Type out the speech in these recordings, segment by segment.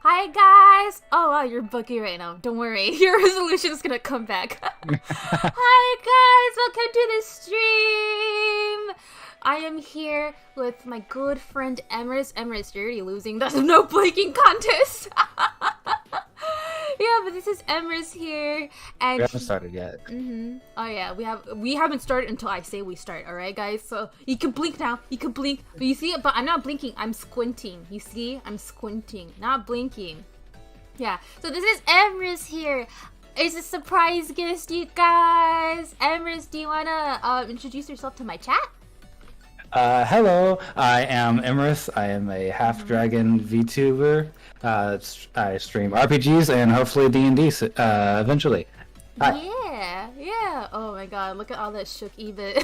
Hi guys! Oh wow, you're buggy right now. Don't worry, your resolution is gonna come back. Hi guys, welcome to the stream! I am here with my good friend Emrys. Emrys, you're already losing. That's no blinking contest! Yeah, but this is Emrys here, and we haven't started yet. Oh yeah, we haven't started until I say we start. All right, guys. So you can blink now. You can blink, but you see, but I'm not blinking. I'm squinting. You see, I'm squinting, not blinking. Yeah. So this is Emrys here. It's a surprise guest, you guys. Emrys, do you wanna introduce yourself to my chat? Hello, I am Emrys. I am a half-dragon VTuber. I stream RPGs and hopefully D&D eventually. Hi. Yeah. Oh my god, look at all that shook EBIT.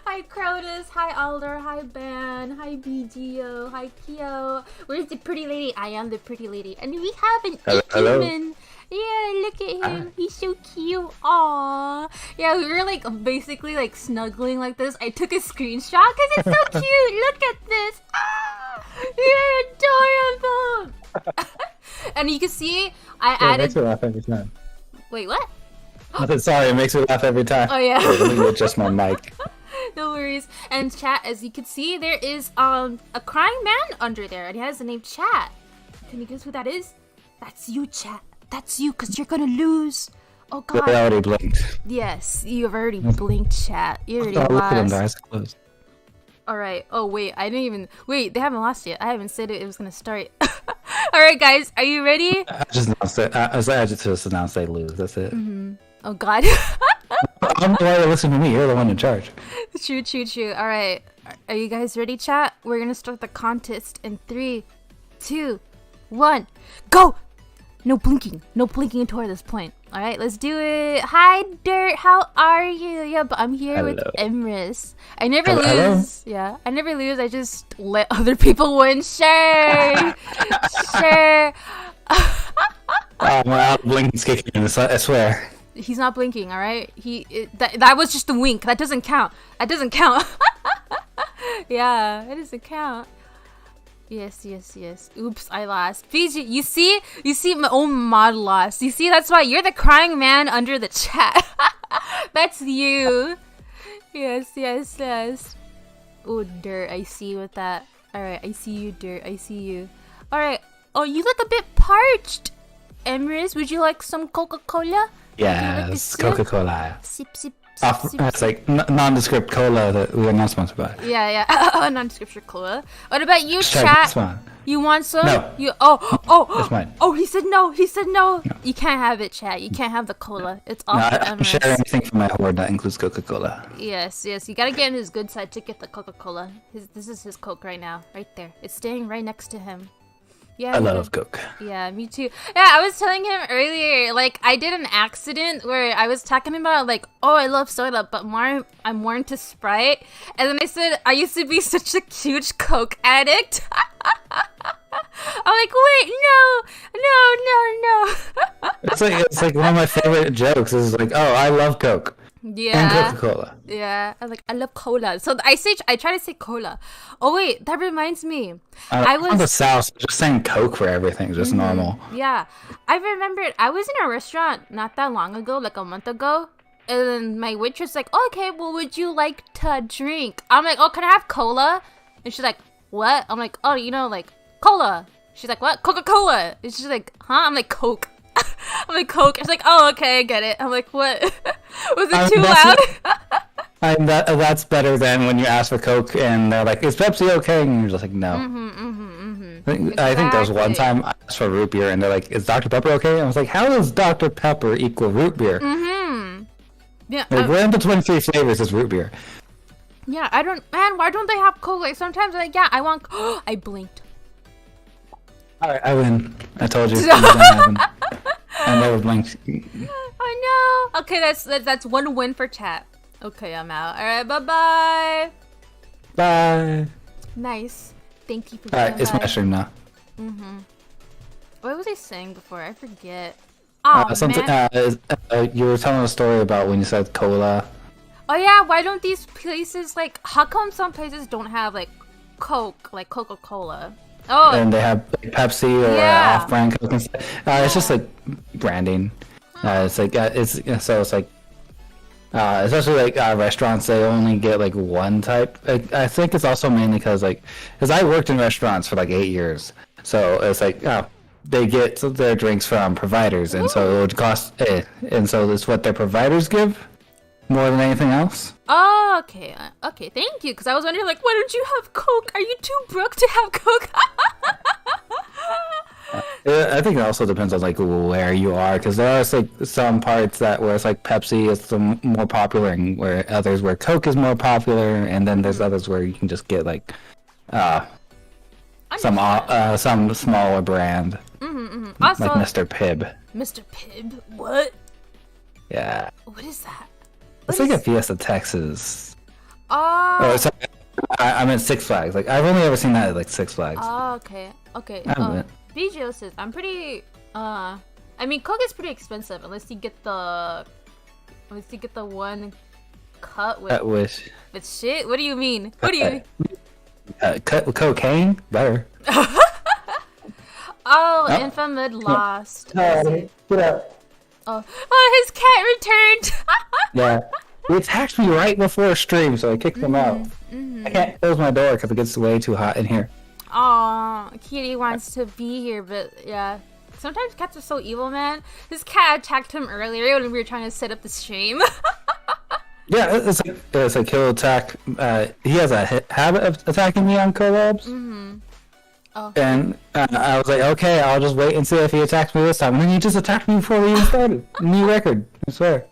Hi Crotus, hi Alder, hi Ban, hi BGO, hi Pio. Where's the pretty lady? I am the pretty lady. And we have an human. Yeah, look at him. He's so cute. Aww. Yeah, we were like basically like snuggling like this. I took a screenshot because it's so cute. Look at this. You're adorable. And you can see I added. It makes me laugh every time. Wait, what? Sorry, it makes me laugh every time. Oh yeah. Let me adjust my mic. No worries. And chat, as you can see, there is a crying man under there, and he has the name Chat. Can you guess who that is? That's you, Chat. That's you, because you're gonna lose. Oh god. They already blinked. Yes, you've already blinked, Chat. You already Look at them, lost. their eyes closed. Alright. Oh wait, I didn't even... Wait, they haven't lost yet. I haven't said it was gonna start. Alright guys, are you ready? I just announced it. I just announced they lose. That's it. Oh god. I'm the one to listen to me. You're the one in charge. True. Alright. Are you guys ready, chat? We're gonna start the contest in 3, 2, 1, go! No blinking toward this point. Alright, let's do it. Hi, Dirt. How are you? Yeah, but I'm here with Emrys. I never lose. Hello. Yeah, I never lose. I just let other people win. Share. Share. My blinking's kicking in. I swear. He's not blinking, alright? That was just a wink. That doesn't count. Yeah, that doesn't count. Yes. Oops, I lost. Fiji, you see my own mod lost. You see, that's why you're the crying man under the chat. That's you. Yes. Oh, Dirt, I see you with that. Alright, I see you, Dirt. I see you. Alright. Oh, you look a bit parched. Emrys, would you like some Coca-Cola? Yes, Coca-Cola. Sip. It's like nondescript cola that we are not sponsored by. Yeah. Nondescript cola. What about you, Try chat? this one. You want some? No. Oh. That's mine. Oh, he said no. No. You can't have it, chat. You can't have the cola. It's all for I'm Emrys. sharing anything from my hoard that includes Coca-Cola. Yes. You gotta get in his good side to get the Coca-Cola. This is his Coke right now, right there. It's staying right next to him. Yeah, I love Coke. Yeah, me too. Yeah, I was telling him earlier, like, I did an accident where I was talking about, like, oh, I love soda, but I'm more into Sprite. And then I said, I used to be such a huge Coke addict. I'm like, wait, no. It's like one of my favorite jokes is like, oh, I love Coke. Yeah. And Coca-Cola. Yeah. I love cola. So I try to say cola. Oh wait, that reminds me. I was from the South, so just saying Coke for everything is just normal. Yeah. I remembered I was in a restaurant not that long ago, like a month ago. And then my waitress was like, oh, okay, well, would you like to drink? I'm like, oh, can I have cola? And she's like, what? I'm like, oh, like cola. She's like, what? Coca-Cola. And she's like, huh? I'm like, Coke. I'm like, Coke. She's like, oh, okay, I get it. I'm like, what? Was it too loud? That's better than when you ask for Coke and they're like, is Pepsi okay? And you're just like, no. I think there was one time I asked for root beer and they're like, is Dr. Pepper okay? And I was like, how does Dr. Pepper equal root beer? Yeah. Like, we're into 23 flavors is root beer. Yeah, why don't they have Coke? Like, sometimes I'm like, yeah, I want, I blinked. Alright, I win. I told you. It was gonna happen. I never blinked. Oh no. Okay, that's one win for chat. Okay, I'm out. All right, bye-bye. Bye. Nice. Thank you for Alright, it's my stream now. What was I saying before? I forget. Oh, man. You were telling a story about when you said cola. Oh yeah, why don't these places, like, how come some places don't have, like, Coke, like Coca-Cola? Oh. And they have like, Pepsi or off-brand Coke and stuff. It's just like branding. It's like it's like especially like restaurants, they only get like one type. I think it's also mainly because I worked in restaurants for like 8 years, so it's like they get their drinks from providers, and so it would cost, and so it's what their providers give more than anything else. Oh, okay. Okay, thank you. Because I was wondering, like, why don't you have Coke? Are you too broke to have Coke? I think it also depends on like where you are, because there are like some parts where it's like Pepsi is the more popular, and where others where Coke is more popular, and then there's others where you can just get like some smaller brand, Also, like Mr. Pibb. Mr. Pibb? What? Yeah. What is that? It's like a Fiesta Texas. Oh. Sorry, I meant Six Flags. Like I've only ever seen that at like Six Flags. Oh, okay. Okay. BGO says I'm pretty. I mean, Coke is pretty expensive unless you get the one cut with shit. What do you mean? What do you mean? Cocaine better. Oh, Infamid lost. No, get out. Oh, his cat returned. Yeah, he attacked me right before stream, so I kicked him out. I can't close my door because it gets way too hot in here. Aw, Kitty wants to be here, but yeah. Sometimes cats are so evil, man. This cat attacked him earlier when we were trying to set up the stream. Yeah, it's like he'll attack. He has a habit of attacking me on collabs. Oh. And I was like, okay, I'll just wait and see if he attacks me this time. And then he just attacked me before we even started. New record, I swear.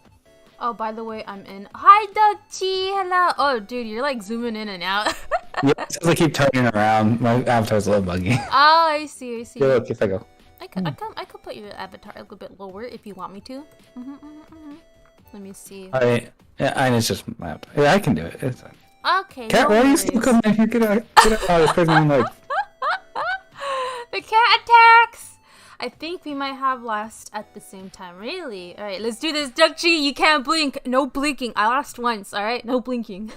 Oh, by the way, I'm in. Hi, Dutchie. Hello. Oh, dude, you're like zooming in and out. Yeah, because I keep turning around. My avatar's a little buggy. Oh, I see. Yeah, look, if I go. I could put your avatar a little bit lower if you want me to. Let me see. And it's just map. Yeah, I can do it. It's okay. Cat, why are you still coming in here? Get out! It's crazy. I'm like. The cat attacks! I think we might have lost at the same time. Really? Alright, let's do this. Dukchi, you can't blink. No blinking. I lost once, alright? No blinking.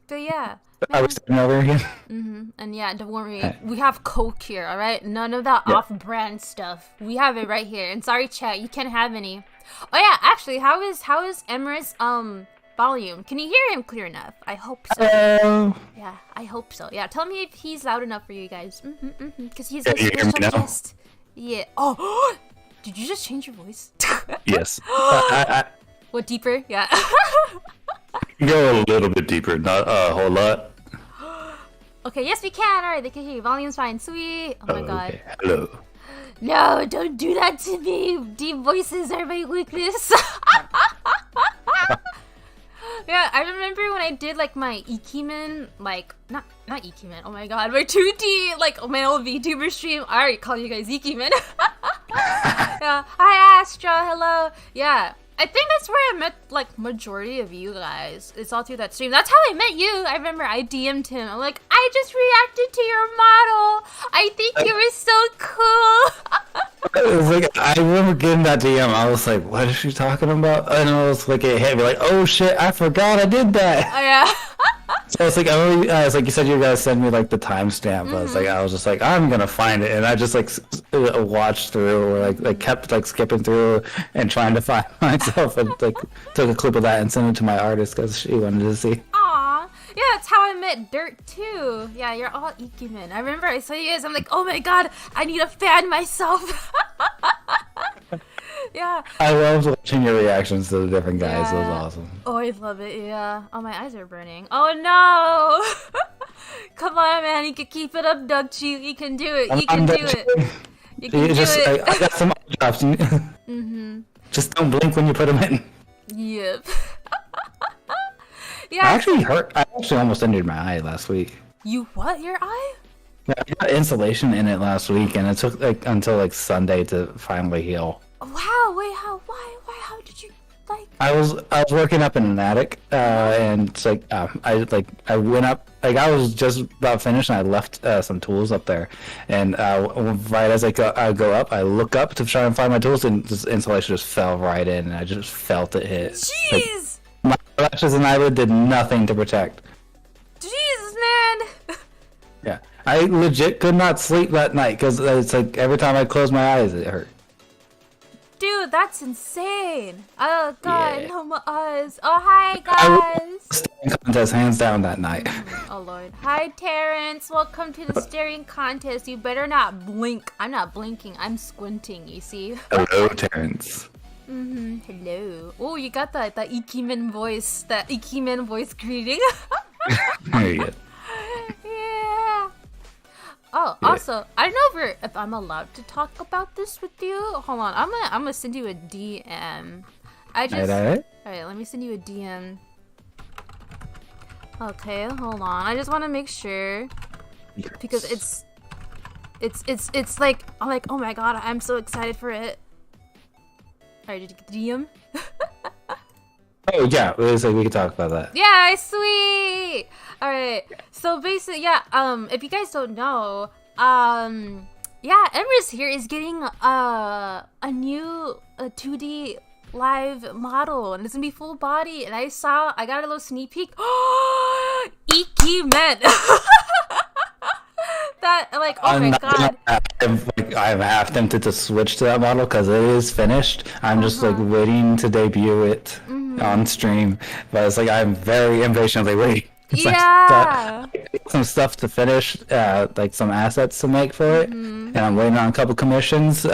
But yeah. Are we starting over again? And yeah, don't worry. We have Coke here, alright? None of that off-brand stuff. We have it right here. And sorry, chat, you can't have any. Oh yeah, actually, how is Emira's volume? Can you hear him clear enough? I hope so. Yeah, I hope so. Yeah, tell me if he's loud enough for you guys. Because he's a special guest. Yeah. Oh, did you just change your voice? Yes. What, deeper? Yeah. Go a little bit deeper, not a whole lot. Okay, yes we can. Alright, they can hear you. Volume's fine. Sweet. Oh my god. Okay. Hello. No, don't do that to me. Deep voices are my weakness. Yeah, I remember when I did like my Ikimen, like not Ikimen. Oh my god, my 2D like male VTuber stream. I already call you guys Ikimen. Yeah. Hi Astra, hello. Yeah, I think that's where I met like majority of you guys. It's all through that stream. That's how I met you. I remember I DM'd him. I'm like, I just reacted to your model. I think you were so cool. It was like, I remember getting that DM. I was like, what is she talking about? And I was like, it hit me like, oh shit, I forgot I did that. Oh yeah. So it's like, it's like you said, you guys sent me like the timestamp. I was just like, I'm gonna find it, and I just like watched through, or like kept like skipping through and trying to find myself, and like took a clip of that and sent it to my artist because she wanted to see. Aw, yeah, that's how I met Dirt too. Yeah, you're all Ikimen. I remember I saw you guys. I'm like, oh my god, I need a fan myself. Yeah. I loved watching your reactions to the different guys. Yeah. It was awesome. Oh, I love it. Yeah. Oh, my eyes are burning. Oh no! Come on, man. You can keep it up, Dugchi. You can do it. You can do it. You can do it. I got some drops. Just don't blink when you put them in. Yep. Yeah. I actually almost injured my eye last week. You what? Your eye? Yeah, I got insulation in it last week, and it took like until like Sunday to finally heal. Wow, wait, how did you, like... I was working up in an attic, and it's like I went up, like I was just about finished, and I left some tools up there, and right as I go up, I look up to try and find my tools, and this insulation just fell right in, and I just felt it hit. Jeez! Like, my lashes and eyelid did nothing to protect. Jeez, man! Yeah, I legit could not sleep that night because it's like every time I close my eyes, it hurt. Dude, that's insane. Oh god, Yeah. no, my eyes. Oh, hi guys. Staring contest hands down that night. Oh lord. Hi Terrence, welcome to the staring contest. You better not blink. I'm not blinking, I'm squinting, you see? Hello, Terrence. Hello. Oh, you got that Ikimen voice, greeting. There you go. Yeah. Oh, Yeah. also, I don't know if I'm allowed to talk about this with you. Hold on, I'm gonna send you a DM. Alright. Alright, let me send you a DM. Okay, hold on. I just want to make sure because it's like oh my god, I'm so excited for it. Alright, did you get the DM? Oh yeah, it was like we could talk about that. Yeah, sweet. All right. So basically, yeah. If you guys don't know, yeah, Emrys here is getting a new 2D live model, and it's gonna be full body. And I got a little sneak peek. Iki men. That like, oh my god. I'm half tempted to switch to that model because it is finished. I'm just like waiting to debut it on stream, but it's like I'm very impatiently waiting. Yeah. Some stuff to finish, like some assets to make for it, and I'm waiting on a couple commissions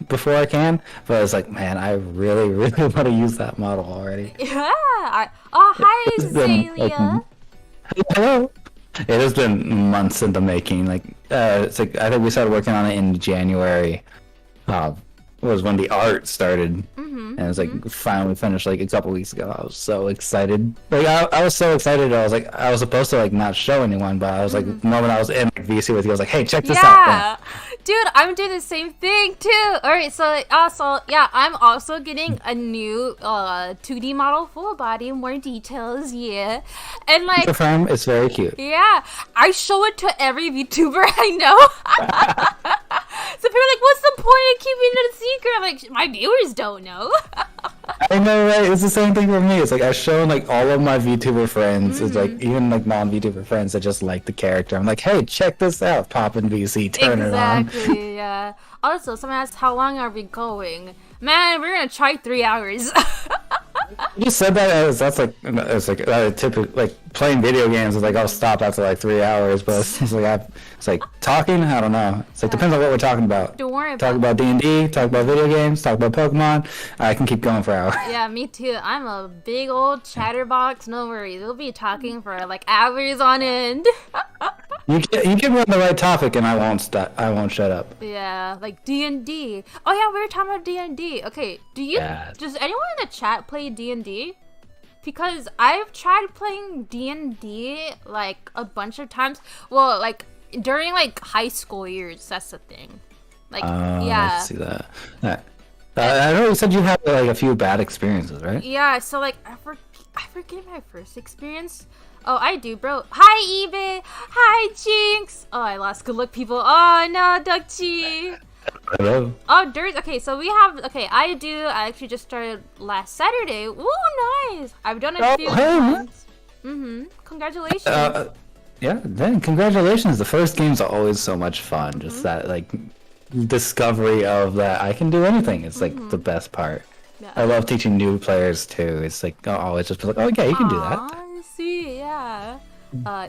before I can. But it's like, man, I really, really want to use that model already. Yeah. Hi, It's been, like, Zalia. hello. It has been months in the making. Like, it's like I think we started working on it in January. Was when the art started, and it was like finally finished like a couple weeks ago. I was so excited. Like I was so excited. I was supposed to like not show anyone, but I was like the moment I was in like, VC with you, I was like, hey, check this out. Yeah, dude, I'm doing the same thing too. All right, so also, yeah, I'm also getting a new 2D model, full body, more details, yeah, and like, Confirm, it's very cute. yeah, I show it to every VTuber I know. So people are like, what's the point of keeping it a secret? I'm like, my viewers don't know. I know, right? It's the same thing for me. It's like I've shown like all of my VTuber friends. It's like even like non-VTuber friends that just like the character. I'm like, hey, check this out. Pop in VC, turn it on. Exactly, yeah. Also, someone asked, how long are we going? Man, we're gonna try 3 hours. You said that as that's like it's like typical like playing video games is like I'll stop after like 3 hours, but it's like talking. I don't know. It's like depends on what we're talking about. Don't worry Talk about D&D, talk about video games, talk about Pokemon. I can keep going for hours. Yeah, me too. I'm a big old chatterbox. No worries. We'll be talking for like hours on end. You get me on the right topic, and I won't stop. I won't shut up. Yeah, like D&D. Oh yeah, we were talking about D&D. Okay, does anyone in the chat play D&D? Because I've tried playing D&D like a bunch of times. Well, like during like high school years. That's the thing. Like, yeah. I see that. I know you said you had like a few bad experiences, right? Yeah. So like I forget my first experience. Oh, I do, bro. Hi, eBay. Hi, Jinx. Oh, I lost good luck, people. Oh, no, Duckchi. Hello. Oh, dirt. Okay, so we have... Okay, I actually just started last Saturday. Ooh, nice. I've done it a few times. Congratulations. Yeah, then congratulations. The first games are always so much fun. Just that, like, discovery of that I can do anything. It's, like, the best part. Yeah. I love teaching new players, too. It's, like, it's just like, oh, yeah, you can do that. See, yeah.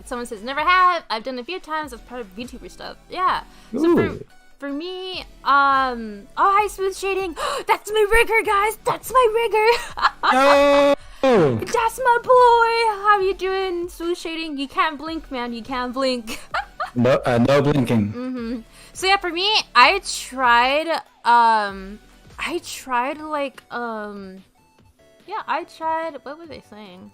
Someone says never have. I've done it a few times as part of VTuber stuff. Yeah. So for me, oh, hi, smooth shading. That's my rigger, guys. That's my rigger. No. That's my boy. How you doing, smooth shading? You can't blink, man. You can't blink. No blinking. So yeah, for me, I tried like, yeah, I tried. What were they saying?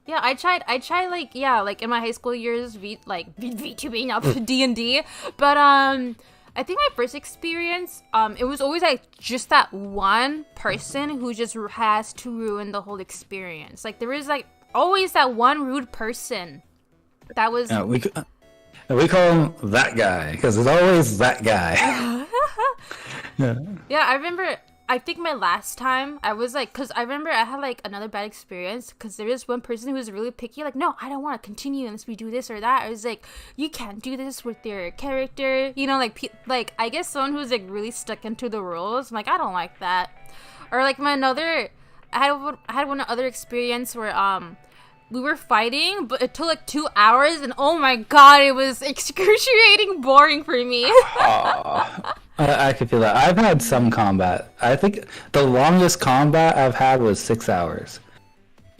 Yeah, I tried like like in my high school years VTubing up D&D, but I think my first experience it was always like just that one person who just has to ruin the whole experience. Like there is like always that one rude person that was we call him that guy because there's always that guy. Yeah, I remember. I think my last time I was like, because I remember I had like another bad experience because there was one person who was really picky, like, no, I don't want to continue unless we do this or that. I was like, you can't do this with your character, you know, like I guess someone who's like really stuck into the rules. I'm like, I don't like that. Or like I had one other experience where we were fighting, but it took like 2 hours, and oh my god, it was excruciating boring for me. I can feel that. I've had some combat. I think the longest combat I've had was 6 hours.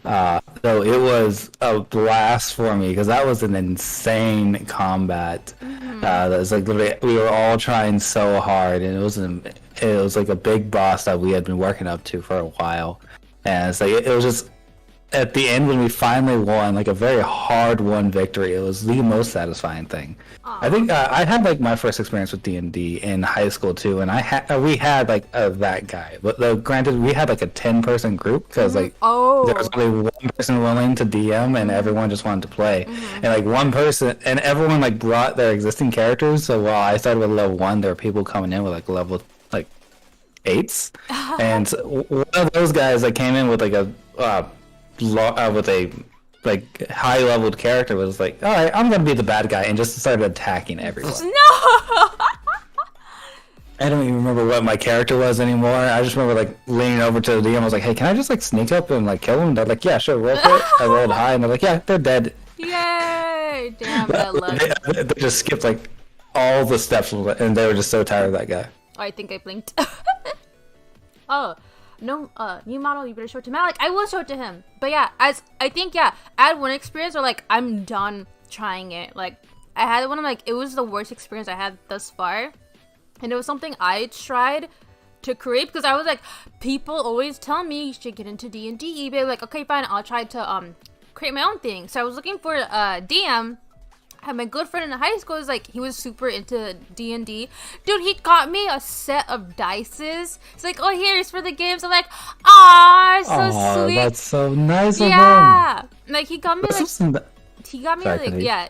So it was a blast for me because that was an insane combat. That was like literally, we were all trying so hard, and it was like a big boss that we had been working up to for a while, and it's like it was just. At the end, when we finally won, like a very hard-won victory, it was the most satisfying thing. Aww. I think I had like my first experience with D&D in high school too, and we had like that guy. But granted, we had like a 10-person group because like there was only one person willing to DM, and everyone just wanted to play. And like one person, and everyone like brought their existing characters. So while I started with level 1, there were people coming in with like level like 8s, and one of those guys that came in with like a with a like high leveled character was like, all right, I'm gonna be the bad guy, and just started attacking everyone. No. I don't even remember what my character was anymore. I just remember like leaning over to the DM. I was like, hey, can I just like sneak up and like kill them? They're like, yeah, sure, roll for it. I rolled high, and they're like, yeah, they're dead. Yay! Damn, I love it. They just skipped like all the steps, and they were just so tired of that guy. Oh, I think I blinked. Oh. No, new model, you better show it to Malik. I will show it to him. But yeah, I had one experience where like I'm done trying it. Like I had one of like it was the worst experience I had thus far, and it was something I tried to create because I was like, people always tell me you should get into D&D. eBay, like, okay, fine, I'll try to create my own thing. So I was looking for a DM. I had my good friend in high school was like, he was super into D&D. Dude, he got me a set of dices. It's like, oh, here's for the games. I'm like, ah, so sweet. That's so nice of him. Yeah. Like, he got me like... He got me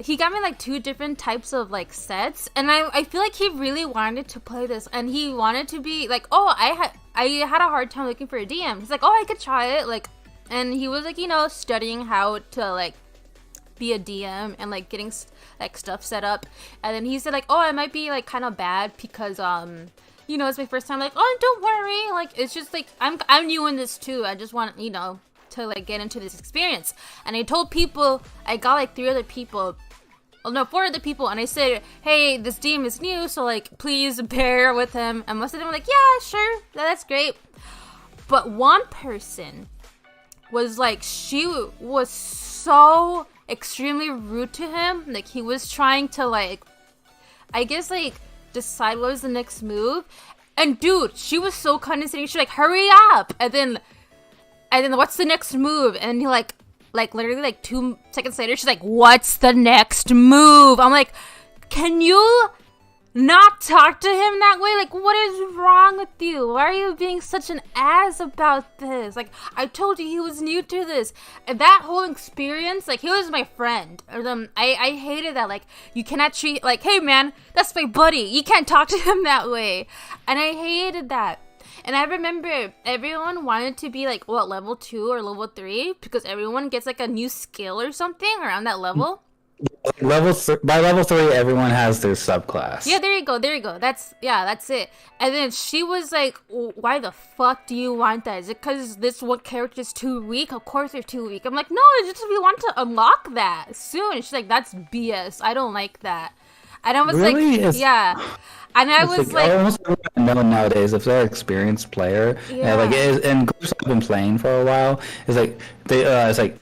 he got me like 2 different types of like sets, and I feel like he really wanted to play this, and he wanted to be like, oh, I had a hard time looking for a DM. He's like, oh, I could try it, like, and he was like, you know, studying how to like be a DM and like getting like stuff set up, and then he said like, oh, I might be like kind of bad because you know, it's my first time. Like, oh, don't worry, like it's just like I'm new in this too. I just want, you know, to like get into this experience. And I told people, I got like 4 other people, and I said, hey, this DM is new, so like please bear with him. And most of them were like, yeah, sure, that's great. But one person was like, she was so extremely rude to him. Like he was trying to like, I guess like decide what was the next move. And dude, she was so condescending. She's like, hurry up. And then what's the next move? And he like literally like 2 seconds later, she's like, what's the next move? I'm like, can you not talk to him that way? Like, what is wrong with you? Why are you being such an ass about this? Like, I told you he was new to this. And that whole experience, like, he was my friend. I hated that. Like, you cannot treat, like, hey man, that's my buddy. You can't talk to him that way. And I hated that. And I remember everyone wanted to be like, what, level 2 or level 3? Because everyone gets like a new skill or something around that level. By level 3, everyone has their subclass. Yeah, there you go. That's it. And then she was like, why the fuck do you want that? Is it because this one character is too weak? Of course they're too weak. I'm like, no, it's just we want to unlock that soon. And she's like, that's BS. I don't like that. And I was really? Like, yeah. And I was like, almost everyone nowadays, if they're an experienced player, yeah. Like in groups I've been playing for a while, it's like it's like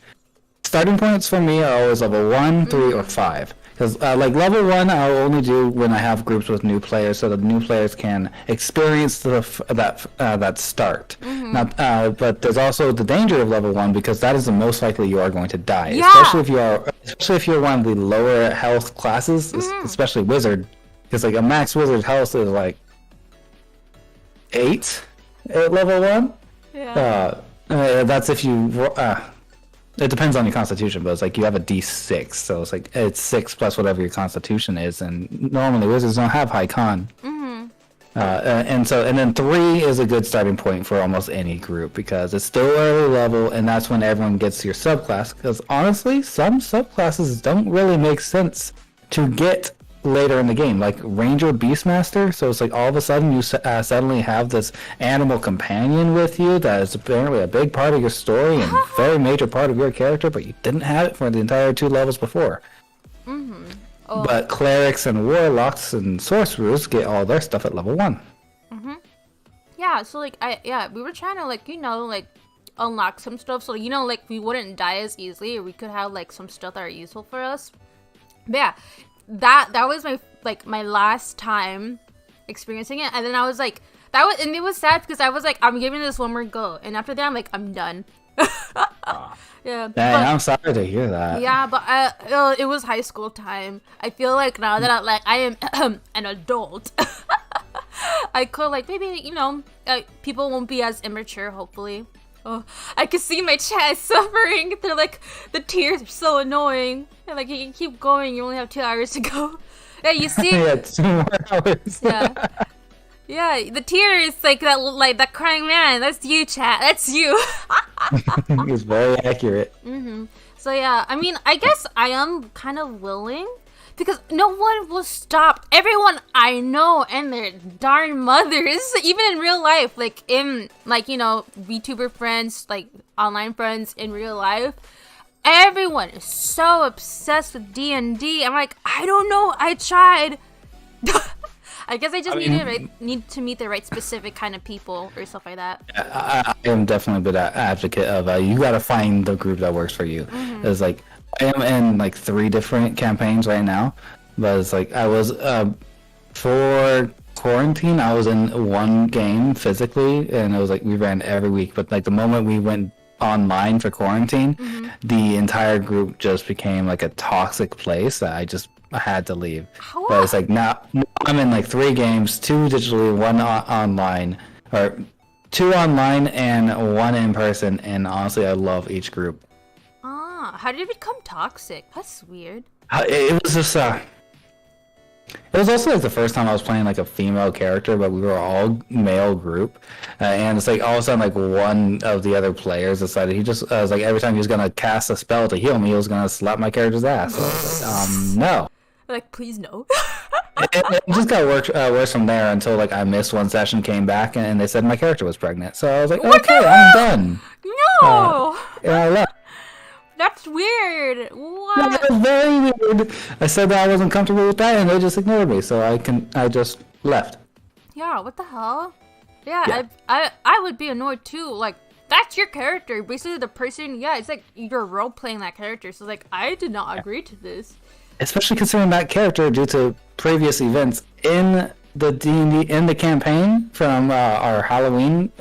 starting points for me are always level 1, 3, or 5. Because like level 1, I'll only do when I have groups with new players, so the new players can experience that start. Not, but there's also the danger of level 1 because that is the most likely you are going to die, especially if you're one of the lower health classes, especially wizard. Because like a max wizard health is like 8 at level 1. Yeah. That's if you. It depends on your constitution, but it's like you have a D6, so it's like it's 6 plus whatever your constitution is, and normally wizards don't have high con. And then 3 is a good starting point for almost any group because it's still early level, and that's when everyone gets your subclass. Because honestly, some subclasses don't really make sense to get later in the game, like Ranger Beastmaster. So it's like all of a sudden you suddenly have this animal companion with you that is apparently a big part of your story and very major part of your character, but you didn't have it for the entire 2 levels before. But clerics and warlocks and sorcerers get all their stuff at level 1. Yeah, so like we were trying to like unlock some stuff so like we wouldn't die as easily, or we could have like some stuff that are useful for us. But yeah, that was my last time experiencing it, and then I was like and it was sad because I was like, I'm giving this one more go, and after that I'm like, I'm done. Yeah. I'm sorry to hear that. Yeah, but it was high school time. I feel like now that I am an adult, I could maybe people won't be as immature. Hopefully. Oh, I can see my chat suffering. They're like, the tears are so annoying. They're like, you can keep going. You only have 2 hours to go. Yeah, you see. Yeah, 2 more hours. Yeah. Yeah, the tears, that crying man. That's you, chat. That's you. It's very accurate. So yeah, I mean, I guess I am kind of willing. Because no one will stop everyone I know and their darn mothers, even in real life, VTuber friends, online friends in real life. Everyone is so obsessed with D&D. I'm like, I don't know. I tried. I guess I just need to meet the right specific kind of people or stuff like that. I am definitely a big advocate of you got to find the group that works for you. It's like, I am in 3 different campaigns right now, but it's like I was for quarantine I was in 1 game physically, and it was like we ran every week, but the moment we went online for quarantine, the entire group just became like a toxic place that I had to leave. But it's like now I'm in 3 games, 2 digitally, 1 online, or 2 online and 1 in person, and honestly I love each group. How did it become toxic? That's weird. It was just it was also the first time I was playing a female character, but we were all male group, and it's all of a sudden one of the other players decided he just was every time he was gonna cast a spell to heal me, he was gonna slap my character's ass. So I was like, no. Please no. It just got worse from there until I missed 1 session, came back, and they said my character was pregnant. So I was like, okay, I'm done. No. And I left. That's weird. What? Yeah, that was very weird. I said that I wasn't comfortable with that, and they just ignored me. So I just left. Yeah, what the hell? Yeah. I would be annoyed too. That's your character. Basically, the person. Yeah, it's you're role playing that character. So I did not agree to this. Especially considering that character, due to previous events in the D&D in the campaign from our Halloween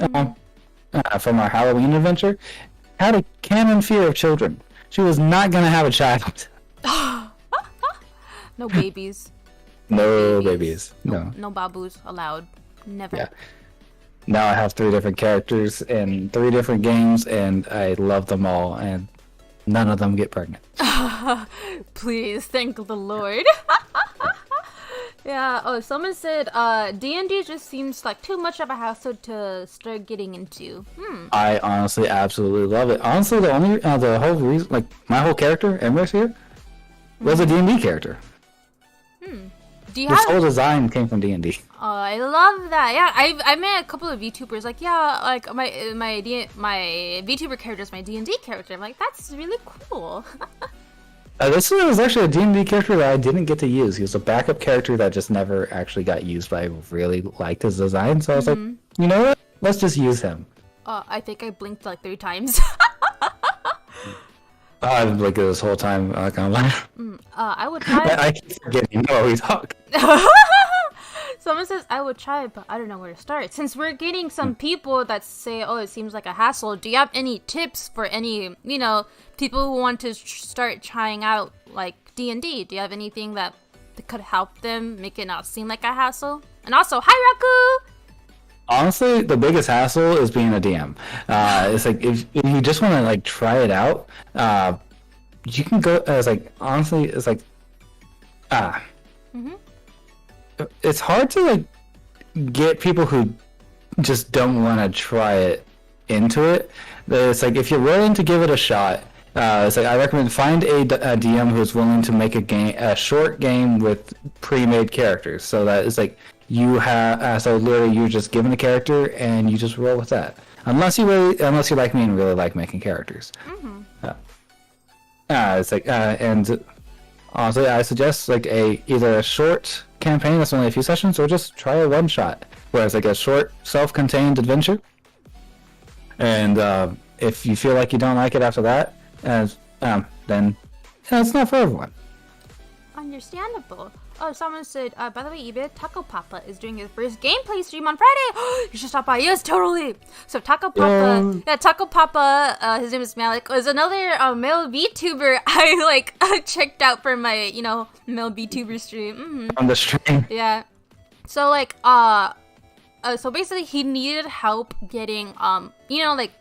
adventure, had a canon fear of children. She was not gonna have a child. No babies. No babies. No. No babus allowed. Never. Yeah. Now I have 3 different characters in 3 different games, and I love them all, and none of them get pregnant. Please, thank the Lord. Yeah. Oh, someone said D&D just seems like too much of a hassle to start getting into. I honestly absolutely love it. Honestly, the whole reason, my whole character, Emrys here, was a D&D character. Do you This whole design came from D&D. Oh, I love that. Yeah, I met a couple of VTubers. My VTuber character is my D&D character. I'm like, that's really cool. This was actually a D&D character that I didn't get to use. He was a backup character that just never actually got used, but I really liked his design. So I was like, you know what? Let's just use him. I think I blinked 3 times. I've been blinking this whole time. I'm not gonna lie. I would try. I keep forgetting what we talk. Someone says I would try it, but I don't know where to start. Since we're getting some people that say, "Oh, it seems like a hassle," do you have any tips for any, people who want to start trying out like D&D? Do you have anything that could help them make it not seem like a hassle? And also, hi Raku. Honestly, the biggest hassle is being a DM. It's like if you just want to like try it out, you can go. It's like honestly, it's like it's hard to like get people who just don't want to try it into it. It's like if you're willing to give it a shot. It's like I recommend find a DM who's willing to make a short game with pre-made characters, so that it's like you have so literally you're just given a character and you just roll with that. Unless you like me and really like making characters. It's like and honestly, I suggest like either a short campaign that's only a few sessions, or just try a one shot, where it's like a short self-contained adventure. And if you feel like you don't like it after that, then it's not for everyone. Understandable. Oh, someone said, by the way, eBay, Taco Papa is doing his first gameplay stream on Friday. You should stop by. Yes, totally. So Taco Papa, Taco Papa, his name is Malik, was another male VTuber I checked out for my, male VTuber stream. On the stream. Yeah. So so basically he needed help getting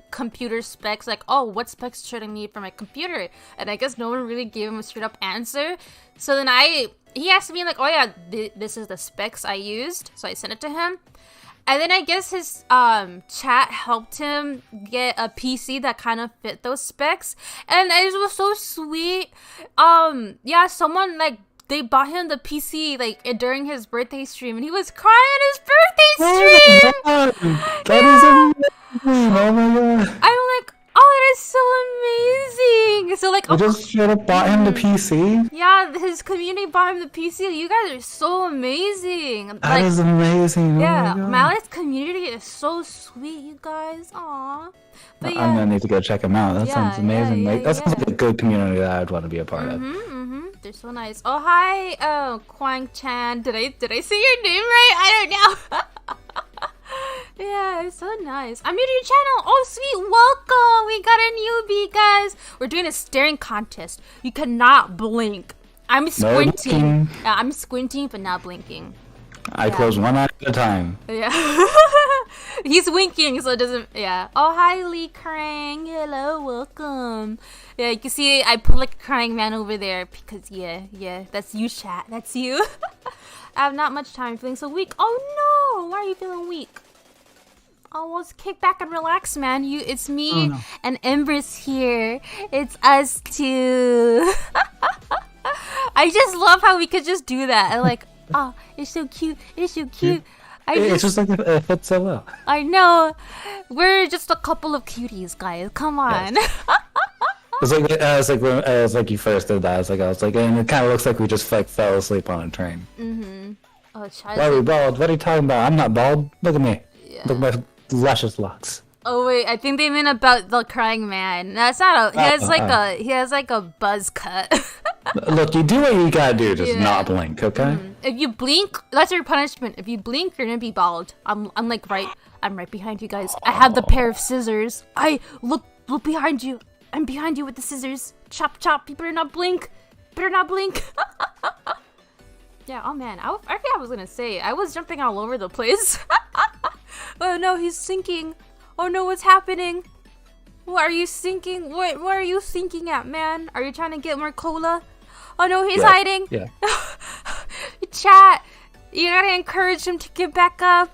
computer specs, like, oh, what specs should I need for my computer? And I guess no one really gave him a straight up answer. So then he asked me like, oh yeah, this is the specs I used. So I sent it to him. And then I guess his chat helped him get a PC that kind of fit those specs. And it was so sweet. Someone they bought him the PC during his birthday stream, and he was crying at his birthday stream. That is amazing! Oh my god! I'm like, oh, that is so amazing. So I just straight up bought him the PC. Yeah, his community bought him the PC. You guys are so amazing. That is amazing. Yeah, oh Malik's community is so sweet, you guys. Aww. But I'm gonna need to go check him out. That sounds amazing. That sounds like a good community that I'd want to be a part of. They're so nice. Oh, hi, Kwang Chan. Did I say your name right? I don't know. Yeah, it's so nice. I'm new to your channel. Oh, sweet. Welcome. We got a newbie, guys. We're doing a staring contest. You cannot blink. I'm squinting. No, I'm squinting, but not blinking. I close one eye at a time. Yeah. He's winking, so it doesn't. Yeah. Oh, hi, Lee Krang. Hello, welcome. Yeah, you can see I put like a crying man over there because yeah, that's you, chat. That's you. I have not much time. Feeling so weak. Oh no! Why are you feeling weak? Oh, well, kick back and relax, man. It's me and Empress here. It's us two. I just love how we could just do that. I like, oh, it's so cute. It's so cute. It's just like it fits so well. I know. We're just a couple of cuties, guys. Come on. Yes. It's like you first did that. I was like, and it kind of looks like we just fell asleep on a train. Oh, why are we bald? What are you talking about? I'm not bald. Look at me. Yeah. Look at my luscious locks. Oh wait, I think they meant about the crying man. That's not a. He has like a buzz cut. Look, you do what you gotta do. Just not blink, okay? If you blink, that's your punishment. If you blink, you're gonna be bald. I'm right behind you guys. I have the pair of scissors. Look behind you. I'm behind you with the scissors. Chop, chop. You better not blink. Yeah, oh man. I forgot what I was gonna say. I was jumping all over the place. Oh no, he's sinking. Oh no, what's happening? What are you sinking? What are you sinking at, man? Are you trying to get more cola? Oh no, he's hiding. Yeah. Chat, you gotta encourage him to get back up.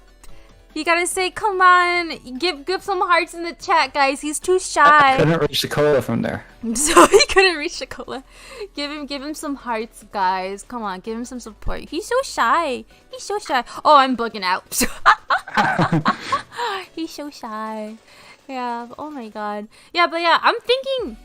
You gotta say, come on, give some hearts in the chat, guys. He's too shy. I couldn't reach the cola from there. So he couldn't reach the cola. Give him some hearts, guys. Come on, give him some support. He's so shy. Oh, I'm bugging out. He's so shy. Yeah. Oh my god. Yeah, but yeah, I'm thinking.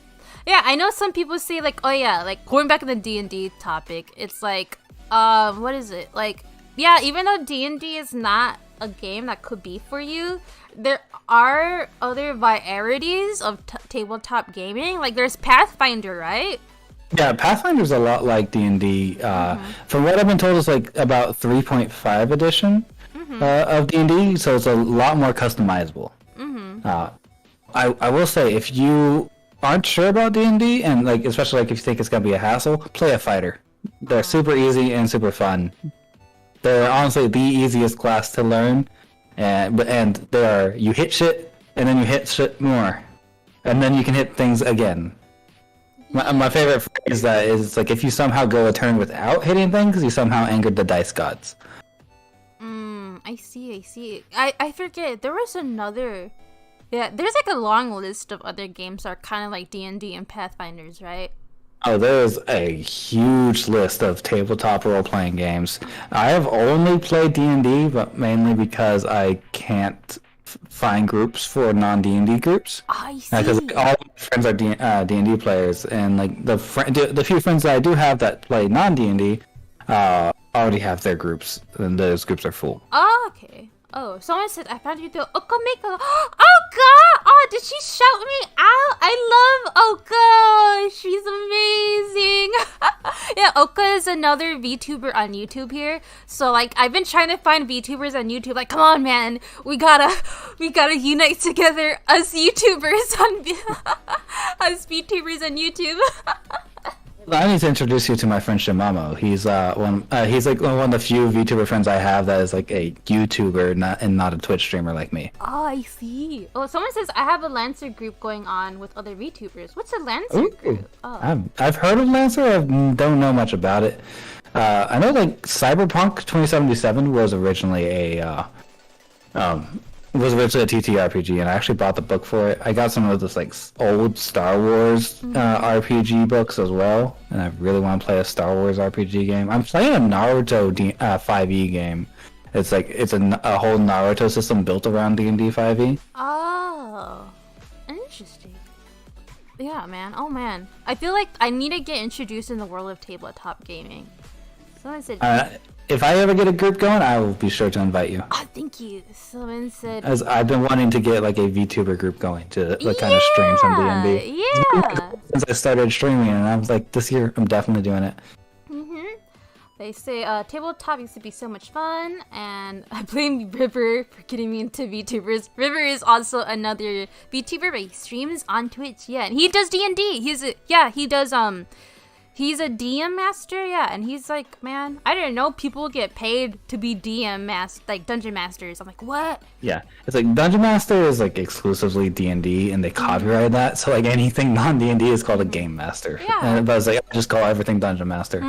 Yeah, I know some people say like, oh yeah, like going back to the D&D topic. It's like, what is it? Like, yeah, even though D&D is not a game that could be for you, there are other varieties of tabletop gaming? Like, there's Pathfinder, right? Yeah, Pathfinder's a lot like D&D. From what I've been told, it's like about 3.5 edition of D&D, so it's a lot more customizable. I will say, if you aren't sure about D&D, and like especially like if you think it's gonna be a hassle, play a fighter. They're super easy and super fun. They're honestly the easiest class to learn, and they are, you hit shit and then you hit shit more, and then you can hit things again. My favorite phrase that is like, if you somehow go a turn without hitting things, you somehow angered the dice gods. I see. I forget. There was another. Yeah, there's like a long list of other games that are kind of like D&D and Pathfinders, right? Oh, there's a huge list of tabletop role-playing games. I have only played D&D, but mainly because I can't find groups for non-D&D groups. I see. Because all my friends are D&D players, and like the few friends that I do have that play non-D&D already have their groups, and those groups are full. Oh, okay. Oh, someone said I found you through Okameko. Oh god! Oh, did she shout me out? I love Oka. She's amazing. Yeah, Oka is another VTuber on YouTube here. So like, I've been trying to find VTubers on YouTube. Like, come on, man, we gotta unite together as YouTubers on as VTubers on YouTube. I need to introduce you to my friend Shimamo. He's he's like one of the few VTuber friends I have that is like a YouTuber, not a Twitch streamer like me. Oh, I see. Oh, someone says I have a Lancer group going on with other VTubers. What's a Lancer group? Oh. I've heard of Lancer. I don't know much about it. I know like Cyberpunk 2077 was originally a TTRPG, and I actually bought the book for it. I got some of those like old Star Wars RPG books as well, and I really want to play a Star Wars RPG game. I'm playing a Naruto 5e game. It's like it's a whole Naruto system built around D&D 5e. Oh, interesting. Yeah, man. Oh man, I feel like I need to get introduced in the world of tabletop gaming. Someone said. If I ever get a group going, I will be sure to invite you. Oh, thank you. Someone said... As I've been wanting to get like a VTuber group going to like kind of stream some D&D. Yeah. Since I started streaming, and I was like, this year I'm definitely doing it. They say tabletop used to be so much fun, and I blame River for getting me into VTubers. River is also another VTuber, but he streams on Twitch. Yeah, and he does D&D. He's a DM master, yeah, and he's like, man, I didn't know people get paid to be like dungeon masters. I'm like, what? Yeah, it's like Dungeon Master is like exclusively D&D, and they copyright that, so like anything non-D&D is called a Game Master. Yeah. But it's like, I just call everything Dungeon Master.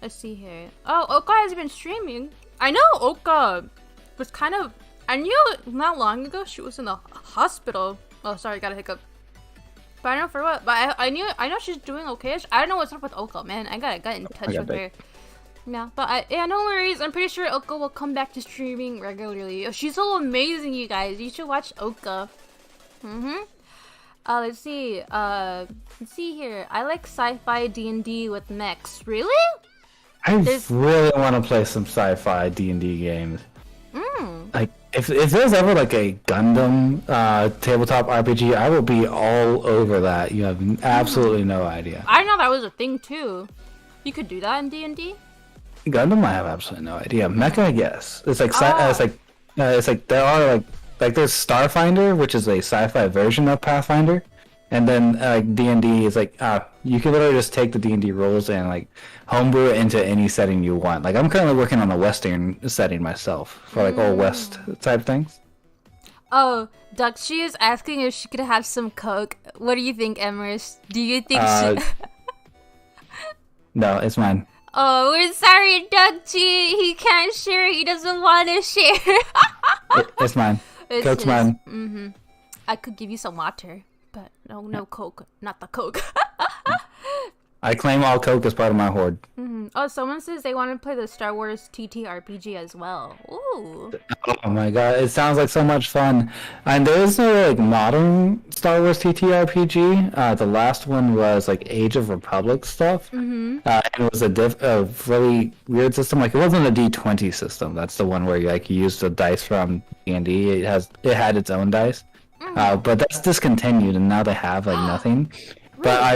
Let's see here. Oh, Oka has been streaming. I know Oka was I knew not long ago she was in the hospital. Oh, sorry, got a hiccup. But I don't know for what. But I know she's doing okay. I don't know what's up with Oka, man. I gotta get in touch with her. Yeah, but yeah, no worries. I'm pretty sure Oka will come back to streaming regularly. Oh, she's so amazing, you guys. You should watch Oka. Let's see. Let's see here. I like sci-fi D&D with mechs. Really? I really want to play some sci-fi D&D games. Like, if there's ever like a Gundam tabletop RPG, I will be all over that. You have absolutely no idea. I know that was a thing too. You could do that in D&D? Gundam, I have absolutely no idea. Mecha, yes. It's like it's like there are like there's Starfinder, which is a sci-fi version of Pathfinder, and then D&D is like you can literally just take the D&D rules and like homebrew it into any setting you want. Like, I'm currently working on a Western setting myself for like old West type things. Oh, Duxie is asking if she could have some Coke. What do you think, Emrys? Do you think she... No, it's mine. Oh, we're sorry, Duxie. He can't share. He doesn't want to share. It's mine. Coke's mine. I could give you some water, but no Coke. Not the Coke. I claim all Coke as part of my horde. Oh, someone says they want to play the Star Wars TTRPG as well. Ooh. Oh my god, it sounds like so much fun. And there is no like modern Star Wars TTRPG. The last one was like Age of Republic stuff. And it was a really weird system. Like, it wasn't a D20 system. That's the one where you use the dice from D&D. It had its own dice. But that's discontinued, and now they have like nothing. But Really?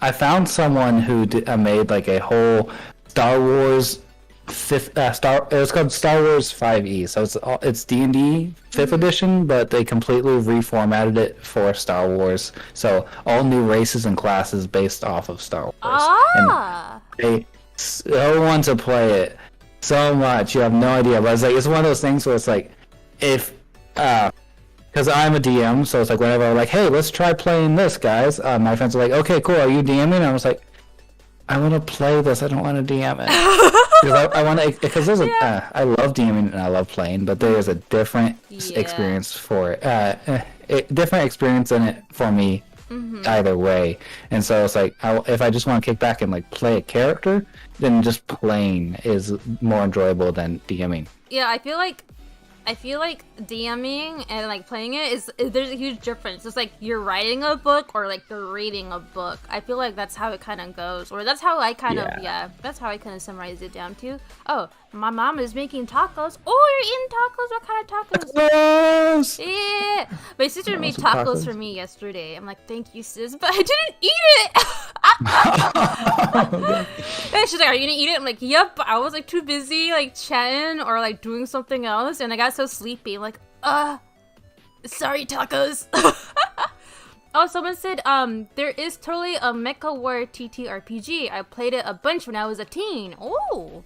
I found someone who made like a whole Star Wars it was called Star Wars 5e. So it's D&D 5th edition, but they completely reformatted it for Star Wars. So all new races and classes based off of Star Wars. Ah. And they so want to play it so much. You have no idea. But it's one of those things where it's like if because I'm a DM, so it's like whenever I'm like, hey, let's try playing this, guys. My friends are like, okay, cool. Are you DMing? And I was like, I want to play this. I don't want to DM it. Because I want to, because there's I love DMing and I love playing, but there is a different experience for different experience in it for me either way. And so it's like, if I just want to kick back and like play a character, then just playing is more enjoyable than DMing. Yeah, I feel like DMing and like playing it is there's a huge difference. It's like you're writing a book or like you're reading a book. I feel like that's how it kind of goes, or that's how I kind of that's how I kind of summarize it down to. Oh, my mom is making tacos. Oh, you're eating tacos? What kind of tacos? Tacos! Yeah, my sister made tacos for me yesterday. I'm like, thank you, sis, but I didn't eat it. And she's like, are you gonna eat it? I'm like, yep. I was like too busy like chatting or like doing something else, and I got so sleepy. I'm like, sorry, tacos. Oh, someone said there is totally a Mecha War TTRPG. I played it a bunch when I was a teen. Oh,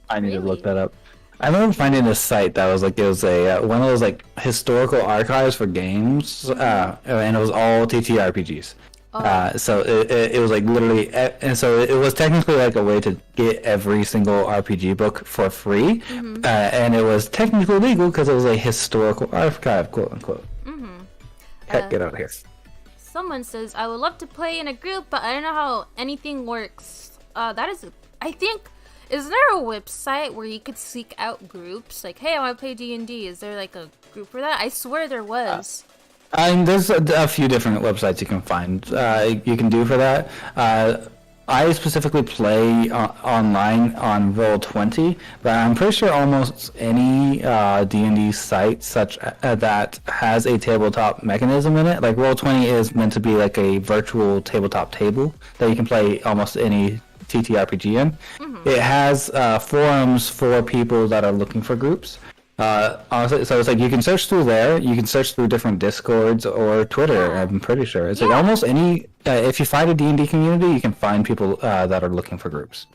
I need to look that up. I remember finding this site that was like, it was a one of those like historical archives for games, and it was all TTRPGs. So it was like literally, and so it was technically like a way to get every single RPG book for free, and it was technically legal because it was a historical archive, quote unquote. Heck, get out of here. Someone says, I would love to play in a group, but I don't know how anything works. That is, I think, is there a website where you could seek out groups? Like, hey, I want to play D&D. Is there like a group for that? I swear there was. There's a few different websites you can find. You can do for that. I specifically play online on Roll20, but I'm pretty sure almost any D&D site such that has a tabletop mechanism in it. Like Roll20 is meant to be like a virtual tabletop table that you can play almost any TTRPG in. It has forums for people that are looking for groups. Honestly, so it's like you can search through there, you can search through different Discords or Twitter, I'm pretty sure. It's like almost any, if you find a D&D community, you can find people that are looking for groups.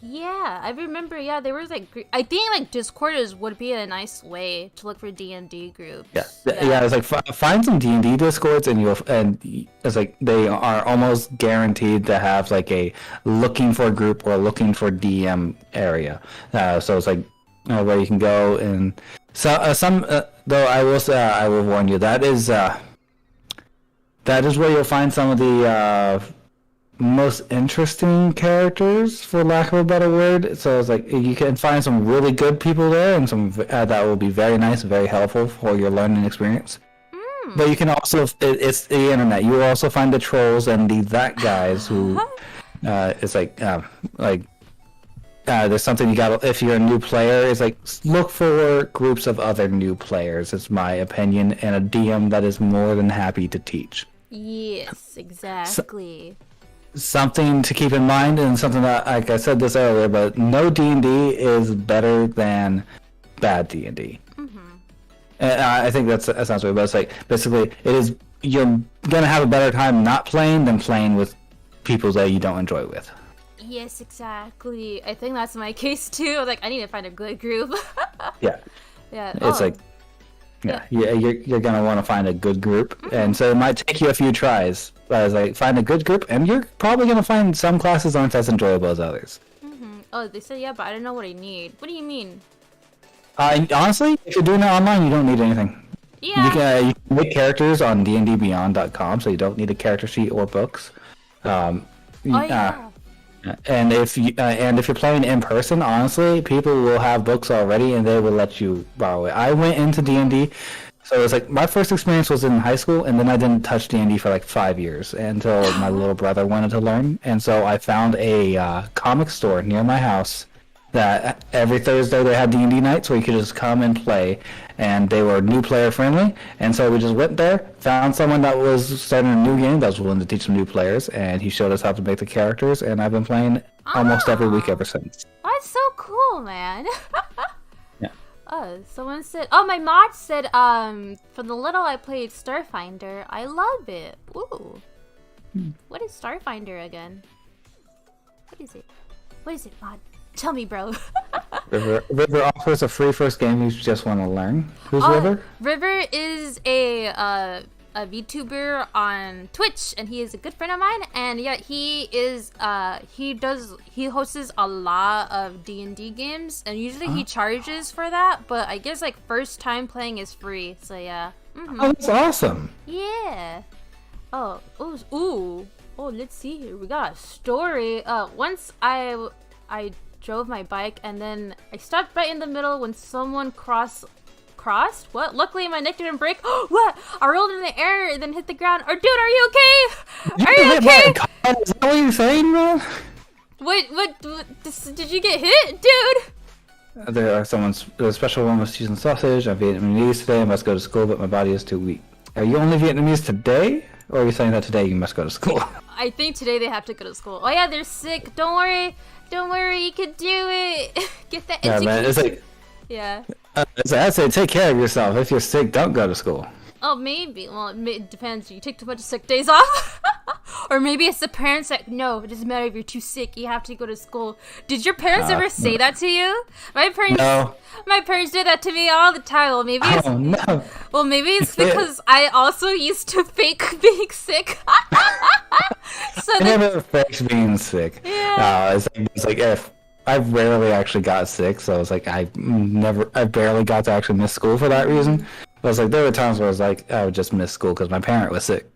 Yeah, I remember, there was like, I think like Discord would be a nice way to look for D&D groups. Yeah, it's like find some D&D Discords and it's like they are almost guaranteed to have like a looking for group or looking for DM area. So it's like, where you can go, and so some though I will say, I will warn you, that is where you'll find some of the most interesting characters, for lack of a better word. So it's like you can find some really good people there, and some that will be very nice, very helpful for your learning experience. But you can also, it's the internet. You will also find the trolls and the that guys who it's like there's something you got. If you're a new player, it's like look for groups of other new players. It's my opinion, and a DM that is more than happy to teach. Yes, exactly. Something to keep in mind, and something that, like I said this earlier, but no D&D is better than bad D&D. And I think that sounds weird, but it's like basically you're gonna have a better time not playing than playing with people that you don't enjoy with. Yes, exactly. I think that's my case too. I was like, I need to find a good group. Yeah. It's like, Yeah. you're gonna want to find a good group, and so it might take you a few tries. But it's like find a good group, and you're probably gonna find some classes aren't as enjoyable as others. Oh, they said but I don't know what I need. What do you mean? Honestly, if you're doing it online, you don't need anything. Yeah. You can make characters on dndbeyond.com, so you don't need a character sheet or books. And if you're playing in person, honestly, people will have books already, and they will let you borrow it. I went into D&D, so it was like my first experience was in high school, and then I didn't touch D&D for like 5 years until my little brother wanted to learn, and so I found a comic store near my house that every Thursday they had D&D nights where you could just come and play, and they were new player friendly. And so we just went there, found someone that was starting a new game that was willing to teach some new players, and he showed us how to make the characters, and I've been playing almost every week ever since. That's so cool, man. Yeah. Oh, someone said, oh, my mod said, for the little I played Starfinder, I love it. Ooh. What is Starfinder again? What is it? What is it, mod? Tell me, bro. River offers a free first game you just want to learn. Who's River? River is a VTuber on Twitch, and he is a good friend of mine. And yeah, he hosts a lot of D&D games, and usually he charges for that. But I guess like first time playing is free. So yeah. Oh, that's awesome. Yeah. Oh, let's see here. We got a story. Once I drove my bike, and then I stopped right in the middle when someone crossed. What? Luckily, my neck didn't break. What? I rolled in the air and then hit the ground. Or, dude, are you okay? Are you okay? Is that what you're saying, man? What did you get hit, dude? There are a special one with cheese and sausage. I'm Vietnamese today. I must go to school, but my body is too weak. Are you only Vietnamese today? Or are you saying that today you must go to school? I think today they have to go to school. Oh yeah, they're sick. Don't worry, you can do it. Get that. Yeah, man. It's like. Yeah. I'd say take care of yourself. If you're sick, don't go to school. Oh, maybe. Well, it depends. You take too much sick days off. Or maybe it's the parents that, no, it doesn't matter if you're too sick. You have to go to school. Did your parents ever say that to you? My parents did that to me all the time. Well, maybe it's, no. Well, maybe it's because I also used to fake being sick. So I never faked being sick. Yeah. It's like if I rarely actually got sick, so it's like I barely got to actually miss school for that reason. But it's like there were times where I was like I would just miss school because my parent was sick.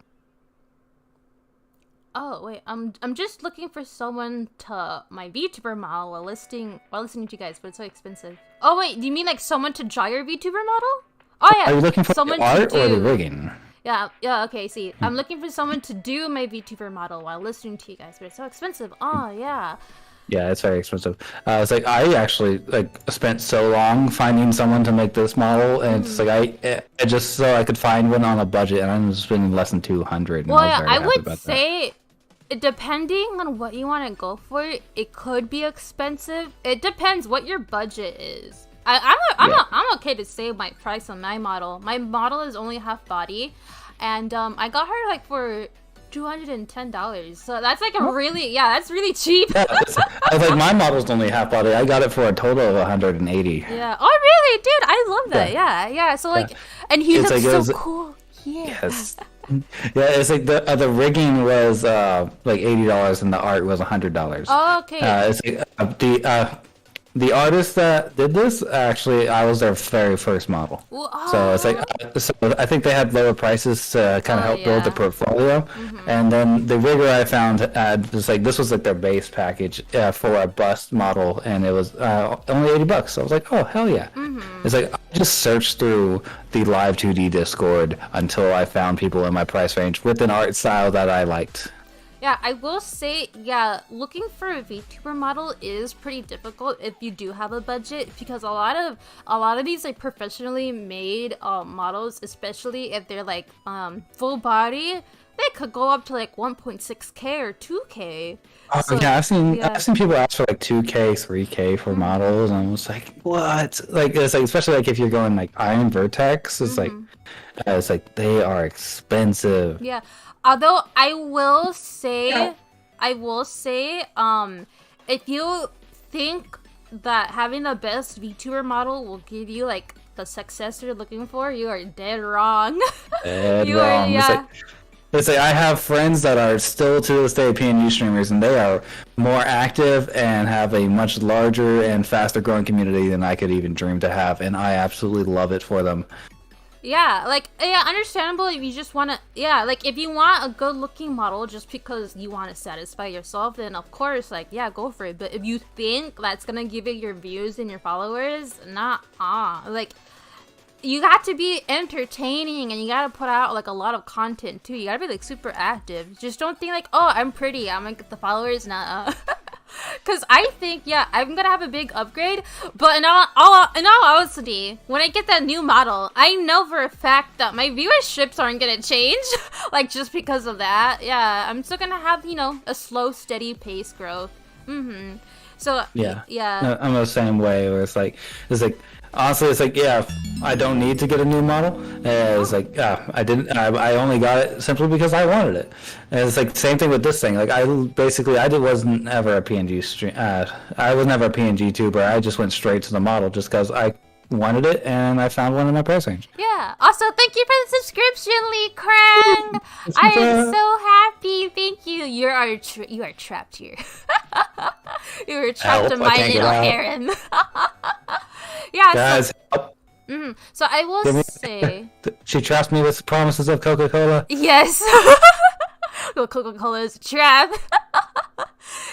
Oh wait, I'm just looking for someone to my VTuber model while listening to you guys, but it's so expensive. Oh wait, do you mean like someone to draw your VTuber model? Oh yeah. Are you looking for someone the art or the rigging? Yeah, okay, see. I'm looking for someone to do my VTuber model while listening to you guys, but it's so expensive. Oh yeah. Yeah, it's very expensive. It's like I actually spent so long finding someone to make this model, and it's like I just so I could find one on a budget, and I'm spending less than $200. Well, yeah, I would say, depending on what you want to go for, it could be expensive. It depends what your budget is. I'm okay to say my price on my model. My model is only half body, and I got her like for $210, so that's like that's really cheap. Yeah, I was like, my model's only half body. I got it for a total of 180. Yeah. Oh really, dude? I love that. Yeah. So like, and he looks so cool. Yeah. Yes. Yeah, it's like the rigging was like $80 and the art was $100. Oh, okay. It's like the artist that did this, actually, I was their very first model. Oh. So it's like, so I think they had lower prices to kind of help build the portfolio. Mm-hmm. And then the rigger I found was like, this was like their base package for a bust model, and it was only $80. So I was like, oh, hell yeah. Mm-hmm. It's like, I just searched through the Live 2D Discord until I found people in my price range with an art style that I liked. Yeah, I will say, looking for a VTuber model is pretty difficult if you do have a budget, because a lot of these like professionally made models, especially if they're like full body, they could go up to like 1.6K or 2K. So, I've seen people ask for like 2K, 3K for models, and I was like, what? Like it's like, especially like if you're going like Iron Vertex, it's like they are expensive. Yeah. Although I will say, if you think that having the best VTuber model will give you like the success you're looking for, you are dead wrong. Dead wrong. It's like I have friends that are still to this day PNU streamers, and they are more active and have a much larger and faster growing community than I could even dream to have, and I absolutely love it for them. Yeah, understandable if you just want to, like, if you want a good-looking model just because you want to satisfy yourself, then of course, go for it. But if you think that's gonna give you your views and your followers, like, you got to be entertaining, and you gotta put out, like, a lot of content, too. You gotta be, like, super active. Just don't think, like, oh, I'm pretty, I'm gonna get the followers, nah. Because I think, yeah, I'm gonna have a big upgrade. But in all honesty, when I get that new model, I know for a fact that my viewerships aren't gonna change. Like, just because of that. Yeah, I'm still gonna have, a slow, steady pace growth. So, Yeah. yeah. No, I'm the same way where it's like, honestly, it's like, yeah, I don't need to get a new model. It's like, yeah, I only got it simply because I wanted it. And it's like, same thing with this thing. Like, wasn't ever a PNG stream, I was never a PNG tuber. I just went straight to the model just because I wanted it and I found one in my price range. Yeah. Also, thank you for the subscription, Lee Krang. I am so happy. Thank you. You are trapped here. You are trapped in my little harem. Yeah. Guys, So I will say, she traps me with promises of Coca-Cola. yes. Well, Coca-Cola is a trap.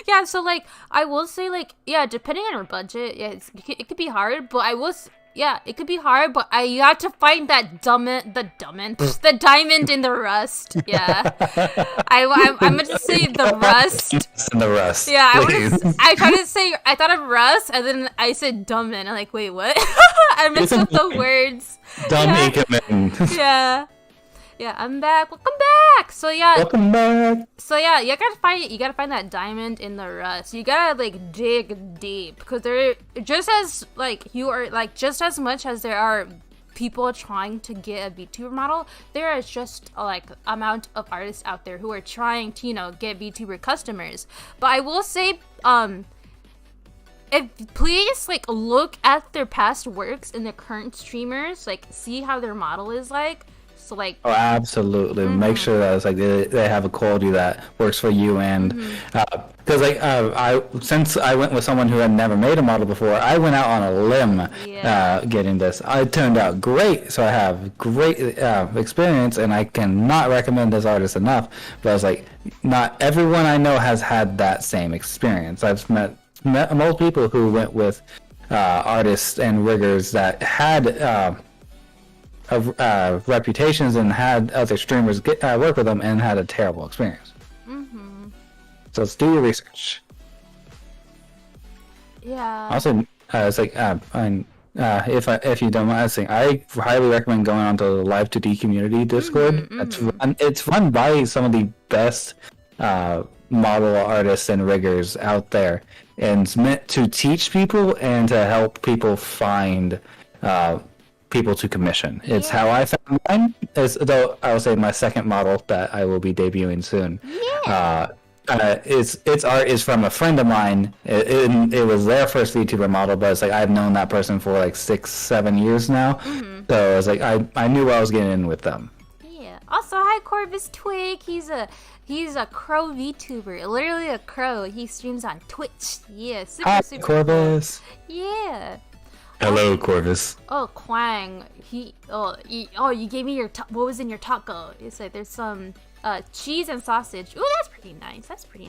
Yeah. So like, I will say, like, yeah, depending on your budget, yeah, it could be hard, but it could be hard, but you have to find that the diamond in the rust. Yeah, I'm gonna just say the rust. In the rust. Yeah, I thought of rust, and then I said diamond. I'm like, wait, what? I mixed up the words. Yeah. Yeah, I'm back. Welcome back. So yeah. Welcome back. So yeah, you gotta find that diamond in the rust. You gotta like dig deep, because they're just as just as much as there are people trying to get a VTuber model, there is just like amount of artists out there who are trying to get VTuber customers. But I will say, please like look at their past works and the current streamers, like see how their model is like. So like, oh, absolutely. Make sure that it's like they have a quality that works for you, and because since I went with someone who had never made a model before, I went out on a limb getting this. It turned out great, so I have great experience, and I cannot recommend this artist enough. But I was like, not everyone I know has had that same experience. I've met most people who went with artists and riggers that had reputations and had other streamers work with them and had a terrible experience. So let's do your research. Yeah. Also, it's like, if you don't mind, I highly recommend going onto the Live 2D community Discord. It's run by some of the best model artists and riggers out there, and it's meant to teach people and to help people find people to commission. It's how I found mine. Though I will say my second model that I will be debuting soon. Its art is from a friend of mine. It was their first VTuber model, but it's like I've known that person for like 6-7 years now. So it's like I knew what I was getting in with them. Yeah. Also, hi Corvus Twig. He's a crow VTuber. Literally a crow. He streams on Twitch. Yeah. Super Corvus. Cool. Yeah. Hello, Corvus. Oh, Quang. You gave me what was in your taco? It's like there's some cheese and sausage. Ooh, that's pretty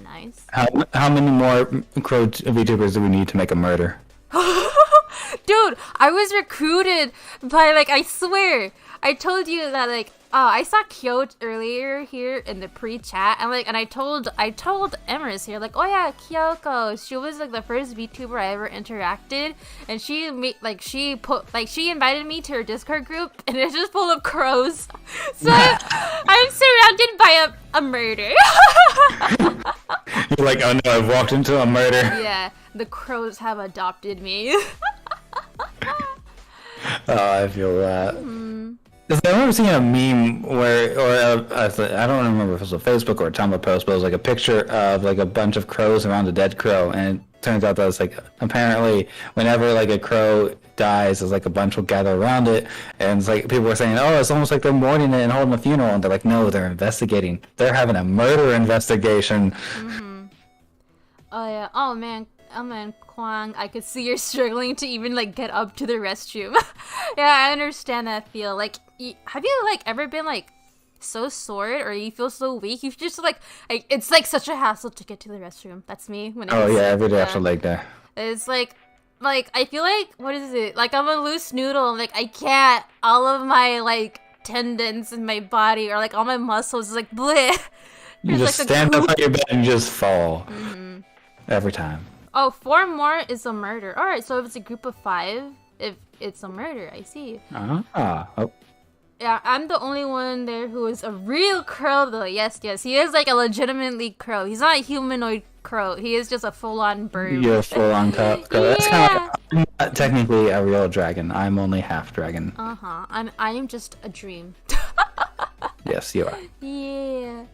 nice. How many more crow VTubers do we need to make a murder? Dude, I was recruited by I swear, I told you that I saw Kyo earlier here in the pre-chat, and I told Emrys here oh yeah, Kyoko, she was the first VTuber I ever interacted, and she invited me to her Discord group, and it's just full of crows. So I'm surrounded by a murder. You're like, oh no, I've walked into a murder. Yeah, the crows have adopted me. Oh, I feel that. I remember seeing a meme I don't remember if it was a Facebook or a Tumblr post, but it was a picture of a bunch of crows around a dead crow, and it turns out that it's apparently whenever a crow dies, it's a bunch will gather around it, and it's people were saying, oh, it's almost like they're mourning it and holding a funeral, and they're like, no, they're investigating. They're having a murder investigation. Oh yeah. Oh man, Kwang, I could see you're struggling to even get up to the restroom. Yeah, I understand that feel. Have you ever been so sore, or you feel so weak? You just it's such a hassle to get to the restroom. That's me when I every day after that. It's I feel what is it? I'm a loose noodle. I can't. All of my tendons in my body or all my muscles is bleh. You just stand up on your bed and just fall. every time. Oh, 4 more is a murder. All right, so if it's a group of 5, if it's a murder, I see. Oh. Yeah, I'm the only one there who is a real crow, though. Yes, he is like a legitimately crow. He's not a humanoid crow. He is just a full-on bird. You're a full-on crow. Yeah. That's kind of like, I'm not technically a real dragon. I'm only half dragon. I am just a dream. Yes, you are. Yeah.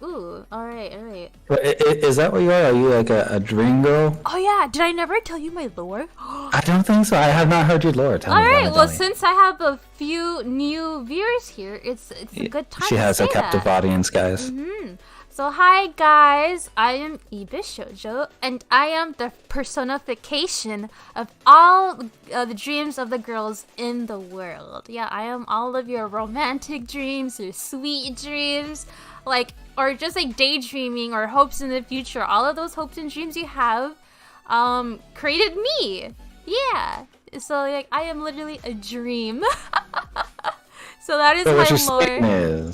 Ooh, alright. But is that what you are? Are you like a dream girl? Oh yeah, did I never tell you my lore? I don't think so. I have not heard your lore. Alright, well since I have a few new viewers here, it's a good time She has to a say captive audience, guys. So hi guys, I am Ibe Shoujo, and I am the personification of all the dreams of the girls in the world. Yeah, I am all of your romantic dreams, your sweet dreams, like, or just like daydreaming or hopes in the future. All of those hopes and dreams you have, created me. Yeah, so like I am literally a dream. So that is my lore.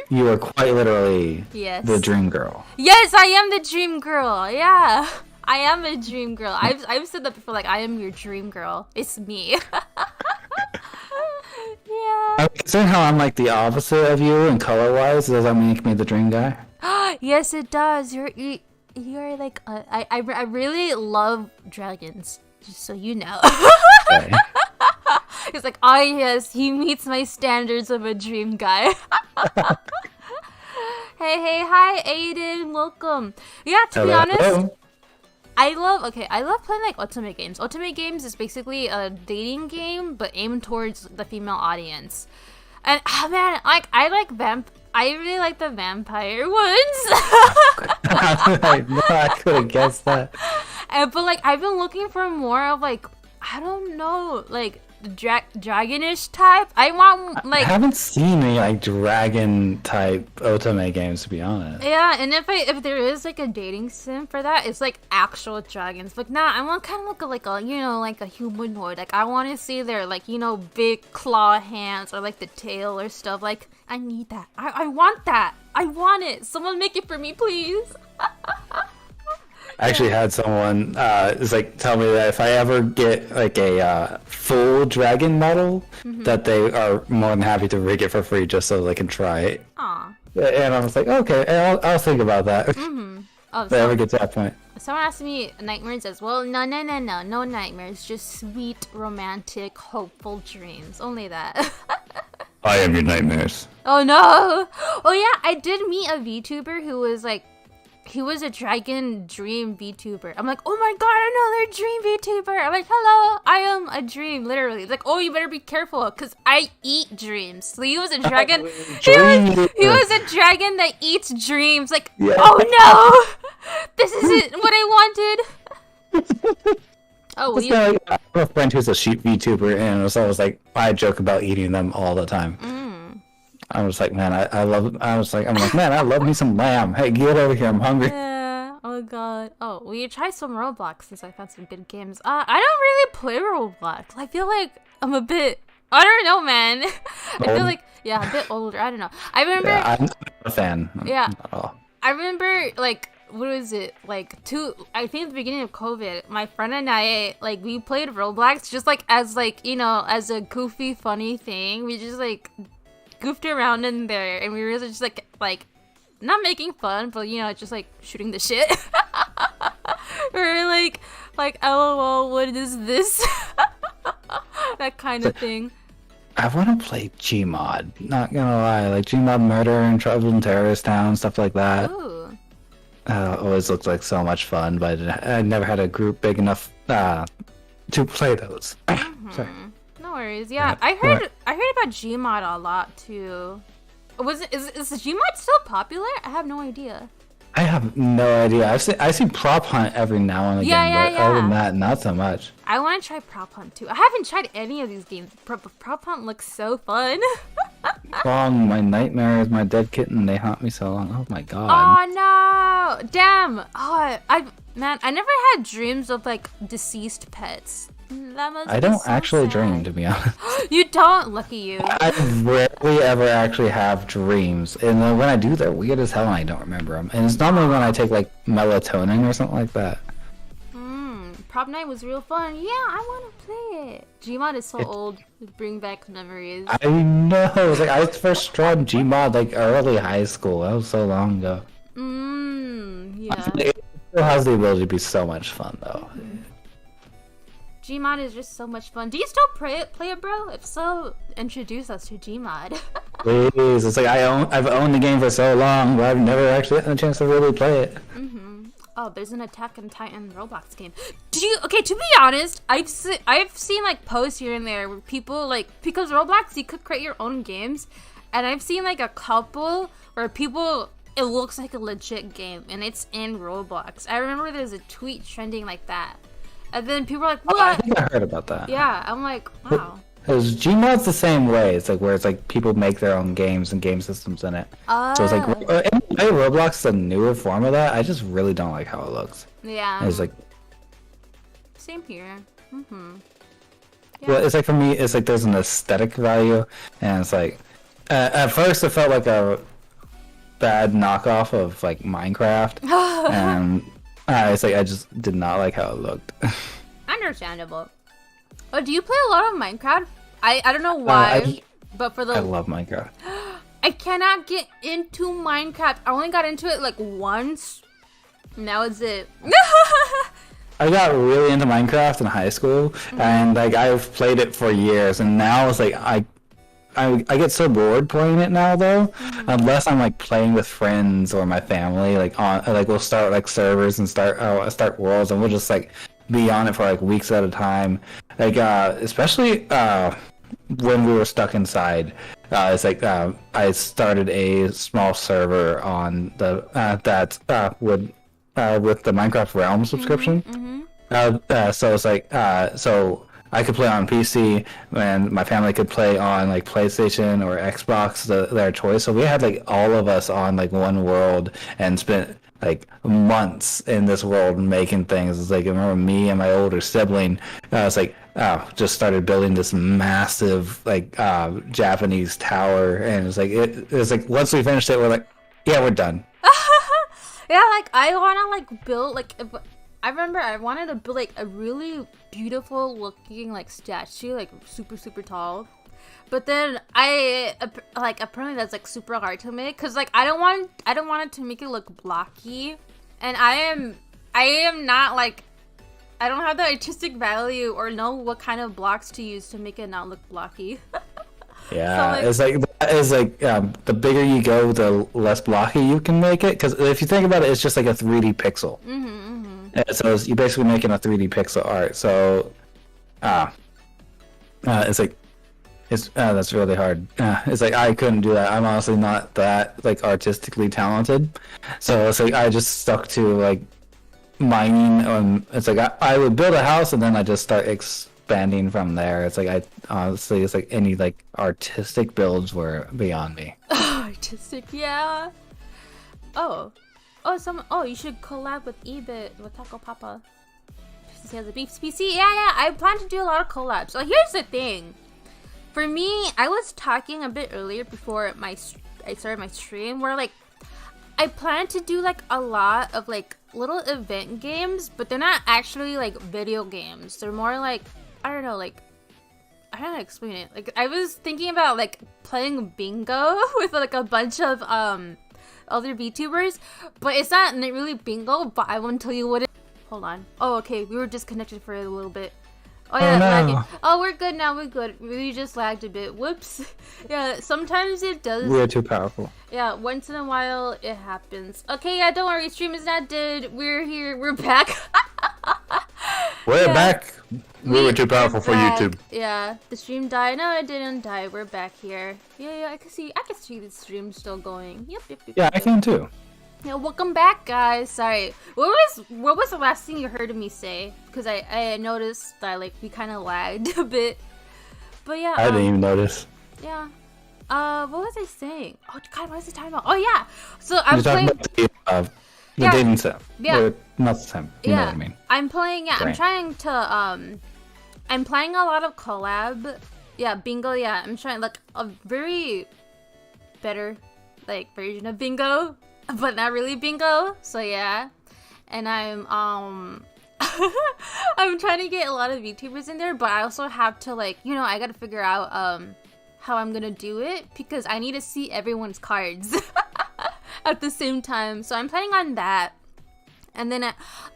You are quite literally the dream girl. Yes, I am the dream girl. Yeah, I am a dream girl. I've said that before. Like, I am your dream girl. It's me. Yeah. Considering how I'm like the opposite of you in color-wise, does that make me the dream guy? Yes, it does. You're like I really love dragons. Just so you know. Okay. It's like, oh yes, he meets my standards of a dream guy. Hey, hi Aiden, welcome. Yeah, to be honest, I love playing like ultimate games. Ultimate games is basically a dating game, but aimed towards the female audience. And man, like I really like the vampire ones. I could have guessed that. But like I've been looking for more of like, I don't know, like dragonish type. I want like, I haven't seen any like dragon type otome games, to be honest. Yeah, and if there is like a dating sim for that, it's like actual dragons. Like I want kind of like a you know, like a humanoid. Like I want to see their like, you know, big claw hands or like the tail or stuff. Like I need that. I want that. I want it. Someone make it for me, please. I actually had someone tell me that if I ever get like a full dragon model, that they are more than happy to rig it for free just so they can try it. Aw. And I was like, okay, I'll think about that. Oh, if I ever get to that point. Someone asked me nightmares as well. No nightmares. Just sweet, romantic, hopeful dreams. Only that. I am your nightmares. Oh no! Oh yeah, I did meet a VTuber who was like, he was a dragon dream VTuber. I'm like, oh my god, another dream VTuber. I'm like, hello, I am a dream, literally. It's like, oh, you better be careful, because I eat dreams. So he was a dragon. He was a dragon that eats dreams. Like, oh no! This isn't what I wanted. Oh, it's like, I have a friend who's a sheep VTuber, and it was always like, I joke about eating them all the time. I was like, man, I'm like, man, I love me some lamb. Hey, get over here, I'm hungry. Yeah. Oh god. Oh, will you try some Roblox since I found some good games? I don't really play Roblox. I feel like I'm a bit, I don't know, man. I feel like, yeah, a bit older. I don't know. I remember. Yeah, I'm not a fan. Yeah. I remember, like, what was it? Like, I think at the beginning of COVID, my friend and I, like, we played Roblox just, like, as, like, you know, as a goofy, funny thing. We just, like, goofed around in there, and we were just like not making fun, but you know, just like shooting the shit. We were like LOL, what is this? That kind of thing. I want to play Gmod, not gonna lie, like Gmod Murder and Trouble in Terrorist Town, stuff like that. Ooh. Always looked like so much fun, but I never had a group big enough to play those. Sorry. No worries. Yeah, I heard about Gmod a lot too. Is Gmod still popular? I have no idea. I have no idea. I see Prop Hunt every now and again, but other than that, not so much. I want to try Prop Hunt too. I haven't tried any of these games. Prop Hunt looks so fun. Long, my nightmares, my dead kitten, they haunt me so long. Oh my god. Oh no! Damn! Oh, I never had dreams of like deceased pets. That must I be don't so actually sad. dream, to be honest. You don't? Lucky you. I rarely ever actually have dreams, and when I do, they're weird as hell, and I don't remember them. And it's normally when I take like melatonin or something like that. Prom night was real fun. Yeah, I want to play it. Gmod is so old. Bring back memories. I know. It's like I first tried Gmod like early high school. That was so long ago. Yeah. It still has the ability to be so much fun, though. Gmod is just so much fun. Do you still play it, bro? If so, introduce us to Gmod. Please, it's like I've owned the game for so long, but I've never actually had a chance to really play it. Oh, there's an Attack on Titan Roblox game. Okay, to be honest, I've seen like posts here and there where people like, because Roblox you could create your own games, and I've seen like a couple where people, it looks like a legit game and it's in Roblox. I remember there's a tweet trending like that, and then people are like, what? I think I heard about that. Yeah, I'm like, wow. Because Gmod's the same way. It's like where it's like people make their own games and game systems in it. So it's like in a way, Roblox is a newer form of that. I just really don't like how it looks. Yeah. It's like, same here. Yeah. well, it's like for me, it's like there's an aesthetic value, and it's like at first it felt like a bad knockoff of like Minecraft, and it's like I just did not like how it looked. Understandable. Oh, do you play a lot of Minecraft? I don't know why, but for I love Minecraft. I cannot get into Minecraft. I only got into it like once. Now it's it. I got really into Minecraft in high school, and like I've played it for years, and now it's like I get so bored playing it now though, unless I'm like playing with friends or my family, like we'll start like servers and start worlds, and we'll just like be on it for like weeks at a time. Like especially when we were stuck inside, it's like I started a small server on the with the Minecraft Realm subscription. So it's like so I could play on PC and my family could play on like PlayStation or Xbox, their choice. So we had like all of us on like one world and spent like months in this world making things. It's like I remember me and my older sibling. It's like just started building this massive like Japanese tower, and it was like once we finished it, we're like, yeah, we're done. Yeah, like I wanna like build like. I remember I wanted to build like a really beautiful looking like statue, like super tall. But then apparently that's like super hard to make, cause like I don't want it to make it look blocky, and I am not like, I don't have the artistic value or know what kind of blocks to use to make it not look blocky. Yeah, so, it's like the bigger you go, the less blocky you can make it. Because if you think about it, it's just like a 3D pixel. So you're basically making a 3D pixel art. So, it's like that's really hard. It's like I couldn't do that. I'm honestly not that like artistically talented. So it's like I just stuck to like mining. It's like I would build a house and then I just start expanding from there. It's like I honestly, it's like any like artistic builds were beyond me. Artistic, yeah. Oh, you should collab with Ebit with Taco Papa. He has a beef PC. Yeah. I plan to do a lot of collabs. So here's the thing. For me, I was talking a bit earlier before I started my stream, where like I plan to do like a lot of like little event games, but they're not actually like video games. They're more like, I don't know, like I don't know how to explain it. Like I was thinking about like playing bingo with like a bunch of other VTubers, but it's not really bingo. But I won't tell you what it. Hold on. Oh, okay. We were disconnected for a little bit. Oh yeah, lagging. Oh, we're good now. We're good. We just lagged a bit. Whoops. Yeah, sometimes it does. We're too powerful. Yeah, once in a while it happens. Okay, yeah, don't worry. Stream is not dead. We're here. We're back. We're back. We were too powerful for YouTube. Yeah, the stream died. No, it didn't die. We're back here. Yeah, I can see the stream still going. Yep. Yeah, I can too. Yeah, welcome back, guys. Sorry. What was the last thing you heard of me say? Because I noticed that like we kind of lagged a bit. But yeah. I didn't even notice. Yeah. What was I saying? Oh God, what was I talking about? Oh yeah. So I'm playing. About the dating set. Yeah. They're not the same. You know what I mean. I'm playing. Yeah, I'm trying to I'm playing a lot of collab. Yeah, bingo. Yeah, I'm trying like a very better like version of bingo, but not really bingo. So yeah, and I'm I'm trying to get a lot of YouTubers in there, but I also have to like I gotta figure out how I'm gonna do it because I need to see everyone's cards at the same time. So I'm planning on that. And then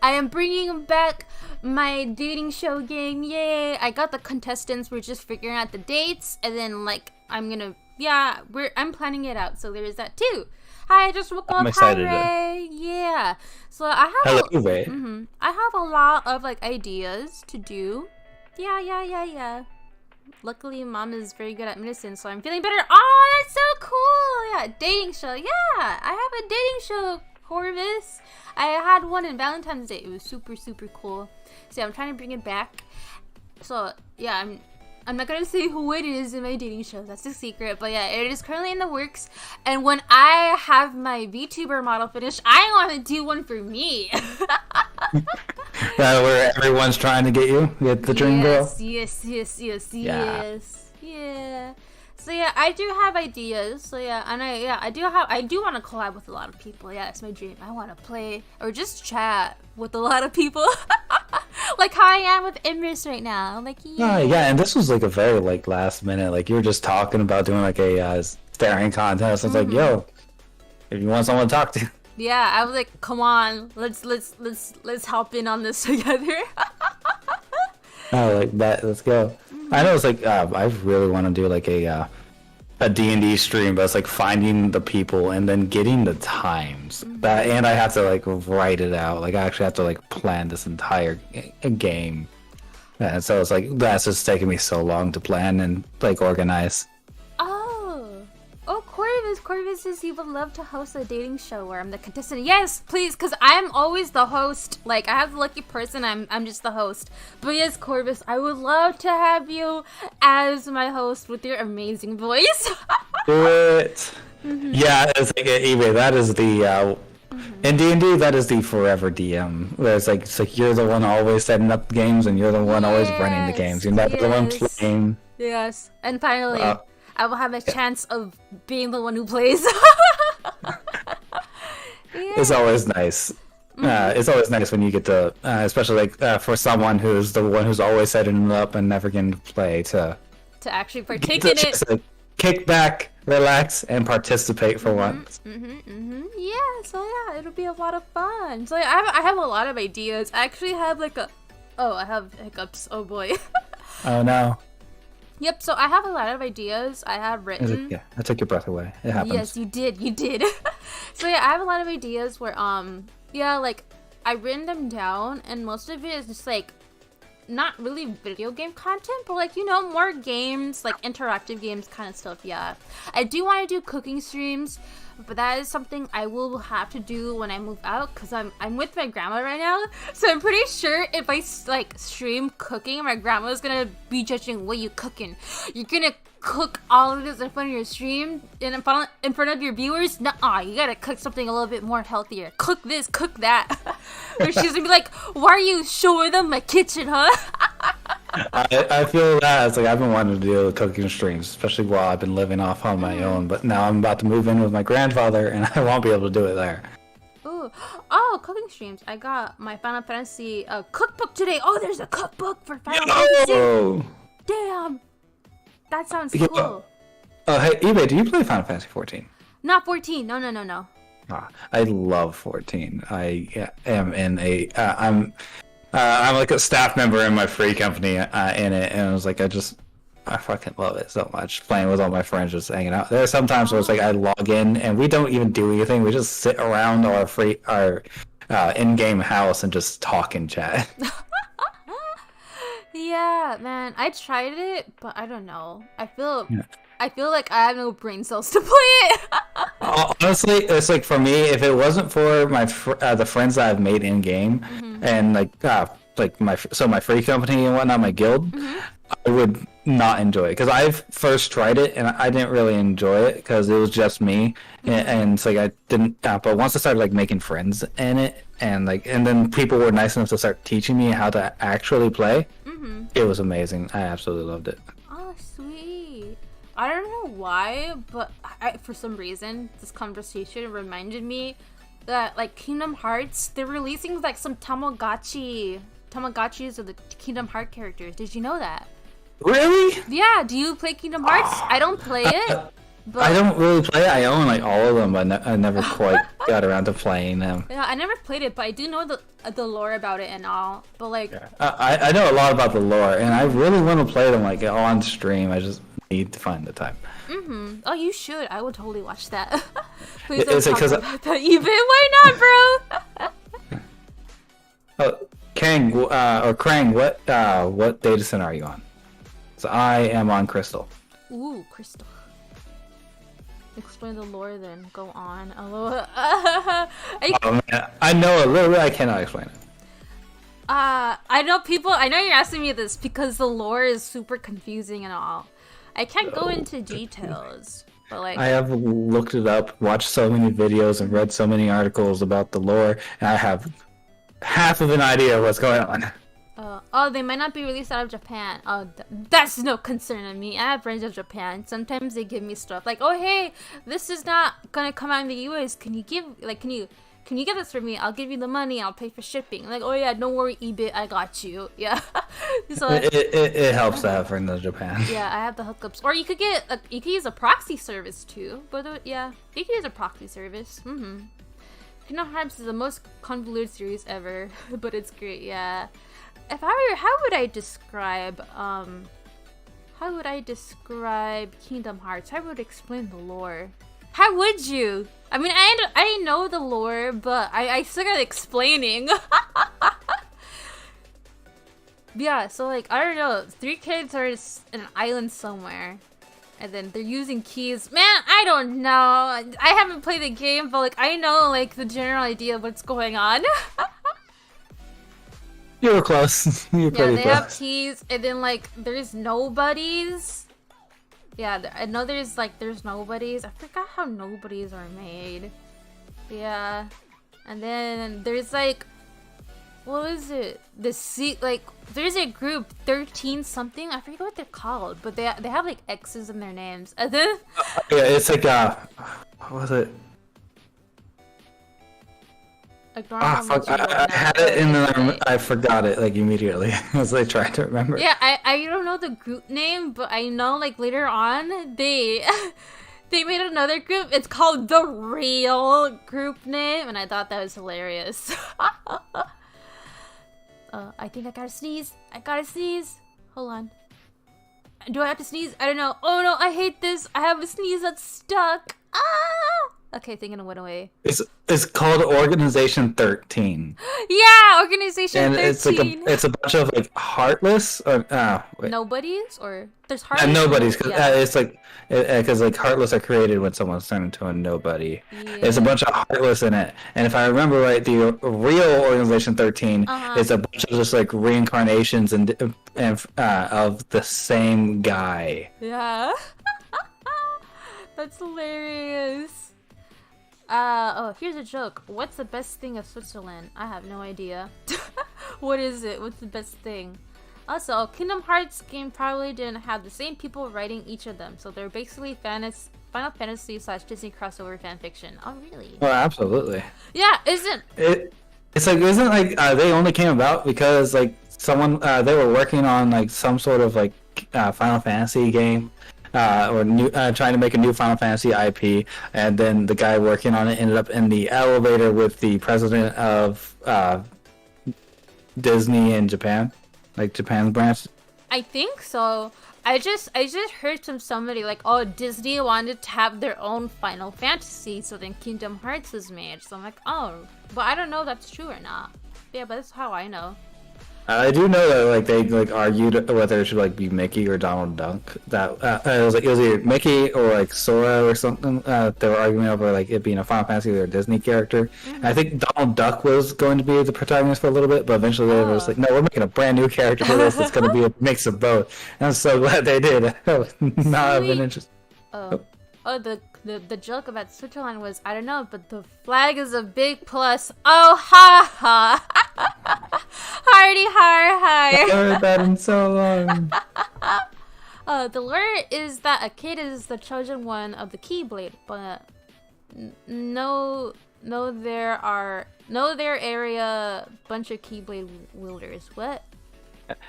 I am bringing back my dating show game. Yay! I got the contestants. We're just figuring out the dates. And then, like, I'm planning it out. So there's that, too. Hi, I just woke up. I'm excited. Hi, Ray. Yeah. So I have... Hello, Ray. I have a lot of, like, ideas to do. Yeah. Luckily, Mom is very good at medicine, so I'm feeling better. Oh, that's so cool! Yeah, dating show. Yeah, I have a dating show, Corvus. I had one in Valentine's Day. It was super, super cool. So yeah, I'm trying to bring it back. So yeah, I'm not gonna say who it is in my dating show. That's a secret. But yeah, it is currently in the works. And when I have my VTuber model finished, I want to do one for me. Where everyone's trying to get the dream girl. Yes. Yeah. So yeah, I do have ideas. So yeah, and I do want to collab with a lot of people. Yeah, it's my dream. I want to play or just chat with a lot of people. Like how I am with Imris right now. I'm like, yeah. Yeah, and this was like a very like last minute. Like you were just talking about doing like a staring contest. I was like, yo, if you want someone to talk to. Yeah, I was like, come on, let's hop in on this together. Oh, like that. Let's go. I know it's like I really want to do like a D&D stream, but it's like finding the people and then getting the times. And I have to like write it out. Like I actually have to like plan this entire game. And so it's like that's just taking me so long to plan and like organize. Oh, Corvus says he would love to host a dating show where I'm the contestant. Yes, please, because I'm always the host. Like, I have the lucky person, I'm just the host. But yes, Corvus, I would love to have you as my host with your amazing voice. Do it. Yeah, it's like anyway, that is the in D&D, that is the forever DM. Where it's like you're the one always setting up games and you're the one always running the games. You're never the one playing. Yes, and finally, I will have a chance of being the one who plays. It's always nice. It's always nice when you get to, especially like for someone who's the one who's always setting it up and never getting to play to actually partake in it. To kick back, relax, and participate for once. Yeah, so yeah, it'll be a lot of fun. So yeah, I have a lot of ideas. I actually have like I have hiccups. Oh boy. Oh no. Yep, so I have a lot of ideas I have written. Yeah, I took your breath away. It happens. Yes, you did. So yeah, I have a lot of ideas where like I've written them down and most of it is just like not really video game content, but like more games, like interactive games kind of stuff. Yeah, I do want to do cooking streams, but that is something I will have to do when I move out because I'm with my grandma right now, so I'm pretty sure if I like stream cooking, my grandma's gonna be judging what you cooking. You're gonna cook all of this in front of your stream and in front of your viewers? Nuh-uh, you gotta cook something a little bit more healthier. Cook this, cook that. Or she's gonna be like, why are you showing them my kitchen, huh? I feel that. It's like I've been wanting to do cooking streams, especially while I've been living off on my own, but now I'm about to move in with my grandfather and I won't be able to do it there. Ooh. Oh, cooking streams. I got my Final Fantasy cookbook today. Oh, there's a cookbook for Final Fantasy. Damn. That sounds cool. Oh, hey, eBay, do you play Final Fantasy 14? Not 14. No. I love 14. I am in I'm like a staff member in my free company in it, and I was like, I fucking love it so much. Playing with all my friends, just hanging out. There are some times where it's like I log in and we don't even do anything. We just sit around our in-game house and just talk and chat. Yeah, man, I tried it, but I don't know. I feel like I have no brain cells to play it. Honestly, it's like for me, if it wasn't for my the friends that I've made in game, and like my free company and whatnot, my guild, I would not enjoy it because I've first tried it and I didn't really enjoy it because it was just me, and it's like I didn't. But once I started like making friends in it, and then people were nice enough to start teaching me how to actually play. It was amazing. I absolutely loved it. Oh, sweet. I don't know why, but for some reason, this conversation reminded me that, like, Kingdom Hearts, they're releasing, like, some Tamagotchis of the Kingdom Hearts characters. Did you know that? Really? Yeah, do you play Kingdom Hearts? I don't play it. But I don't really play it. I own, like, all of them, but I never quite got around to playing them. Yeah, I never played it, but I do know the lore about it and all. But, like... Yeah. I know a lot about the lore, and I really want to play them, like, on stream. I just need to find the time. Oh, you should. I would totally watch that. Please Is it don't 'cause talk about that even. Why not, bro? Oh, Kang, or Krang, what data center are you on? So I am on Crystal. Ooh, Crystal. Explain the lore, then go on. Oh, Man, I know a little bit. I cannot explain it. I know you're asking me this because the lore is super confusing and all. I can't go into details, but like... I have looked it up, watched so many videos, and read so many articles about the lore, and I have half of an idea of what's going on. They might not be released out of Japan. Oh, that's no concern of me. I have friends in Japan. Sometimes they give me stuff like, "Oh, hey, this is not gonna come out in the US. Can you get this for me? I'll give you the money. I'll pay for shipping." Like, "Oh yeah, don't worry, eBay, I got you." Yeah. So it helps to have friends in Japan. yeah, I have the hookups. Or you could use a proxy service too. But yeah, you can use a proxy service. Kingdom Hearts is the most convoluted series ever, but it's great. Yeah. If I were, how would I describe Kingdom Hearts? How would I explain the lore? How would you? I mean, I know the lore, but I still got explaining. Yeah, so like, I don't know, 3 kids are in an island somewhere, and then they're using keys. Man, I don't know. I haven't played the game, but like, I know like the general idea of what's going on. You were close. You were pretty they close. have keys, and then like there's nobodies. Yeah, I know there's nobodies. I forgot how nobodies are made. Yeah, and then there's like, what is it? There's a group 13 something. I forget what they're called, but they have like X's in their names. And then yeah, it's like what was it? Fuck! I had it and then I forgot it like immediately as I tried to remember. Yeah, I don't know the group name, but I know like later on they made another group. It's called the Real Group Name, and I thought that was hilarious. I think I gotta sneeze. Hold on. Do I have to sneeze? I don't know. Oh no, I hate this. I have a sneeze that's stuck. Ah! Okay, thinking it went away. It's called Organization 13. Yeah, Organization 13. And it's a bunch of like heartless or wait. Nobodies, or there's heartless. Yeah, nobodies, because it's like because like heartless are created when someone's turned into a nobody. Yeah. There's a bunch of heartless in it, and if I remember right, the real Organization 13 is a bunch of just like reincarnations and of the same guy. Yeah. That's hilarious. Here's a joke. What's the best thing of Switzerland? I have no idea. What is it? What's the best thing? Also, Kingdom Hearts game probably didn't have the same people writing each of them, so they're basically Final Fantasy / Disney crossover fanfiction. Oh, really? Oh, absolutely. Yeah, isn't it? It's like they only came about because like someone they were working on like some sort of like Final Fantasy game. Or trying to make a new Final Fantasy IP, and then the guy working on it ended up in the elevator with the president of Disney in Japan, like Japan's branch. I think so. I just heard from somebody like, oh, Disney wanted to have their own Final Fantasy, so then Kingdom Hearts was made. So I'm like, oh, but I don't know if that's true or not. Yeah, but that's how I know. I do know that like they like argued whether it should like be Mickey or Donald Duck. That it was either Mickey or like Sora or something. They were arguing over like it being a Final Fantasy or a Disney character. And I think Donald Duck was going to be the protagonist for a little bit, but eventually they were just like, no, we're making a brand new character for this. It's going to be a mix of both. And I'm so glad they did. Now I've been interested. The joke about Switzerland was, I don't know, but the flag is a big plus. Oh, ha ha. party hard. I haven't heard that in so long. The lore is that a kid is the chosen one of the Keyblade, but there area bunch of Keyblade wielders. What?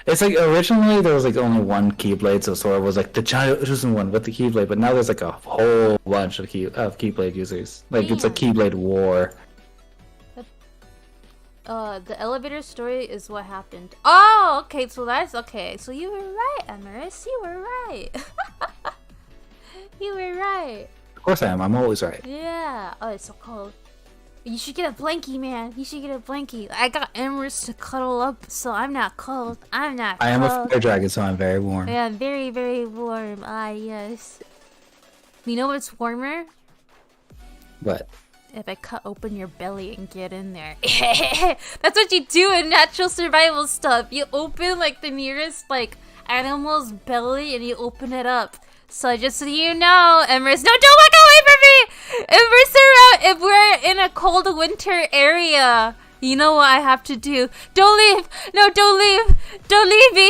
It's like originally there was like only one Keyblade, so Sora was like the chosen one with the Keyblade, but now there's like a whole bunch of Keyblade users. Like it's a Keyblade war. The elevator story is what happened. Oh, okay, so that's okay. So you were right, Emerus. You were right. You were right. Of course I am. I'm always right. Yeah. Oh, it's so cold. You should get a blankie, man. You should get a blankie. I got Emerus to cuddle up, so I'm not cold. I'm not cold. I am a fire dragon, so I'm very warm. Yeah, very, very warm. Ah, yes. You know what's warmer? What? If I cut open your belly and get in there. That's what you do in natural survival stuff. You open like the nearest like animal's belly and you open it up. So just so you know, Emerus, no, don't walk away from me! If we're in a cold winter area, you know what I have to do. Don't leave! No, don't leave! Don't leave me!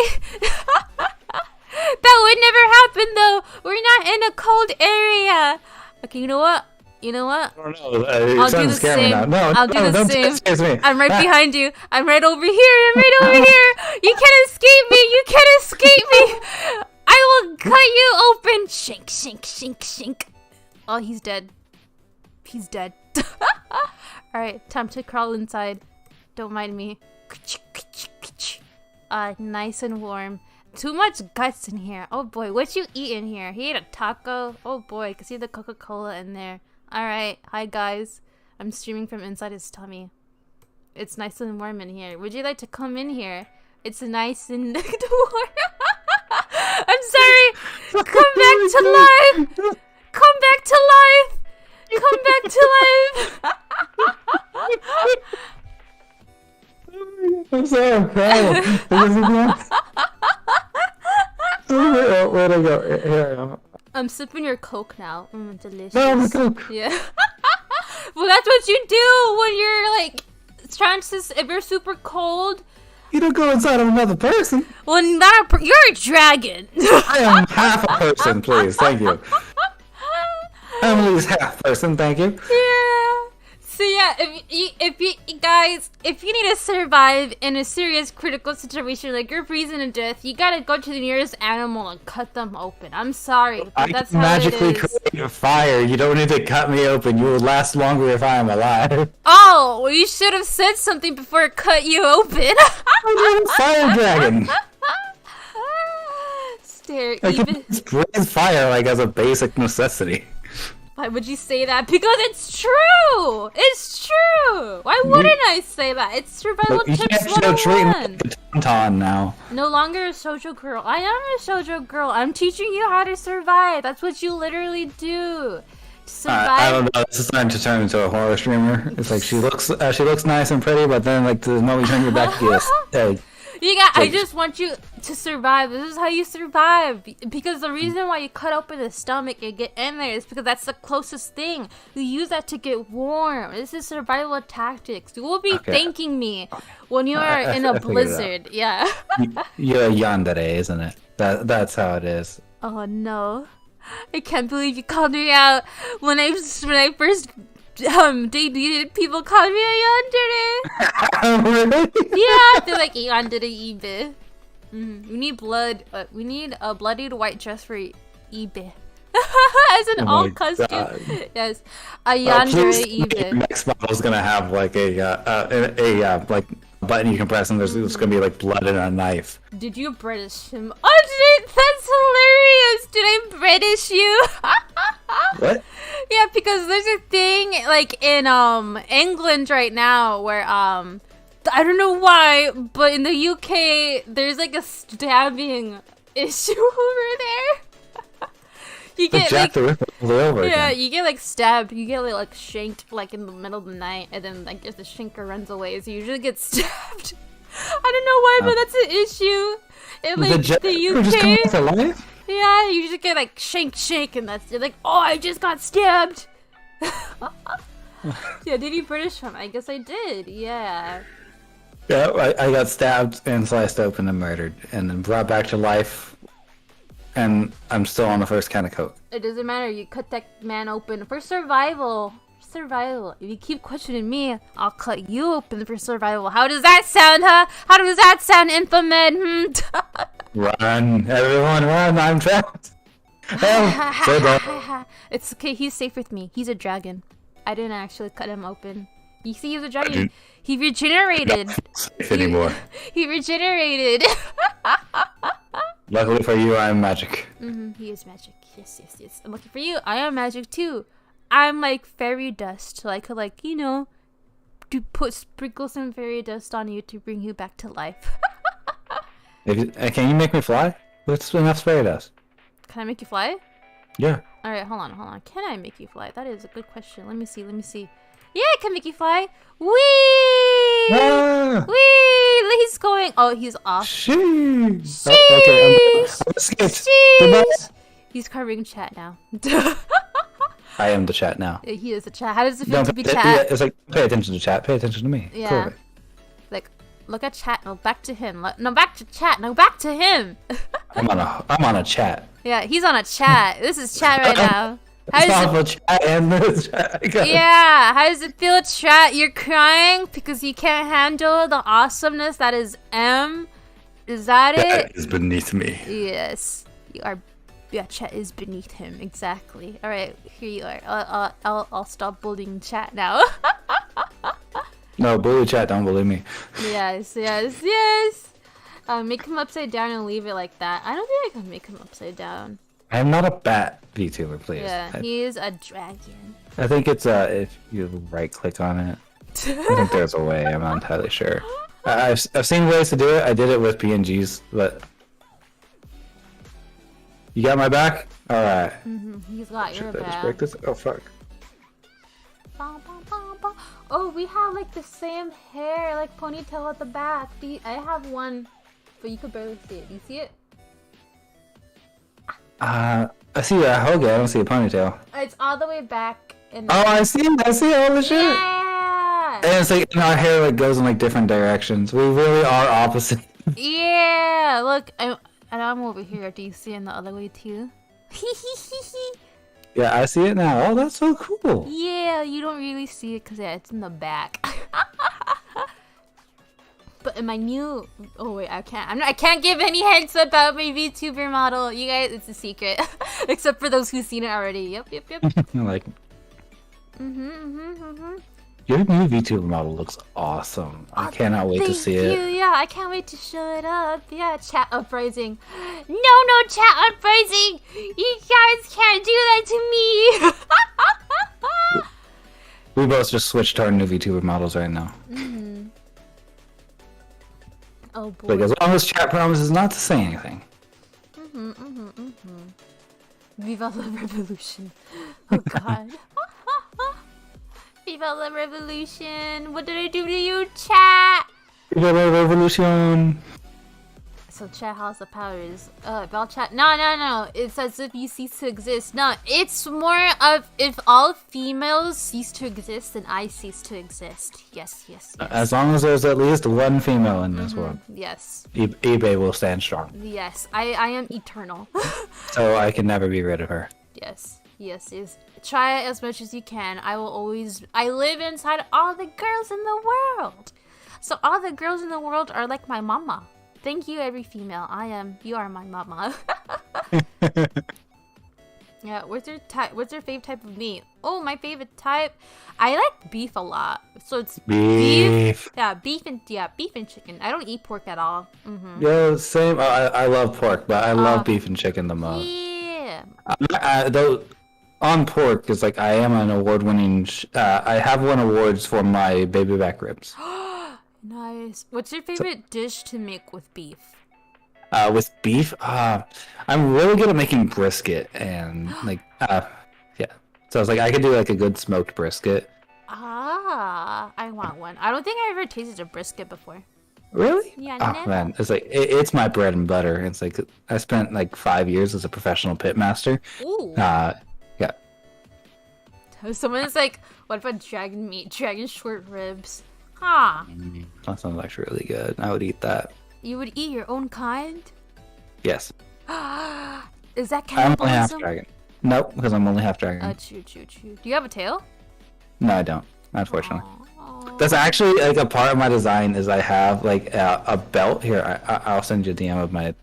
That would never happen though! We're not in a cold area! Okay, you know what? You know what? I don't know. I'll do the same. No, I'll do the same. Me. I'm right behind you. I'm right over here. I'm right over here. You can't escape me. You can't escape me. I will cut you open. Shink, shink, shink, shink. Oh, he's dead. He's dead. Alright, time to crawl inside. Don't mind me. Nice and warm. Too much guts in here. Oh boy, what you eat in here? He ate a taco. Oh boy, I can see the Coca-Cola in there. Alright, hi guys. I'm streaming from inside his tummy. It's nice and warm in here. Would you like to come in here? It's nice and warm. I'm sorry. Come back to life. Come back to life. Come back to life. I'm sorry, I'm oh, where'd I go? Here I am. I'm sipping your Coke now. Delicious. No, my Coke. Yeah. Well, that's what you do when you're like trying to. If you're super cold. You don't go inside of another person. Well, you're a dragon. I am half a person, please. Thank you. I'm at least half person. Thank you. Yeah. So yeah, if you need to survive in a serious critical situation like you're freezing to death, you gotta go to the nearest animal and cut them open. I'm sorry, but that's how it is. I can magically create a fire. You don't need to cut me open. You will last longer if I am alive. Oh, well, you should have said something before it cut you open. I'm a fire dragon. Stare. I can breathe fire like as a basic necessity. Why would you say that? Because it's true! It's true! Why wouldn't I say that? It's survival tips 101. Tauntaun now. No longer a shoujo girl. I am a shoujo girl. I'm teaching you how to survive. That's what you literally do. Survive. I don't know. This is starting to turn into a horror streamer. It's like she looks nice and pretty, but then like the moment you turn your back, you get I just want you to survive. This is how you survive. Because the reason why you cut open the stomach and get in there is because that's the closest thing. You use that to get warm. This is survival tactics. You will be thanking me when you are in a blizzard. Yeah. You're a yandere, isn't it? That's how it is. Oh no. I can't believe you called me out when I first debuted. People called me a yandere. Really? Yeah, they're like yandere ibe. We need blood. We need a bloodied white dress for ibe. As an all costume. God. Yes, a yandere ibe. Next model's gonna have like a like button you can press, and there's gonna be like blood and a knife. Did you British him? Oh, that's hilarious! Did I British you? What? Yeah, because there's a thing like in England right now where I don't know why, but in the UK there's like a stabbing issue over there. You get like you get like stabbed. You get like shanked like in the middle of the night, and then like if the shanker runs away, so you usually get stabbed. I don't know why, but that's an issue in like the UK. Yeah, you just get like shank, and that's you're like, oh, I just got stabbed. Yeah, did you British him? I guess I did. Yeah. Yeah, I got stabbed and sliced open and murdered, and then brought back to life, and I'm still on the first can of Coke. It doesn't matter. You cut that man open for survival. Survival. If you keep questioning me, I'll cut you open for survival. How does that sound, huh? How does that sound, Infamid? Run, everyone, run! I'm trapped. Oh, so dumb. It's okay. He's safe with me. He's a dragon. I didn't actually cut him open. You see, he's a dragon. He regenerated. Not safe anymore. He regenerated. Luckily for you, I'm magic. He is magic. Yes, yes, yes. And lucky for you, I am magic too. I'm like fairy dust. So I could sprinkle some fairy dust on you to bring you back to life. Can you make me fly? What's enough fairy dust? Can I make you fly? Yeah. Alright, hold on. Can I make you fly? That is a good question. Let me see. Yeah, I can make you fly. Whee! Ah! Whee! He's going. Oh, he's off. Sheesh. Oh, okay, I'm escaped. Goodbye. He's covering chat now. I am the chat now. He is the chat. How does it feel to be chat? Yeah, it's like, pay attention to chat. Pay attention to me. Yeah. Cool. Like, look at chat. No, back to him. No, back to chat. No, back to him. I'm on a chat. Yeah, he's on a chat. This is chat right now. How does yeah, how does it feel, chat? You're crying because you can't handle the awesomeness that is M? Is that it? That is beneath me. Yes. You are. Yeah, chat is beneath him. Exactly. Alright, here you are. I'll stop bullying chat now. No, bully chat, don't bully me. Yes. Make him upside down and leave it like that. I don't think I can make him upside down. I'm not a bat VTuber, please. Yeah, he is a dragon. I think it's if you right click on it. I think there's a way, I'm not entirely sure. I've seen ways to do it. I did it with PNGs, but you got my back? Alright. He's got your Should I just back. break this? Oh fuck. Oh, we have like the same hair, like ponytail at the back. I have one, but you could barely see it. Do you see it? I see a hoagie, I don't see a ponytail. It's all the way back. Oh, I see all the shit! Yeah! And it's like, our hair like goes in like different directions. We really are opposite. Yeah! Look, I'm over here. Do you see it in the other way too? Yeah, I see it now. Oh, that's so cool. Yeah, you don't really see it because it's in the back. But in my new, oh wait, I can't give any hints about my VTuber model. You guys, it's a secret, except for those who've seen it already. Yep. Like, your new VTuber model looks awesome. I cannot wait to see it. Yeah, I can't wait to show it up. Yeah, chat uprising. No, chat uprising. You guys can't do that to me. We both just switched to our new VTuber models right now. Oh boy. Like, as long as chat promises not to say anything. Viva la revolution. Oh god. Viva la revolution. What did I do to you, chat? Viva la revolution. So chat has the powers. Bell chat. No. It's as if you cease to exist. No, it's more of if all females cease to exist, then I cease to exist. Yes. As long as there's at least one female in this world. Yes. eBay will stand strong. Yes. I am eternal. So I can never be rid of her. Yes. Try it as much as you can. I live inside all the girls in the world. So all the girls in the world are like my mama. Thank you, every female. You are my mama. Yeah, what's your favorite type of meat? Oh, my favorite type? I like beef a lot. So it's beef. Yeah, beef and chicken. I don't eat pork at all. Yeah, same. I love pork, but I love beef and chicken the most. Yeah. Though, on pork, is like I am an award-winning. I have won awards for my baby back ribs. Nice. What's your favorite dish to make with beef? With beef, I'm really good at making brisket and yeah. So I was like, I could do like a good smoked brisket. I want one. I don't think I ever tasted a brisket before. Really? Yeah, oh never. Man, it's like it's my bread and butter. It's like I spent like 5 years as a professional pit master. Ooh. Yeah. Someone's like, what about dragon meat? Dragon short ribs. Huh. That sounds actually really good. I would eat that. You would eat your own kind? Yes. Is that I'm only half cannibalism? dragon. Nope, because I'm only half dragon. True. Do you have a tail? No, I don't. Unfortunately. Aw. That's actually like a part of my design is I have like a belt here. I'll send you a DM of my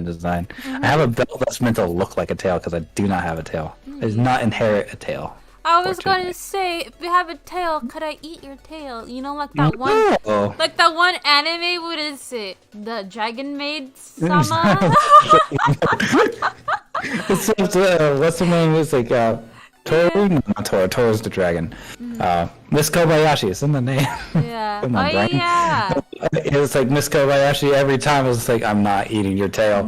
design. I have a belt that's meant to look like a tail because I do not have a tail. I do not inherit a tail. I was gonna say, if you have a tail, could I eat your tail? You know, like that one, No. like that one anime. What is it? The Dragon Maid Sama. What's the name? It's like Toru? No, not Toru. Toru's the dragon. Miss Kobayashi is in the name. Yeah. Come on, Oh Brian. yeah. It's like Miss Kobayashi every time. It's like I'm not eating your tail.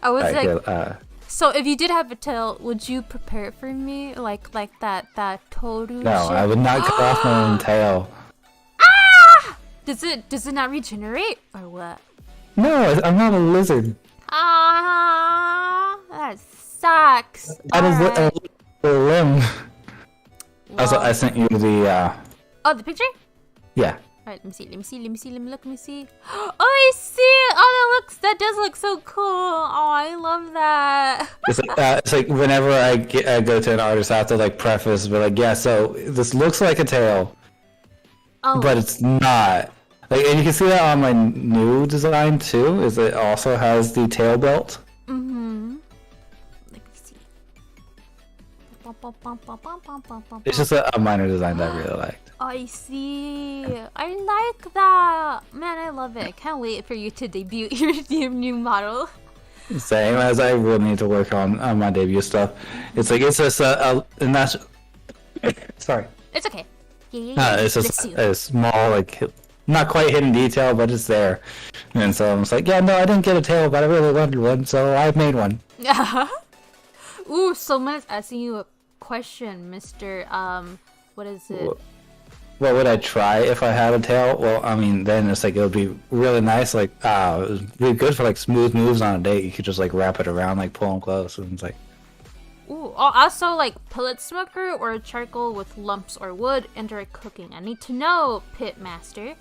I was Alright, like, here, so if you did have a tail, would you prepare it for me, like that Toru? no, shit? I would not cut off my own tail. Does it not regenerate or what? No, I'm not a lizard. Ah, that sucks. That is Alright. a limb. Also, Well- I sent you the Oh, the picture? yeah. Alright, let me see. Let me see. Oh, I see it! Oh, that does look so cool. Oh, I love that. It's like whenever I go to an artist, I have to like preface, but like, yeah, so this looks like a tail, Oh, but it's not. Like, and you can see that on my new design too. Is it also has the tail belt? let me see. It's just a minor design that I really liked. I see. I like that. Man, I love it. I can't wait for you to debut your new model. Same as I will need to work on my debut stuff. It's like it's just and that's sorry. It's okay. Yeah. It's just Bless you. a small, like, not quite hidden detail, but it's there. And so I'm just like, yeah, no, I didn't get a tail, but I really wanted one, so I made one. Ooh, someone's asking you a question, Mr. What is it? What would I try if I had a tail? Well, I mean, then it's like, it would be really nice, like, it would be good for, like, smooth moves on a date. You could just, like, wrap it around, like, pull them close, and it's like... Ooh, also like pellet smoker or charcoal with lumps or wood and direct cooking. I need to know, pit master.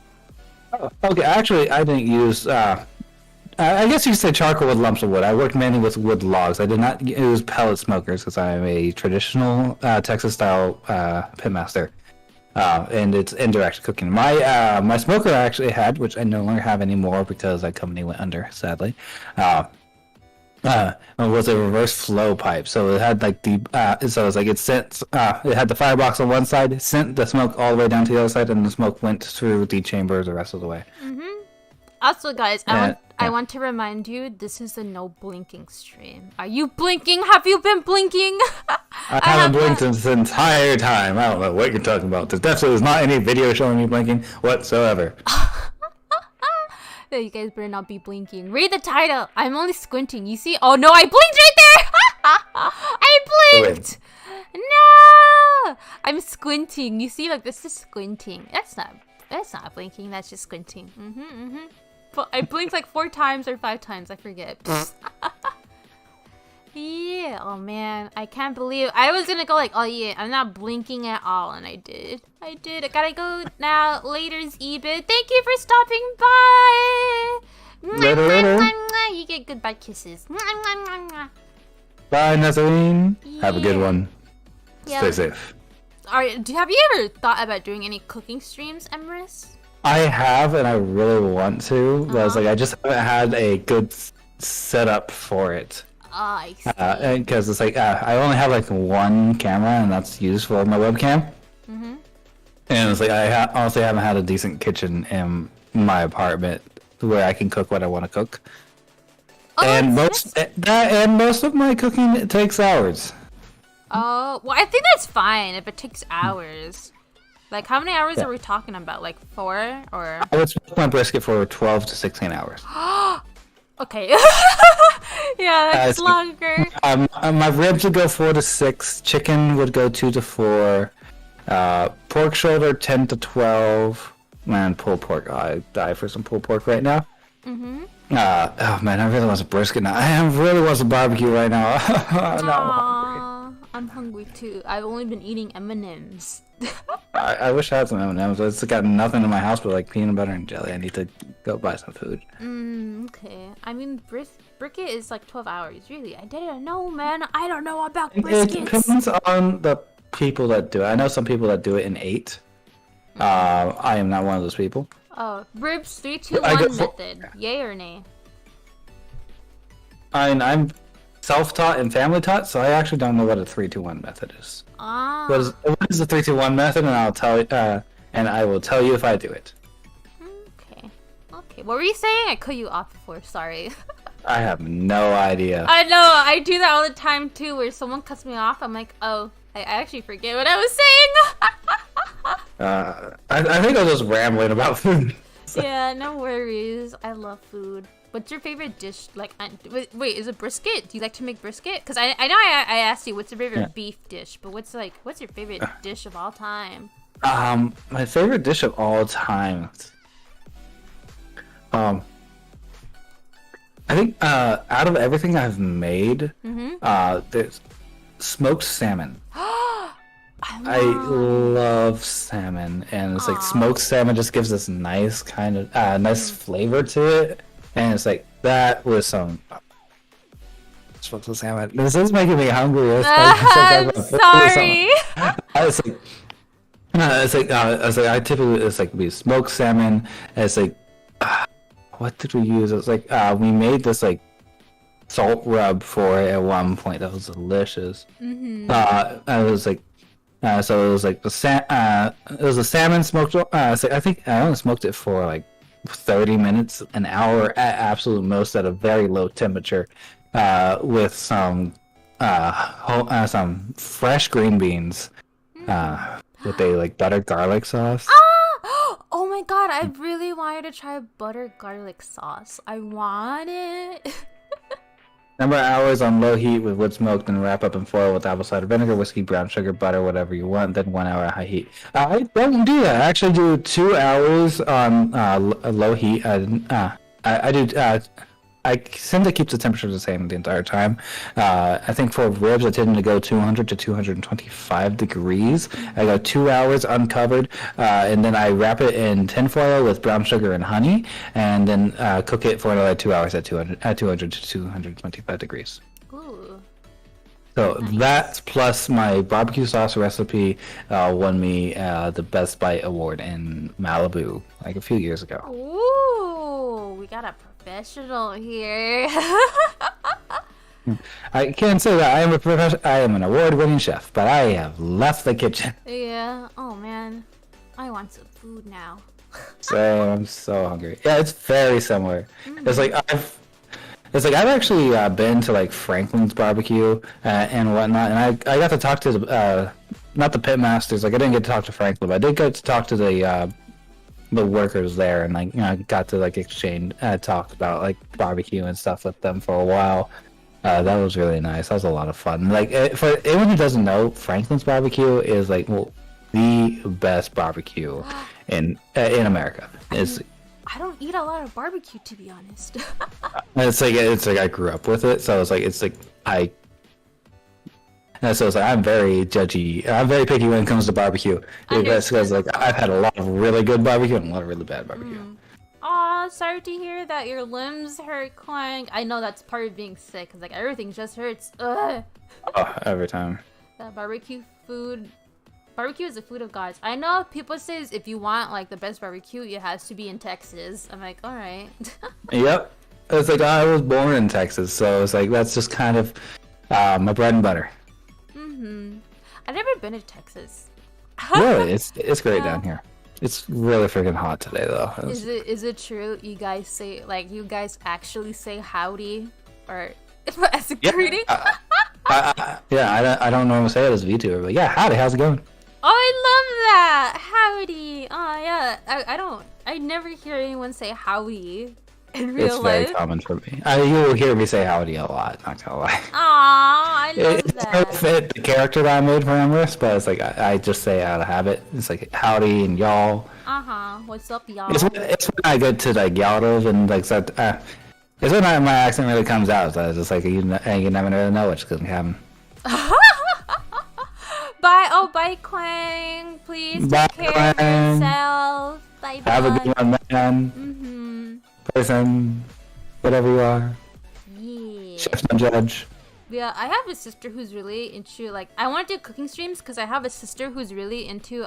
Okay, actually, I didn't use, I guess you could say charcoal with lumps of wood. I worked mainly with wood logs. I did not use pellet smokers because I am a traditional Texas-style pitmaster, and it's indirect cooking. My smoker I actually had, which I no longer have anymore because that company went under, sadly, was a reverse flow pipe. So it had like so it was like it sent, it had the firebox on one side, sent the smoke all the way down to the other side, and the smoke went through the chamber the rest of the way. Also, guys, Yeah. I want to remind you, this is a no blinking stream. Are you blinking? Have you been blinking? I haven't blinked this entire time. I don't know what you're talking about. There definitely was not any video showing me blinking whatsoever. You guys better not be blinking. Read the title. I'm only squinting. You see? Oh no, I blinked right there. I blinked. No, I'm squinting. You see, like this is squinting. That's not blinking. That's just squinting. But I blinked like 4 times or 5 times. I forget. Yeah. Oh man, I can't believe I was gonna go like, oh yeah, I'm not blinking at all, and I did. I gotta go now. Later's Ebit. Thank you for stopping by. Later. You get goodbye kisses. Bye, Nazarene. Have a good one. Yeah. Stay safe. Have you ever thought about doing any cooking streams, Emrys? I have, and I really want to, but I was like, I just haven't had a good setup for it. I see. Because it's like, I only have like one camera, and that's used for my webcam. And it's like, I honestly haven't had a decent kitchen in my apartment where I can cook what I want to cook. Oh, And most of my cooking takes hours. Oh, well, I think that's fine if it takes hours. Like, how many hours are we talking about? Like 4 or? I would smoke my brisket for 12 to 16 hours. Okay. Yeah, that's longer. My ribs would go 4 to 6. Chicken would go 2 to 4. Pork shoulder 10 to 12. Man, pulled pork. I die for some pulled pork right now. Oh man, I really want a brisket now. I really want some barbecue right now. I'm not hungry. I'm hungry too. I've only been eating M&Ms. I wish I had some M&Ms. It's got nothing in my house but like peanut butter and jelly. I need to go buy some food. Okay. I mean, brisket is like 12 hours. Really? I didn't know, man. I don't know about briskets. It depends on the people that do it. I know some people that do it in 8. I am not one of those people. Oh, Ribs 3, 2, 1 method. Yay or nay? I'm self-taught and family-taught, so I actually don't know what a 3, 2, 1 method is. What is the 3, 2, 1 method? And I'll tell you, and I will tell you if I do it. Okay. What were you saying? I cut you off before. Sorry. I have no idea. I know. I do that all the time too. Where someone cuts me off, I'm like, oh, I actually forget what I was saying. I think I was just rambling about food. Yeah, no worries. I love food. What's your favorite dish? Like, wait, is it brisket? Do you like to make brisket? Because I know I asked you what's your favorite beef dish, but what's your favorite dish of all time? My favorite dish of all time. I think out of everything I've made, there's smoked salmon. I love salmon, and it's like smoked salmon just gives this nice kind of nice flavor to it, and it's like that with some smoked salmon. This is making me hungry. I'm sorry. I typically it's like we smoked salmon. And it's like what did we use? It's like we made this like salt rub for it at one point that was delicious. It was like. So it was like it was a salmon smoked. So I think I only smoked it for like 30 minutes, an hour at absolute most at a very low temperature, with some fresh green beans, with a like butter garlic sauce. Oh my god! I really wanted to try butter garlic sauce. I want it. Number of hours on low heat with wood smoked and wrap up in foil with apple cider vinegar, whiskey, brown sugar, butter, whatever you want. Then 1 hour at high heat. I don't do that. I actually do 2 hours on low heat. I tend to keep the temperature the same the entire time. I think for ribs, I tend to go 200 to 225 degrees. I go 2 hours uncovered, and then I wrap it in tinfoil with brown sugar and honey, and then cook it for another 2 hours at 200 to 225 degrees. Ooh. So nice. That plus my barbecue sauce recipe won me the Best Bite Award in Malibu like a few years ago. Ooh, we got a professional here. I can't say that I am a professional. I am an award-winning chef, but I have left the kitchen. Yeah. Oh man, I want some food now. So I'm so hungry. Yeah, it's very similar. It's like I've actually been to like Franklin's barbecue and whatnot, and I got to talk to the not the pit masters. Like I didn't get to talk to Franklin, but I did get to talk to the workers there, and like got to like exchange talk about like barbecue and stuff with them for a while. That was really nice. That was a lot of fun. Like for anyone who doesn't know, Franklin's barbecue is like the best barbecue in America. I don't eat a lot of barbecue, to be honest. It's like I grew up with it, so I'm very judgy. I'm very picky when it comes to barbecue. Because like I've had a lot of really good barbecue and a lot of really bad barbecue. Aw, sorry to hear that your limbs hurt, Clank. I know that's part of being sick, because like everything just hurts. Ugh. Oh, every time. That barbecue food. Barbecue is the food of gods. I know people say if you want like the best barbecue, it has to be in Texas. I'm like, all right. Yep. It's like I was born in Texas, so it's like that's just kind of my bread and butter. I've never been to Texas. Really, it's great down here. It's really freaking hot today, though. Is it true? You guys actually say howdy, or as a greeting? I don't normally say it as a VTuber, but yeah, howdy, how's it going? Oh, I love that! Howdy! Oh, yeah. I never hear anyone say howdy in real life. It's very common for me. You will hear me say howdy a lot, not gonna lie. Aww, I love that. It fit the character that I made for Emrys, but it's like, I just say it out of habit. It's like howdy and y'all. What's up, y'all? It's when I get to like y'all and like, so, it's when my accent really comes out. So it's just like, you never really know what's gonna happen. Bye. Oh, bye, Quang. Please Bye, take care of Quang. yourself. Bye, bye. Have a good one, man. Person, whatever you are. Yeah. Chef's no judge. Yeah, I have a sister who's really into like I want to do cooking streams because I have a sister who's really into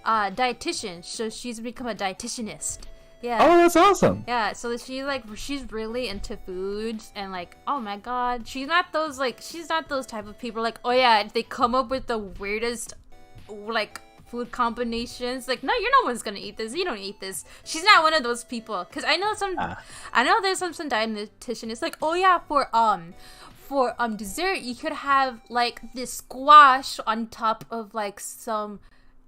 dietitian. So she's become a dietitianist. Yeah. Oh, that's awesome. Yeah, so she's really into foods and like, oh my god, she's not those type of people like, oh yeah, they come up with the weirdest like food combinations. Like, no, no one's gonna eat this. You don't eat this. She's not one of those people. Cause I know there's some dietitian. It's like, oh yeah, for dessert you could have like this squash on top of like some,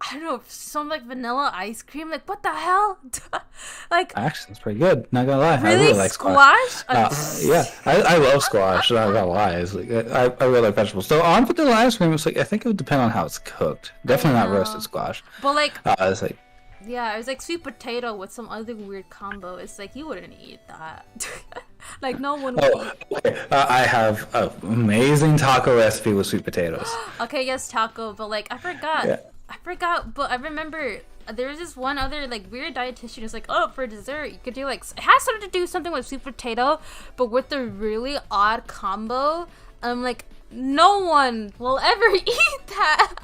I don't know, some like vanilla ice cream. Like, what the hell? Like, actually, it's pretty good. Not gonna lie, really? I really like squash. Yeah, I love squash. Not gonna lie, it's like I really like vegetables. So on vanilla ice cream, it's like I think it would depend on how it's cooked. Definitely not roasted squash. But like, it's like, yeah, it was like sweet potato with some other weird combo. It's like you wouldn't eat that. Like no one would eat. Okay. I have an amazing taco recipe with sweet potatoes. Okay, yes, taco, but like I forgot. Yeah. But I remember there was this one other like weird dietitian who's like, oh, for dessert you could do like, it has something to do something with sweet potato, but with a really odd combo. I'm like, no one will ever eat that.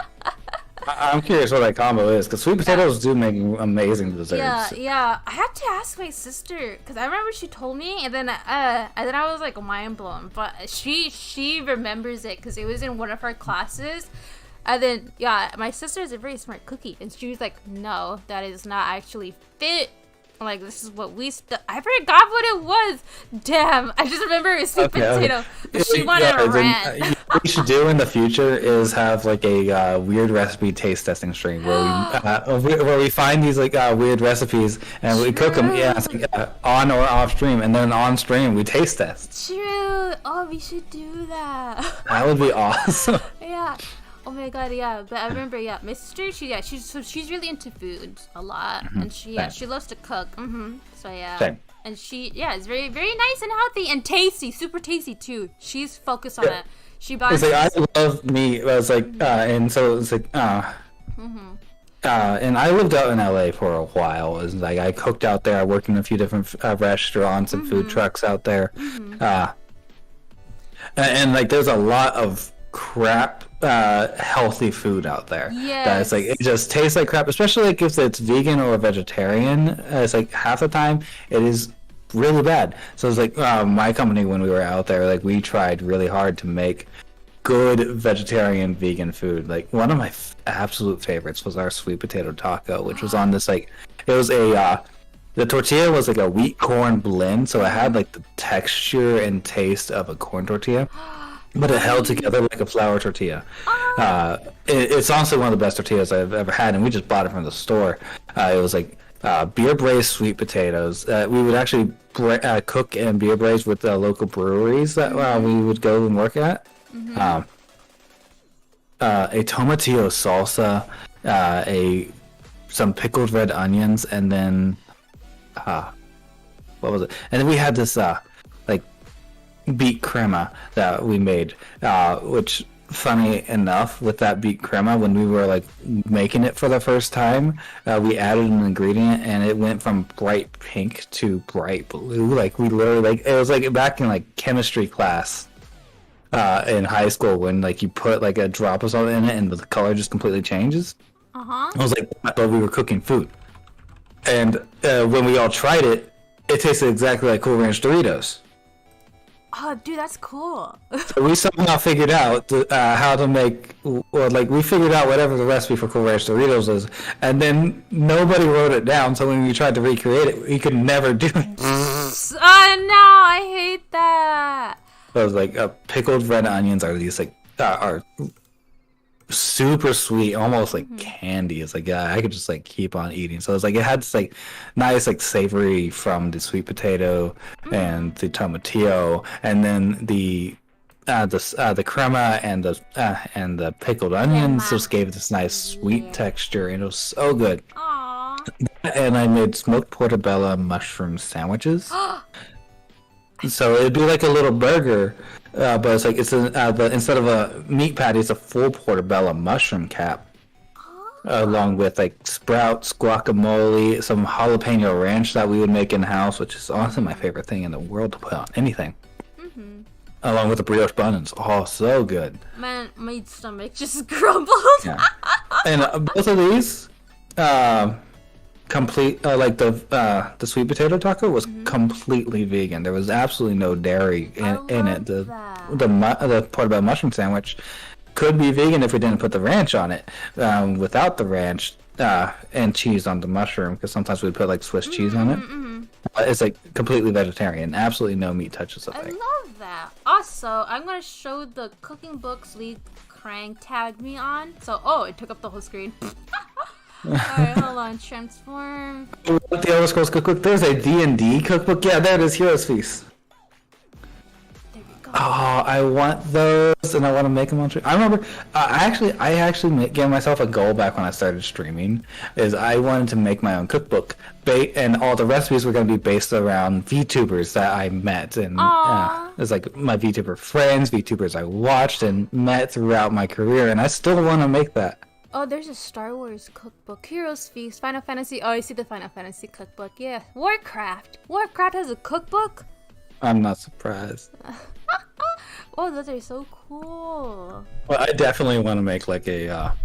I'm curious what that combo is, because sweet potatoes do make amazing desserts. Yeah. I had to ask my sister because I remember she told me, and then I was like mind blown. But she remembers it because it was in one of her classes. And then, yeah, my sister is a very smart cookie, and she was like, no, that is not actually fit. Like, this is what I forgot what it was. Damn, I just remember it was sweet potato. But she wanted a rant. What we should do in the future is have like a weird recipe taste testing stream where we find these like weird recipes and we cook them. Yeah, it's like, on or off stream, and then on stream we taste test. True. Oh, we should do that. That would be awesome. Yeah. Oh my god, yeah. But I remember, yeah, my sister, she's really into food a lot, and she loves to cook. So yeah. Same. And she is very very nice and healthy and tasty, super tasty too. She's focused on it. She buys. It's like I love meat. I was like, and so it's like, and I lived out in LA for a while. It was like I cooked out there. I worked in a few different restaurants and food trucks out there. And like there's a lot of crap healthy food out there. Yeah, it's like it just tastes like crap, especially like if it's vegan or vegetarian. It's like half the time it is really bad. So it's like my company, when we were out there, like we tried really hard to make good vegetarian vegan food. Like one of my absolute favorites was our sweet potato taco, which was on this like, it was a the tortilla was like a wheat corn blend, so it had like the texture and taste of a corn tortilla, but it held together like a flour tortilla. It's honestly one of the best tortillas I've ever had, and we just bought it from the store. It was like beer braised sweet potatoes. We would actually cook and beer braise with the local breweries that we would go and work at. A tomatillo salsa, some pickled red onions, and then what was it? And then we had this like beet crema that we made, which, funny enough, with that beet crema, when we were like making it for the first time, we added an ingredient and it went from bright pink to bright blue. Like we literally, like it was like back in like chemistry class in high school, when like you put like a drop of something in it and the color just completely changes. I was like, but we were cooking food, and when we all tried it, it tasted exactly like Cool Ranch Doritos. Oh, dude, that's cool. So we somehow figured out how to make, or like we figured out whatever the recipe for Cool Ranch Doritos is, and then nobody wrote it down. So when we tried to recreate it, we could never do it. Oh no, I hate that. So it was like pickled red onions are these like are super sweet, almost like candy. It's like I could just like keep on eating. So it's like it had this like nice like savory from the sweet potato and the tomatillo, and then the crema and the pickled onions just gave it this nice sweet texture, and it was so good. Aww. And I made smoked portobello mushroom sandwiches. So it'd be like a little burger, but it's like but instead of a meat patty, it's a full portobello mushroom cap, along with like sprouts, guacamole, some jalapeno ranch that we would make in house, which is honestly my favorite thing in the world to put on anything. Mm-hmm. Along with the brioche bun, it's all so good. Man, my stomach just grumbled. Yeah. And both of these, complete like the sweet potato taco was completely vegan. There was absolutely no dairy in it. The portobello mushroom sandwich could be vegan if we didn't put the ranch on it. Without the ranch and cheese on the mushroom, because sometimes we put like Swiss cheese on it. It's like completely vegetarian. Absolutely no meat touches of it. I love that. Also, I'm gonna show the cooking books Lee Krang tagged me on. So, it took up the whole screen. Alright, hold on. Transform. The Elder Scrolls Cookbook. There's a D&D cookbook. Yeah, there it is. Heroes Feast. There we go. Oh, I want those, and I want to make them on stream. I remember, I actually gave myself a goal back when I started streaming, is I wanted to make my own cookbook, and all the recipes were going to be based around VTubers that I met, and it's like my VTuber friends, VTubers I watched and met throughout my career, and I still want to make that. Oh, there's a Star Wars cookbook. Heroes Feast, Final Fantasy. Oh, I see the Final Fantasy cookbook. Yeah. Warcraft. Warcraft has a cookbook? I'm not surprised. Oh, those are so cool. Well, I definitely want to make like a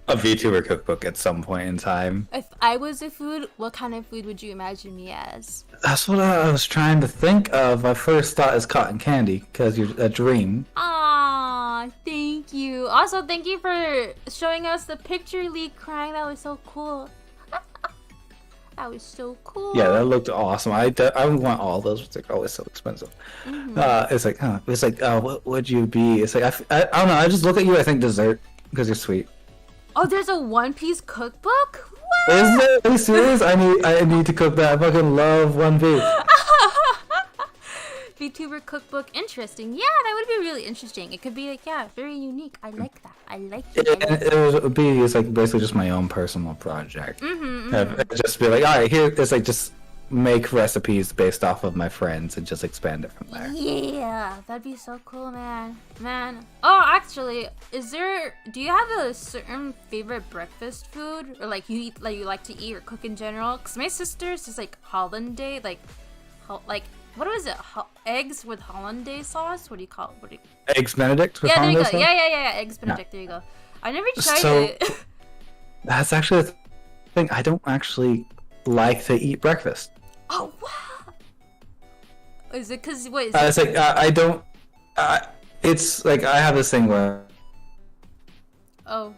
VTuber cookbook at some point in time. If I was a food, what kind of food would you imagine me as? That's what I was trying to think of. My first thought is cotton candy, because you're a dream. Aw, thank you. Also, thank you for showing us the picture, Lee Krang. That was so cool. That was so cool. Yeah, that looked awesome. I want all those. It's like always so expensive. It's like, what would you be? It's like I don't know. I just look at you. I think dessert because you're sweet. Oh, there's a One Piece cookbook. What? Is there? Are you serious? I need to cook that. I fucking love One Piece. VTuber cookbook, interesting. Yeah, that would be really interesting. It could be like, very unique. I like that. I like it. It's like basically just my own personal project. Just be like, all right, here. It's like just make recipes based off of my friends and just expand it from there. Yeah, that'd be so cool, man. Oh, actually, do you have a certain favorite breakfast food, or like you like to eat or cook in general? Cause my sister's just like hollandaise, like what was it? Eggs with hollandaise sauce? What do you call it? Eggs Benedict with hollandaise sauce? Yeah. Eggs Benedict. There you go. I never tried it. That's actually the thing. I don't actually like to eat breakfast. Oh wow! Is it because what? It's like I don't. It's like I have this thing where.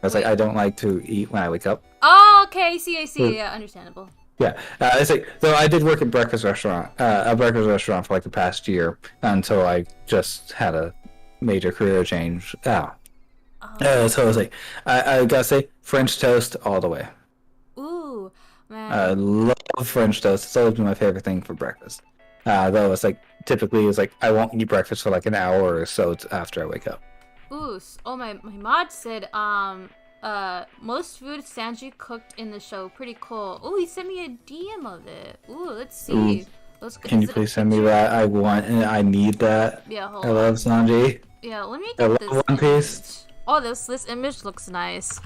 It's like I don't like to eat when I wake up. Oh, okay. I see. Yeah, understandable. Yeah, it's like though I did work at a breakfast restaurant for like the past year until I just had a major career change. So I was like, I gotta say, French toast all the way. Ooh, man. I love French toast. It's always been my favorite thing for breakfast. Though it's like typically it's like I won't eat breakfast for like an hour or so after I wake up. Ooh, my mod said most food Sanji cooked in the show. Pretty cool. Oh, he sent me a DM of it. Ooh, let's see. Can you please send me that? I want and I need that. Yeah, hold on. I love Sanji. Yeah, let me get this One Piece. Oh, this image looks nice.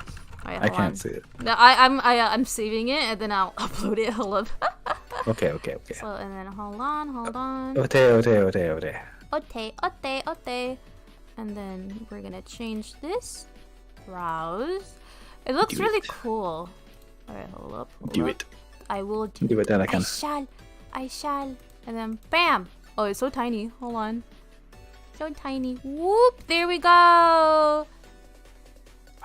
Right, I can't see it. No, I'm saving it and then I'll upload it. Hold up. Okay. So and then hold on. Ote. And then we're gonna change this. Browse. It looks really cool. Alright, hold up. Do it. I will do it. Then I can. I shall. And then bam! Oh, it's so tiny. Hold on. So tiny. Whoop! There we go!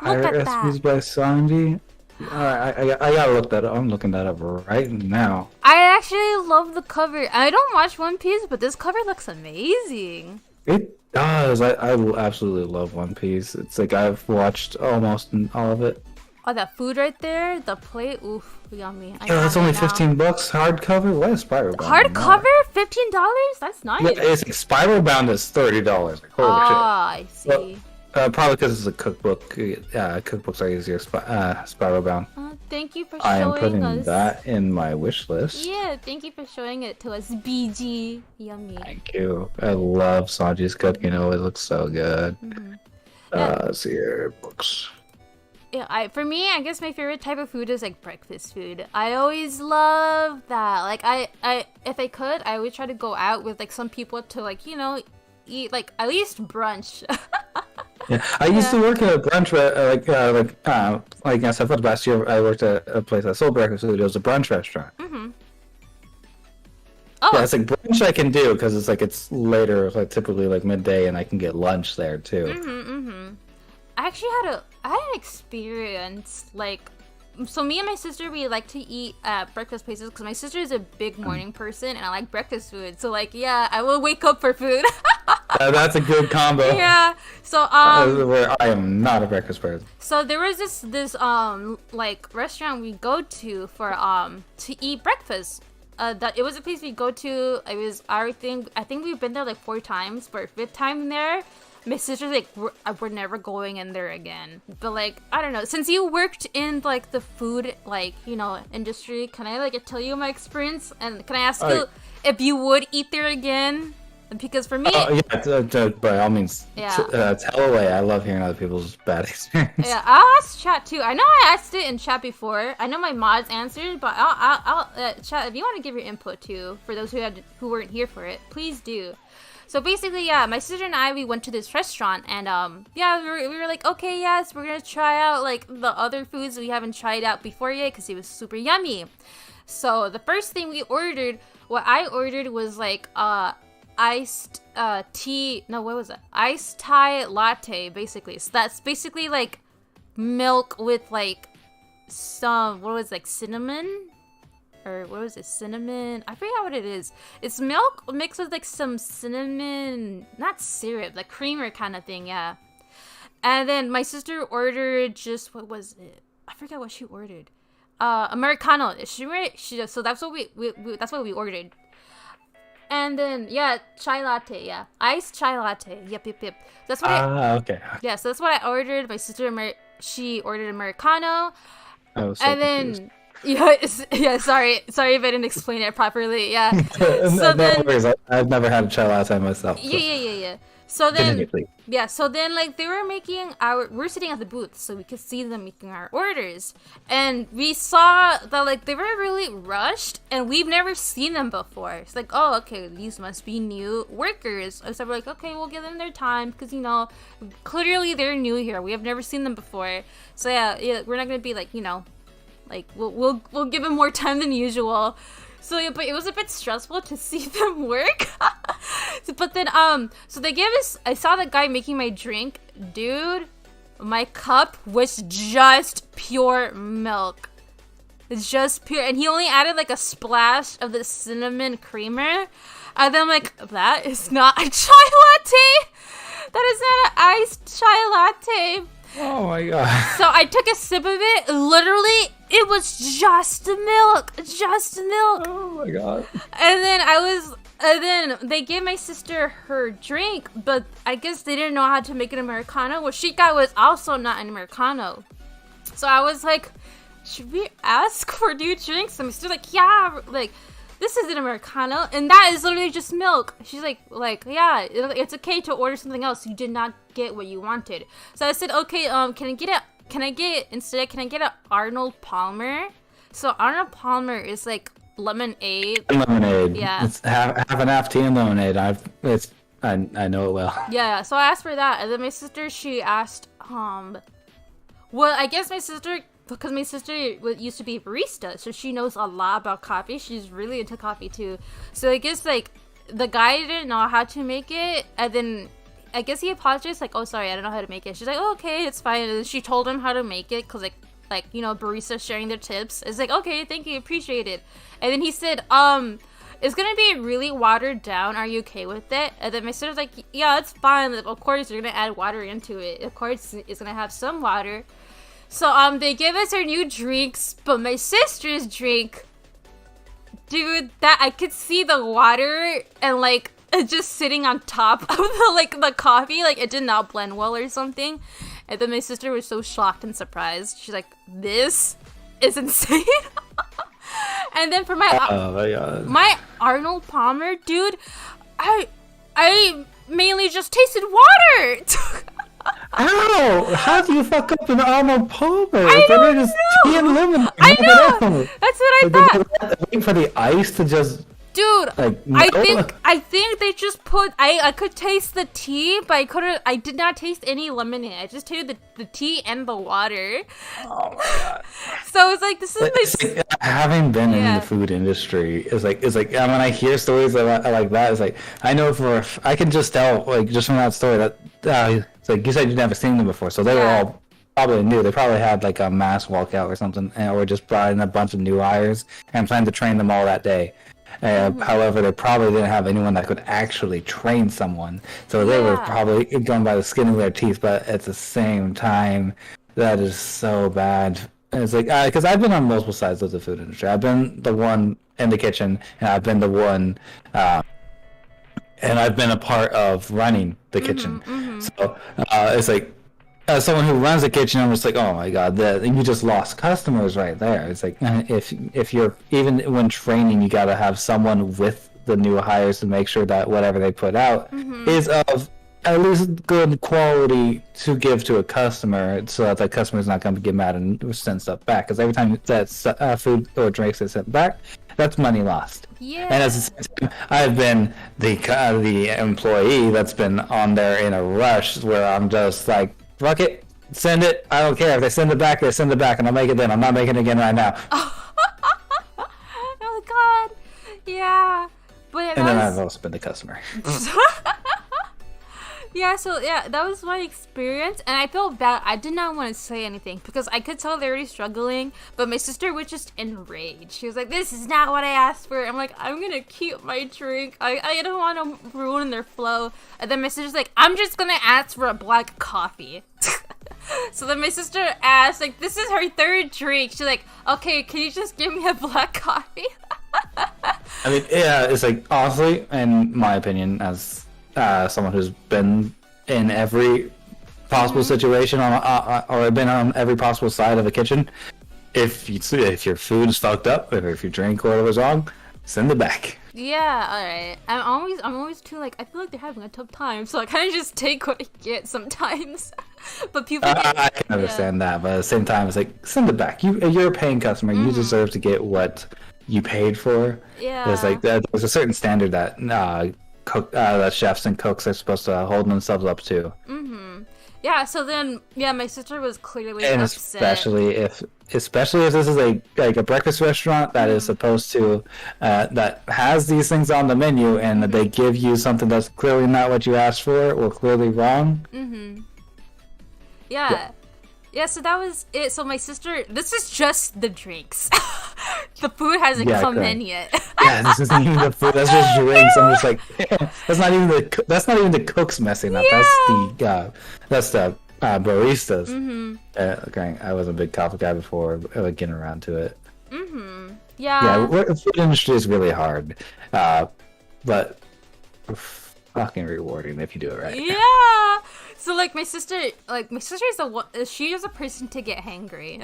Look at that. Recipes by Sanji. I gotta look that up. I'm looking that up right now. I actually love the cover. I don't watch One Piece, but this cover looks amazing. It does. I absolutely love One Piece. It's like I've watched almost all of it. Oh, that food right there, the plate, oof, yummy. Yeah, that's only $15 hardcover. What is Spiral Bound? Hardcover, $15? That's nice. Yeah, it's like Spiral Bound is $30. Like, holy shit. I see. Well, probably because it's a cookbook. Cookbooks are easier. Spiral Bound. Thank you for I am showing putting us. that in my wish list. Yeah, thank you for showing it to us, BG. Yummy. Thank you. I love Sanji's cooking. It always looks so good. See here, books. Yeah, for me, I guess my favorite type of food is like breakfast food. I always love that. Like if I could, I would try to go out with like some people to like, you know, eat like at least brunch. Yeah, I used to work at a brunch, like I said last year. I worked at a place that sold breakfast food. It was a brunch restaurant. Oh, Yeah, it's like brunch I can do because it's later, like typically like midday, and I can get lunch there too. I actually had an experience like. So me and my sister, we like to eat at breakfast places because my sister is a big morning person and I like breakfast food. So like, yeah, I will wake up for food. That's a good combo. Yeah. So where I am not a breakfast person. So there was this like restaurant we go to for to eat breakfast. That it was a place we go to. I think we've been there like 4 times. For 5th time there. My sister's like, we're never going in there again. But like, I don't know. Since you worked in like the food, like, you know, industry, can I like tell you my experience? And can I ask you if you would eat there again? Because for me, by all means, tell away. I love hearing other people's bad experience. Yeah, I'll ask chat too. I know I asked it in chat before. I know my mods answered, but I'll chat if you want to give your input too. For those who weren't here for it, please do. So basically, yeah, my sister and I, we went to this restaurant, and we were like, okay, yes, we're gonna try out like the other foods we haven't tried out before yet because it was super yummy. So the first thing what I ordered was like iced tea. No, what was it? Iced Thai latte, basically. So that's basically like milk with like some cinnamon. Or what was it? Cinnamon? I forget what it is. It's milk mixed with like some cinnamon, not syrup, like creamer kind of thing, yeah. And then my sister ordered what was it? I forgot what she ordered. Americano. So that's what we ordered. And then chai latte, iced chai latte. Yep. That's what okay. Yeah, so that's what I ordered. My sister she ordered Americano. I was so and confused. Then sorry if I didn't explain it properly. Yeah. No worries. I've never had a chai latte myself. So. Yeah. So then like they were making we're sitting at the booth so we could see them making our orders, and we saw that like they were really rushed and we've never seen them before. It's like, oh, okay, these must be new workers. So we're like, okay, we'll give them their time because, you know, clearly they're new here. We have never seen them before. So yeah, we're not gonna be like, you know, like we'll give them more time than usual. So yeah, but it was a bit stressful to see them work. But then so they gave us. I saw the guy making my drink, dude. My cup was just pure milk. It's just pure, and he only added like a splash of the cinnamon creamer. And then I'm like, that is not a chai latte. That is not an iced chai latte. Oh my god. So I took a sip of it. Literally, it was just milk. Just milk. Oh my god. And then they gave my sister her drink, but I guess they didn't know how to make an Americano. What she got was also not an Americano. So I was like, should we ask for new drinks? And my sister's like, yeah, like, this is an Americano, and that is literally just milk. She's like, yeah, it's okay to order something else. You did not get what you wanted. So I said, okay, can I get an Arnold Palmer? So Arnold Palmer is like lemonade. Lemonade. Yeah. It's half and half tea and lemonade. I know it well. Yeah, so I asked for that, and then my sister, she asked, well, I guess my sister, because my sister used to be a barista, so she knows a lot about coffee. She's really into coffee too. So I guess like the guy didn't know how to make it, and then I guess he apologized, like, oh, sorry, I don't know how to make it. She's like, oh, okay, it's fine. And then she told him how to make it, because like you know, baristas sharing their tips. It's like, okay, thank you, appreciate it. And then he said, it's gonna be really watered down. Are you okay with it? And then my sister's like, yeah, it's fine. Of course, you're gonna add water into it. Of course, it's gonna have some water. So they give us our new drinks, but my sister's drink, dude, that I could see the water and like just sitting on top of the coffee, like it did not blend well or something. And then my sister was so shocked and surprised. She's like, this is insane. And then for my my Arnold Palmer, dude, I mainly just tasted water. How do you fuck up an Arnold Palmer? I don't know. Tea and lemon. I know. That's what I thought. Wait for the ice to just. Dude, like, I think they just put. I could taste the tea, but I couldn't. I did not taste any lemonade. I just tasted the tea and the water. Oh my god! So it's like this is like, having been in the food industry, it's like when I hear stories like that, it's like I know I can just tell like just from that story that it's like you said you'd never seen them before, so they were all probably new. They probably had like a mass walkout or something, or just brought in a bunch of new hires and planned to train them all that day. However, they probably didn't have anyone that could actually train someone, so they were probably going by the skin of their teeth. But at the same time, that is so bad. And it's like because I've been on multiple sides of the food industry. I've been the one in the kitchen, and I've been the one, and I've been a part of running the kitchen. So it's like. As someone who runs a kitchen, I'm just like, oh my god, you just lost customers right there. It's like if you're even when training, you got to have someone with the new hires to make sure that whatever they put out is of at least good quality to give to a customer, so that the customer's not going to get mad and send stuff back. Because every time that food or drinks is sent back, that's money lost. Yeah. And as the same time, I've been the employee that's been on there in a rush where I'm just like. Fuck it, send it. I don't care if they send it back. They send it back, and I'll make it then. I'm not making it again right now. Oh god, yeah. But and then I've also been the customer. Yeah, so that was my experience, and I felt bad. I did not want to say anything because I could tell they were struggling, but my sister was just enraged. She was like, "This is not what I asked for." I'm like, "I'm gonna keep my drink. I don't want to ruin their flow." And then my sister's like, "I'm just gonna ask for a black coffee." So then my sister asked, like, this is her third drink. She's like, "Okay, can you just give me a black coffee?" I mean, yeah, it's like honestly, in my opinion, as someone who's been in every possible situation or been on every possible side of a kitchen, if your food is fucked up, or if your drink order was wrong, send it back. Yeah, alright. I'm always too like I feel like they're having a tough time, so I kind of just take what I get sometimes. But people, I can understand that, but at the same time, it's like send it back. You're a paying customer. You deserve to get what you paid for. Yeah, there's like there's a certain standard that that chefs and cooks are supposed to hold themselves up to. Yeah, so then my sister was clearly and upset. especially if this is like a breakfast restaurant that is supposed to that has these things on the menu, and that they give you something that's clearly not what you asked for or clearly wrong. Yeah, so that was it. So my sister, this is just the drinks. The food hasn't come in yet. Yeah, this isn't even the food. That's just drinks. I'm just like, that's not even the cooks messing up. Yeah. That's the baristas. Okay, I was a big coffee guy before, getting around to it. Yeah. The food industry is really hard, but fucking rewarding if you do it right. Yeah. So like my sister is she is a person to get hangry.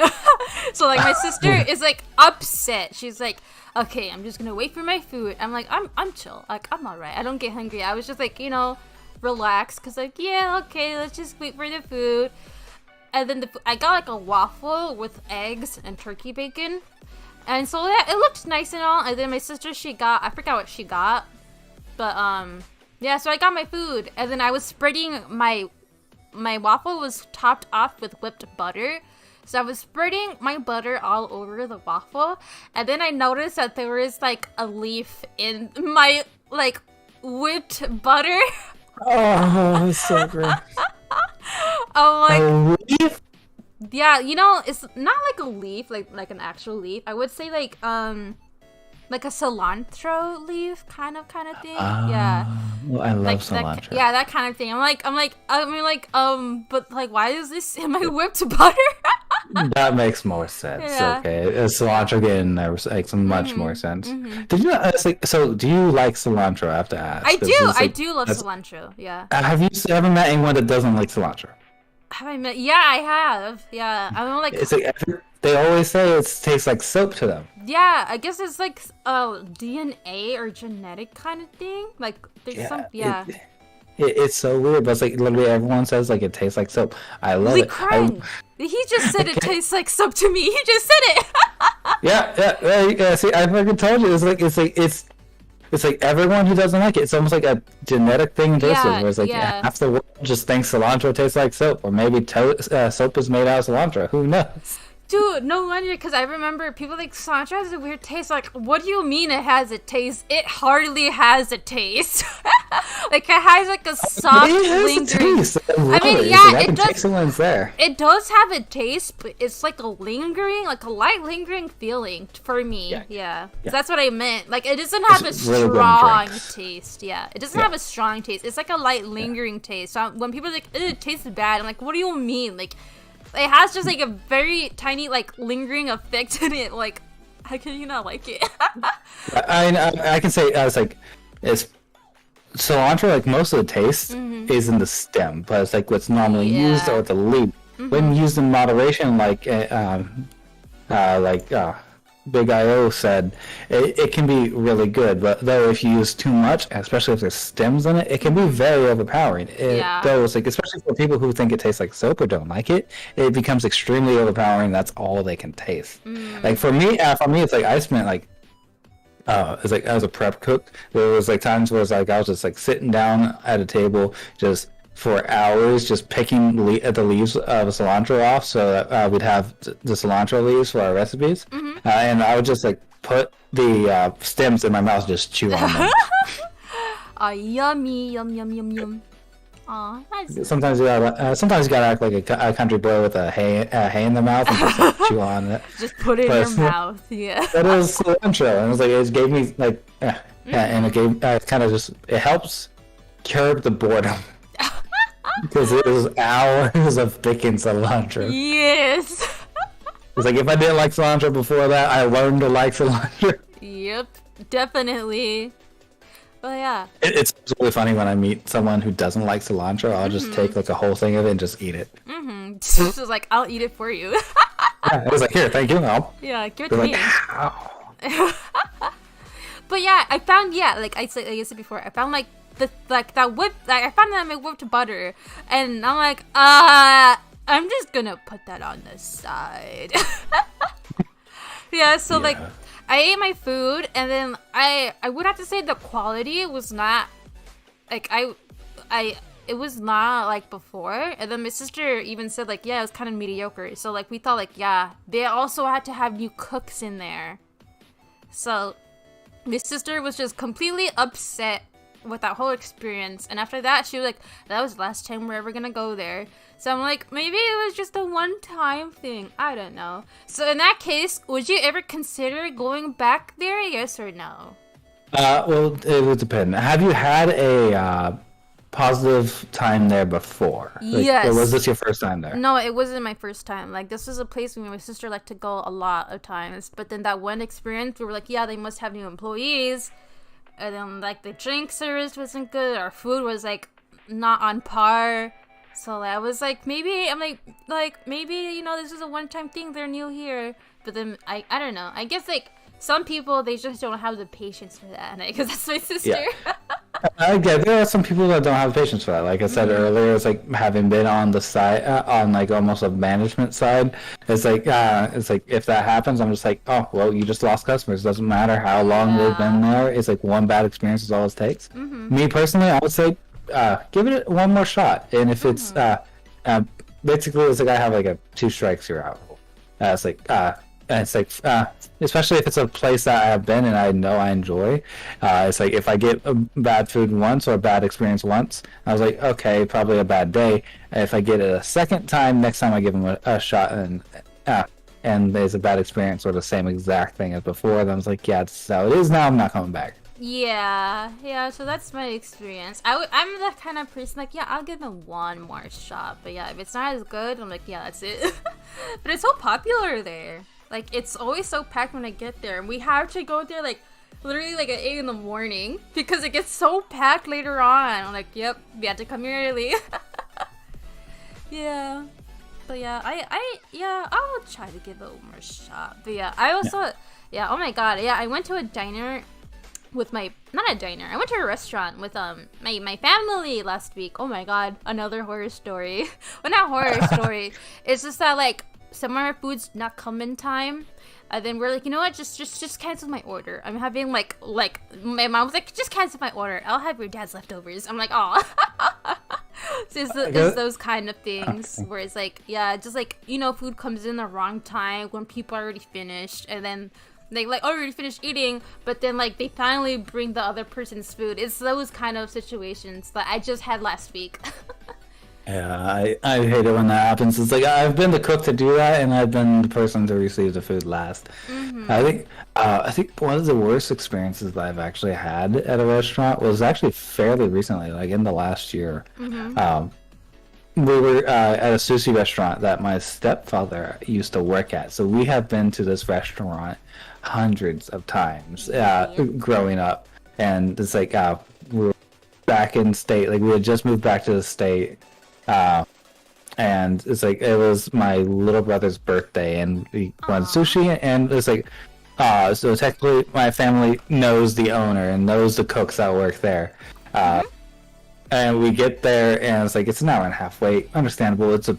So like my sister is like upset. She's like, "Okay, I'm just gonna wait for my food." I'm like, I'm chill. Like I'm alright. I don't get hungry. I was just like, relax, cause like okay, let's just wait for the food. And then I got like a waffle with eggs and turkey bacon, and so it looked nice and all. And then my sister, I forgot what she got, but so I got my food, and then I was spreading my waffle was topped off with whipped butter. So I was spreading my butter all over the waffle, and then I noticed that there was like a leaf in my like whipped butter. Oh, that's so gross. I'm like, a leaf? Yeah, it's not like a leaf, like an actual leaf. I would say like a cilantro leaf kind of thing. Yeah. Well, I love cilantro. That kind of thing. But like, why is this in my whipped butter? That makes more sense. Yeah. Okay, cilantro getting there makes much more sense. Did you so do you like cilantro? I have to ask. I do love cilantro. Yeah. Have you ever met anyone that doesn't like cilantro? Have I met? Yeah, I have. Yeah, I don't like. It's like they always say it tastes like soap to them. Yeah, I guess it's like DNA or genetic kind of thing. Like there's some It's so weird, but it's like literally everyone says like it tastes like soap. I love Lee it. Krang. He just said it tastes like soap to me. He just said it. yeah. See, I fucking told you. It's like everyone who doesn't like it. It's almost like a genetic thing in taste where it's like half the world just thinks cilantro tastes like soap, or maybe soap is made out of cilantro. Who knows? Dude, no wonder, because I remember people like cilantro has a weird taste. Like, what do you mean it has a taste? It hardly has a taste. Like, it has like a soft, lingering. I mean, yeah, it does. It does have a taste, but it's like a lingering, like a light lingering feeling for me. Yeah. That's what I meant. Like, it doesn't have a strong taste. Yeah, it doesn't have a strong taste. It's like a light lingering taste. So when people are like, it tastes bad, I'm like, what do you mean? Like, it has just like a very tiny like lingering effect in it. Like, how can you not like it? I can say it's like it's cilantro. Like most of the taste is in the stem, but it's like what's normally used or the leaf. When used in moderation, like Big IO said, it can be really good, but though if you use too much, especially if there's stems in it, it can be very overpowering. Though it's like, especially for people who think it tastes like soap or don't like it, it becomes extremely overpowering. That's all they can taste. Like for me, it's like I spent like it's like I was a prep cook. There was like times where it's like I was just like sitting down at a table just for hours just picking the leaves of cilantro off so that we'd have the cilantro leaves for our recipes. And I would just like put the stems in my mouth and just chew on them. Yummy, yum. Aw, that's... Sometimes you gotta act like a country boy with a hay in the mouth and just like, chew on it. Just put it in your mouth, yeah. That was cilantro, and it was like it gave me like and it gave kind of just it helps curb the boredom. Because it was hours of picking cilantro. Yes. It's like if I didn't like cilantro before that, I learned to like cilantro. Yep, definitely. But yeah. It's really funny when I meet someone who doesn't like cilantro. I'll just take like a whole thing of it and just eat it. Just like, I'll eat it for you. Yeah, I was like, here, thank you. Yeah, give it to me. Like, but yeah, I found like I said before, I found like that whip. Like I found that in my whipped butter, and I'm like, I'm just gonna put that on the side. Yeah, so like I ate my food, and then I would have to say the quality was not like it was not like before. And then my sister even said like, yeah, it was kind of mediocre. So like we thought like, yeah, they also had to have new cooks in there. So my sister was just completely upset with that whole experience, and after that she was like, that was the last time we're ever gonna go there. So I'm like, maybe it was just a one-time thing, I don't know. So in that case, would you ever consider going back there, yes or no? Well, it would depend. Have you had a positive time there before? Like, yes. Or was this your first time there? No, it wasn't my first time. Like, this was a place where my sister liked to go a lot of times, but then that one experience we were like, yeah, they must have new employees. And then, like, the drink service wasn't good. Our food was, like, not on par. So I was like, maybe, I'm like, maybe, you know, this is a one-time thing. They're new here. But then, I don't know. I guess, like, some people, they just don't have the patience for that. Because that's my sister. Yeah. I get there are some people that don't have patience for that. Like I said earlier, it's like having been on the side, on like almost a management side. It's like if that happens, I'm just like, oh well, you just lost customers. Doesn't matter how long they've been there. It's like one bad experience is all it takes. Me personally, I would say, give it one more shot. And if it's basically, it's like I have like a 2 strikes you're out. It's like especially if it's a place that I have been and I know I enjoy. It's like if I get a bad food once or a bad experience once, I was like, okay, probably a bad day. If I get it a second time, next time I give them a shot and there's a bad experience or the same exact thing as before, then I was like, yeah, that's how it is now. I'm not coming back. Yeah, so that's my experience. I'm the kind of person like, yeah, I'll give them one more shot, but yeah, if it's not as good, I'm like, yeah, that's it. But it's so popular there. Like, it's always so packed when I get there. And we have to go there, like, literally, like, at 8 in the morning. Because it gets so packed later on. I'm like, yep, we had to come here early. Yeah. But yeah, I'll try to give it one more shot. But yeah, I also, oh my god, yeah, I went to a diner with not a diner, I went to a restaurant with my family last week. Oh my god, another horror story. Well, not horror story. It's just that like some of our food's not come in time. And then we're like, you know what? Just cancel my order. I'm having like my mom was like, just cancel my order. I'll have your dad's leftovers. I'm like, oh. So it's those kind of things where it's like, yeah, just like, you know, food comes in the wrong time when people are already finished, and then they like already finished eating, but then like they finally bring the other person's food. It's those kind of situations that I just had last week. Yeah, I hate it when that happens. It's like I've been the cook to do that, and I've been the person to receive the food last. Mm-hmm. I think one of the worst experiences that I've actually had at a restaurant was actually fairly recently, like in the last year. Mm-hmm. We were at a sushi restaurant that my stepfather used to work at, so we have been to this restaurant hundreds of times growing up, and it's like we were back in state, like we had just moved back to the state. And it's like it was my little brother's birthday, and we went sushi, and it's like, so technically my family knows the owner and knows the cooks that work there. And we get there, and it's like it's an hour and a half wait. Understandable. It's a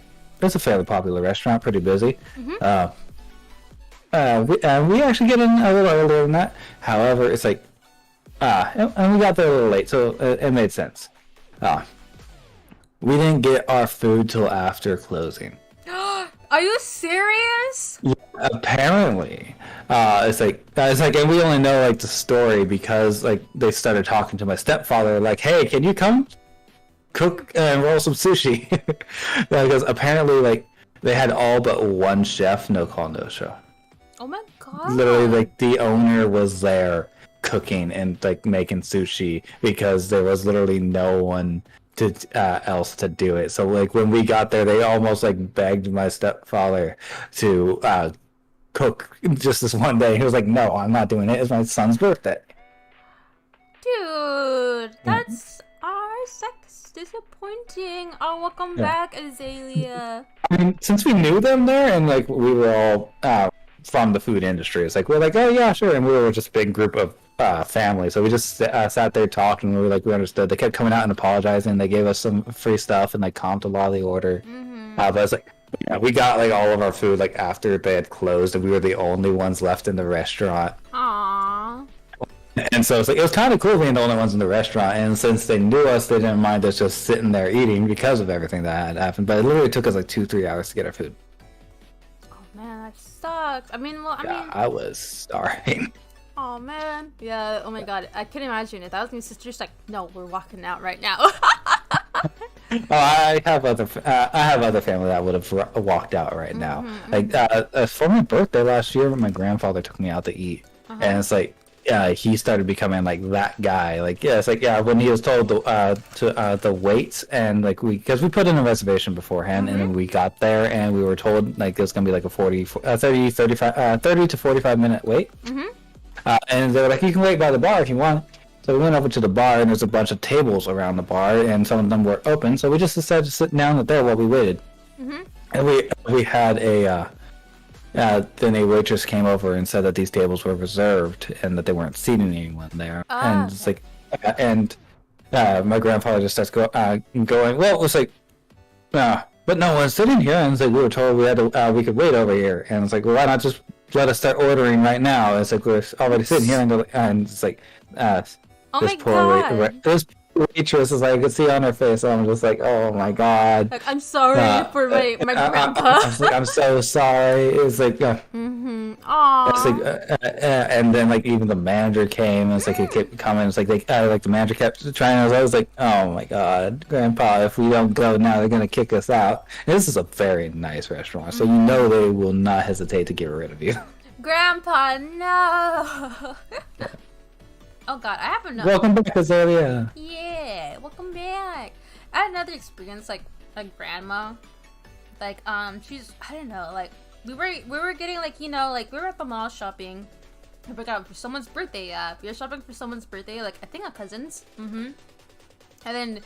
fairly popular restaurant, pretty busy. Mm-hmm. We actually get in a little earlier than that. However, it's like, and we got there a little late, so it made sense. We didn't get our food till after closing. Are you serious? Yeah, apparently. It's like, and we only know like the story because like they started talking to my stepfather, like, "Hey, can you come cook and roll some sushi?" Because apparently, like, they had all but one chef, no call, no show. Oh my god! Literally, like the owner was there cooking and like making sushi because there was literally no one else to do it. So like when we got there, they almost like begged my stepfather to cook just this one day. He was like, "No, I'm not doing it. It's my son's birthday." Dude, that's disappointing. Oh, welcome back, Azalea. I mean, since we knew them there and like we were all from the food industry, it's like we're like, "Oh yeah, sure," and we were just a big group of family, so we just sat there talking. We were like, we understood. They kept coming out and apologizing. They gave us some free stuff and like comped a lot of the order. Mm-hmm. But it's like, we got like all of our food like after they had closed, and we were the only ones left in the restaurant. Aww. And so it's like it was kind of cool being the only ones in the restaurant. And since they knew us, they didn't mind us just sitting there eating because of everything that had happened. But it literally took us like 2-3 hours to get our food. Oh man, that sucks. I mean, I was starving. Oh man, yeah. Oh my god, I can imagine it. That was my sister's like, "No, we're walking out right now." I have other family that would have walked out right now. Like for my birthday last year, my grandfather took me out to eat, and it's like, he started becoming like that guy. Like, it's like, when he was told the weights, and like because we put in a reservation beforehand, and then we got there and we were told like it was gonna be like a 30 to 45 minute wait. And they were like, "You can wait by the bar if you want." So we went over to the bar, and there's a bunch of tables around the bar, and some of them were open. So we just decided to sit down there while we waited. And we had then a waitress came over and said that these tables were reserved and that they weren't seating anyone there. And it's like, my grandfather just starts going, "Well, it's like, but no one's sitting here." And it's like, we were told we could wait over here. And it's like, well, why not just let us start ordering right now? It's like we're already sitting here, and it's like, this poor this waitress is like, I could see on her face. So I'm just like, oh my god. Like, I'm sorry for my grandpa. I'm so sorry. It's like, Aww. It's like, and then like even the manager came, and it's like it kept coming. It's like like the manager kept trying. I was like, oh my god, Grandpa, if we don't go now, they're gonna kick us out. And this is a very nice restaurant, so you know they will not hesitate to get rid of you. Grandpa, no. Oh god, I have another. Welcome back, Azalea. Yeah, welcome back. I had another experience, like a grandma, like she's, I don't know, like we were getting like, you know, like we were at the mall shopping. I forgot, for someone's birthday. We were shopping for someone's birthday, like I think a cousin's. And then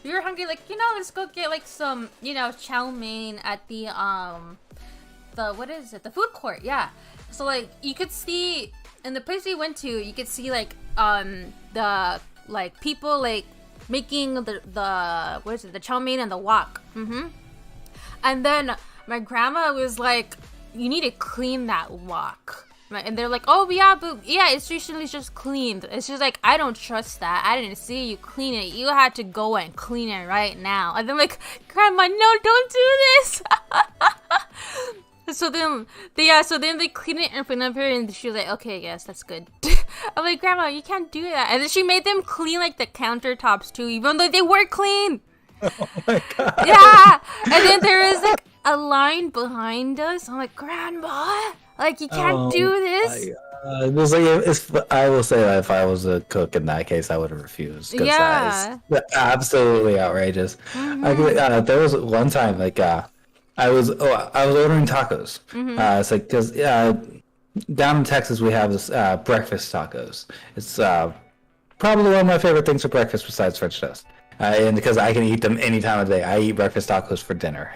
we were hungry, like, let's go get like some, chow mein at the what is it? The food court, yeah. So like you could see in the place we went to, you could see like the like people like making the what is it? The chow mein and the wok. And then my grandma was like, "You need to clean that wok." And they're like, "Oh yeah, but yeah, it's recently just cleaned." It's just like, I don't trust that. I didn't see you clean it. You had to go and clean it right now. And I'm like, Grandma, no, don't do this. So then they clean it in front of her, and she was like, "Okay, yes, that's good." I'm like, Grandma, you can't do that. And then she made them clean like the countertops too, even though they were clean. Oh my god. Yeah. And then there was like a line behind us. I'm like, Grandma, like you can't do this. I will say that if I was a cook in that case, I would have refused. Yeah. That is absolutely outrageous. There was one time like I was ordering tacos. It's like because down in Texas we have this breakfast tacos. It's probably one of my favorite things for breakfast besides French toast. And because I can eat them any time of the day, I eat breakfast tacos for dinner.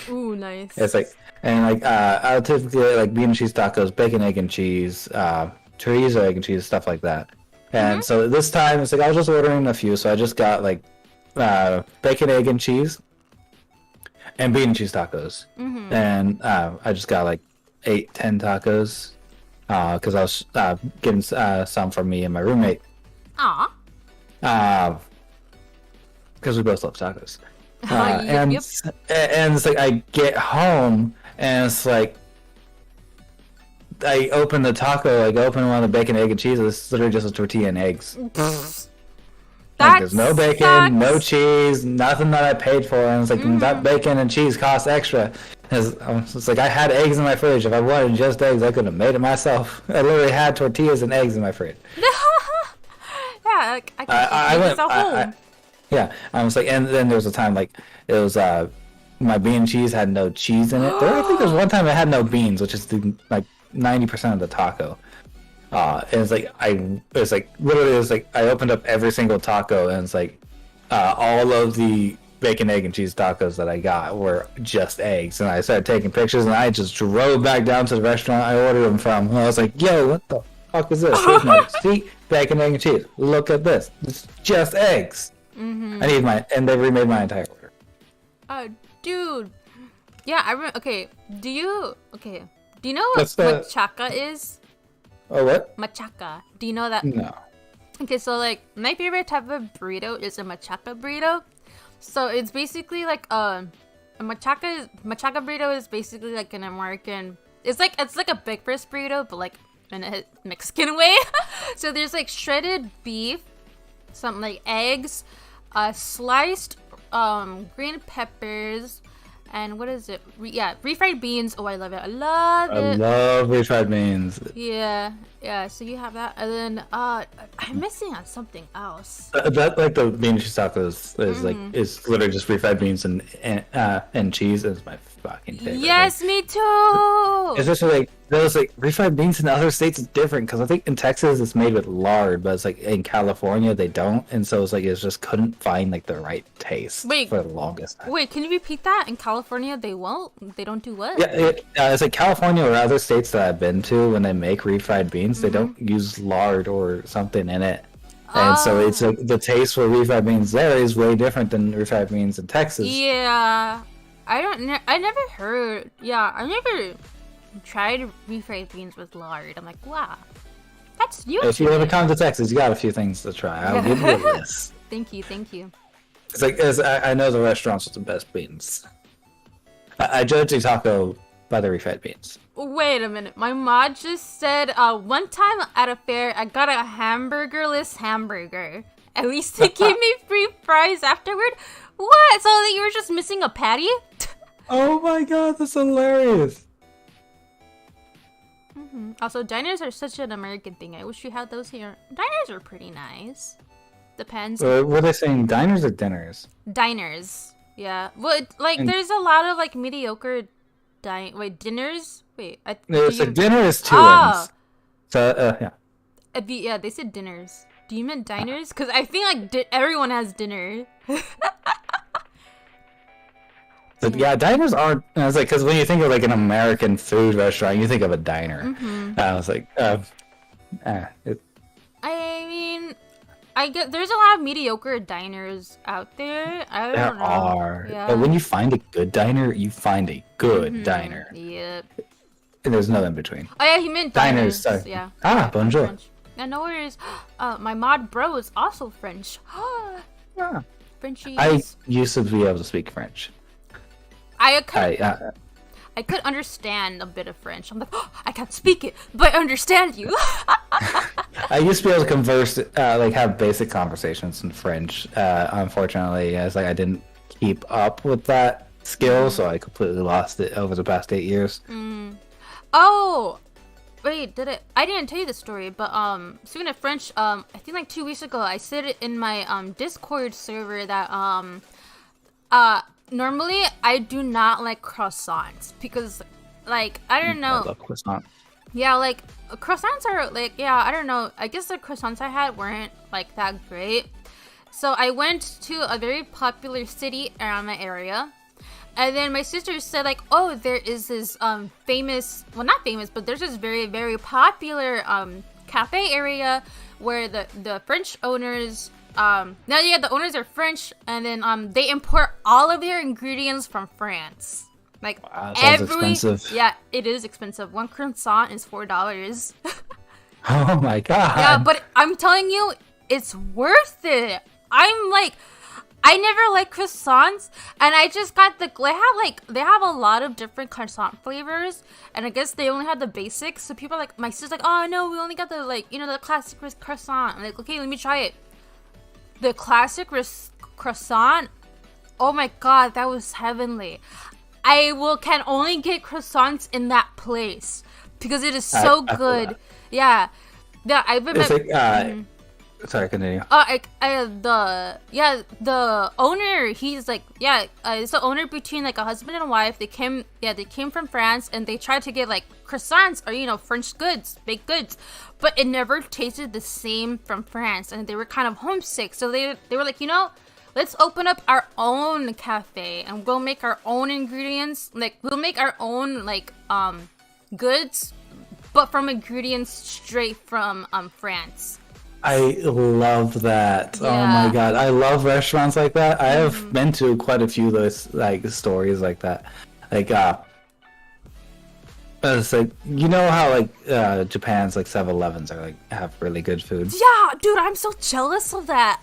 Ooh, nice. It's like, and like I'll typically like bean and cheese tacos, bacon, egg, and cheese, chorizo, egg and cheese, stuff like that. And so this time it's like I was just ordering a few, so I just got like bacon, egg, and cheese, and bean and cheese tacos. And I just got like 8-10 tacos because I was getting some for me and my roommate. Aw. Because we both love tacos. Yep. And it's like I get home and it's like I open the taco, like I open one of the bacon, egg, and cheese. It's literally just a tortilla and eggs. Like, there's no bacon, sucks. no cheese, nothing that I paid for. And it's like that bacon and cheese cost extra. It's like I had eggs in my fridge. If I wanted just eggs, I could have made it myself. I literally had tortillas and eggs in my fridge. Yeah, I went home. Yeah, I was like, and then there was a time like it was my bean and cheese had no cheese in it. I think there was one time it had no beans, which is like 90% of the taco. And it's like I opened up every single taco, and it's like all of the bacon, egg, and cheese tacos that I got were just eggs. And I started taking pictures, and I just drove back down to the restaurant I ordered them from. And I was like, "Yo, what the fuck is this? Here's my receipt, bacon, egg, and cheese. Look at this. It's just eggs." I need and they remade my entire order. Oh, dude. Yeah, I remember. Okay, do you know what machaca is? Oh, what? Machaca. Do you know that? No. Okay, so like my favorite type of burrito is a machaca burrito. So it's basically like a machaca burrito is basically like an American. It's like a breakfast burrito, but like in a Mexican way. So there's like shredded beef, some like eggs, sliced green peppers, and what is it? Refried beans. Oh, I love it. I love refried beans. Yeah. So you have that, and then I'm missing on something else. That like the bean and cheese tacos is like is literally just refried beans and cheese is my fucking favorite. Yes, me too. It's just like those like refried beans in other states is different because I think in Texas it's made with lard, but it's like in California they don't, and so it's like it just couldn't find like the right taste for the longest time. Wait, can you repeat that? In California they won't. They don't do what? Yeah, it's like California or other states that I've been to when they make refried beans, they don't use lard or something in it. And so it's like the taste for refried beans there is way different than refried beans in Texas. Yeah. I never heard. Yeah, I never tried refried beans with lard. I'm like, wow. That's new. If you ever come to Texas, you got a few things to try. I'll give you a list. Thank you. It's like I know the restaurants with the best beans. I judge a taco by the refried beans. Wait a minute. My mom just said one time at a fair, I got a hamburgerless hamburger. At least they gave me free fries afterward. What? So you were just missing a patty? Oh my god, that's hilarious. Also, diners are such an American thing. I wish we had those here. Diners are pretty nice. Depends. What are they saying? Diners or dinners? Diners. Yeah. Well, there's a lot of like mediocre dinners? Wait. It's like dinner is two ends. So, yeah. Yeah, they said dinners. Do you mean diners? Because I feel like everyone has dinner. But yeah, diners aren't. I was like, because when you think of like an American food restaurant, you think of a diner. I was like, I mean, I get there's a lot of mediocre diners out there. I don't know. There are, yeah. but when you find a good diner, you find a good diner. Yep. And there's no in between. Oh yeah, he meant diners. Yeah. Bonjour. French. Yeah, no worries. My mod bro is also French. Yeah. Frenchies. I used to be able to speak French. I could understand a bit of French. I'm like, I can't speak it, but I understand you. I used to be able to converse, like have basic conversations in French. Unfortunately, as like I didn't keep up with that skill, so I completely lost it over the past 8 years. Oh, wait, I didn't tell you the story, but speaking of French, I think like 2 weeks ago, I said it in my Discord server that normally I do not like croissants because, like, I don't know. I love croissant. Yeah, like croissants are like, yeah, I don't know. I guess the croissants I had weren't like that great. So I went to a very popular city around my area. And then my sister said like, oh, there is this famous, well, not famous, but there's this very, very popular cafe area where the French owners, the owners are French, and then they import all of their ingredients from France. Like, wow, that sounds expensive. Yeah, it is expensive. One croissant is $4. Oh my god. Yeah, but I'm telling you, it's worth it. I'm like, I never liked croissants, and I just got they have a lot of different croissant flavors, and I guess they only had the basics. So people are like, my sister's like, oh no, we only got the the classic croissant. I'm like, okay, let me try it. The classic croissant, oh my god, that was heavenly. I can only get croissants in that place because it is so good. Yeah, I've been. It's like, sorry, continue. The owner, he's like, it's the owner between like a husband and a wife. They came from France, and they tried to get like croissants or French goods, baked goods, but it never tasted the same from France, and they were kind of homesick. So they were like, let's open up our own cafe and we'll make our own ingredients. Like, we'll make our own like goods, but from ingredients straight from France. I love that. Yeah. Oh my god, I love restaurants like that. I have been to quite a few of those like stories like that. Like it's like, how like Japan's like 7-Elevens are like have really good food. Yeah, dude, I'm so jealous of that.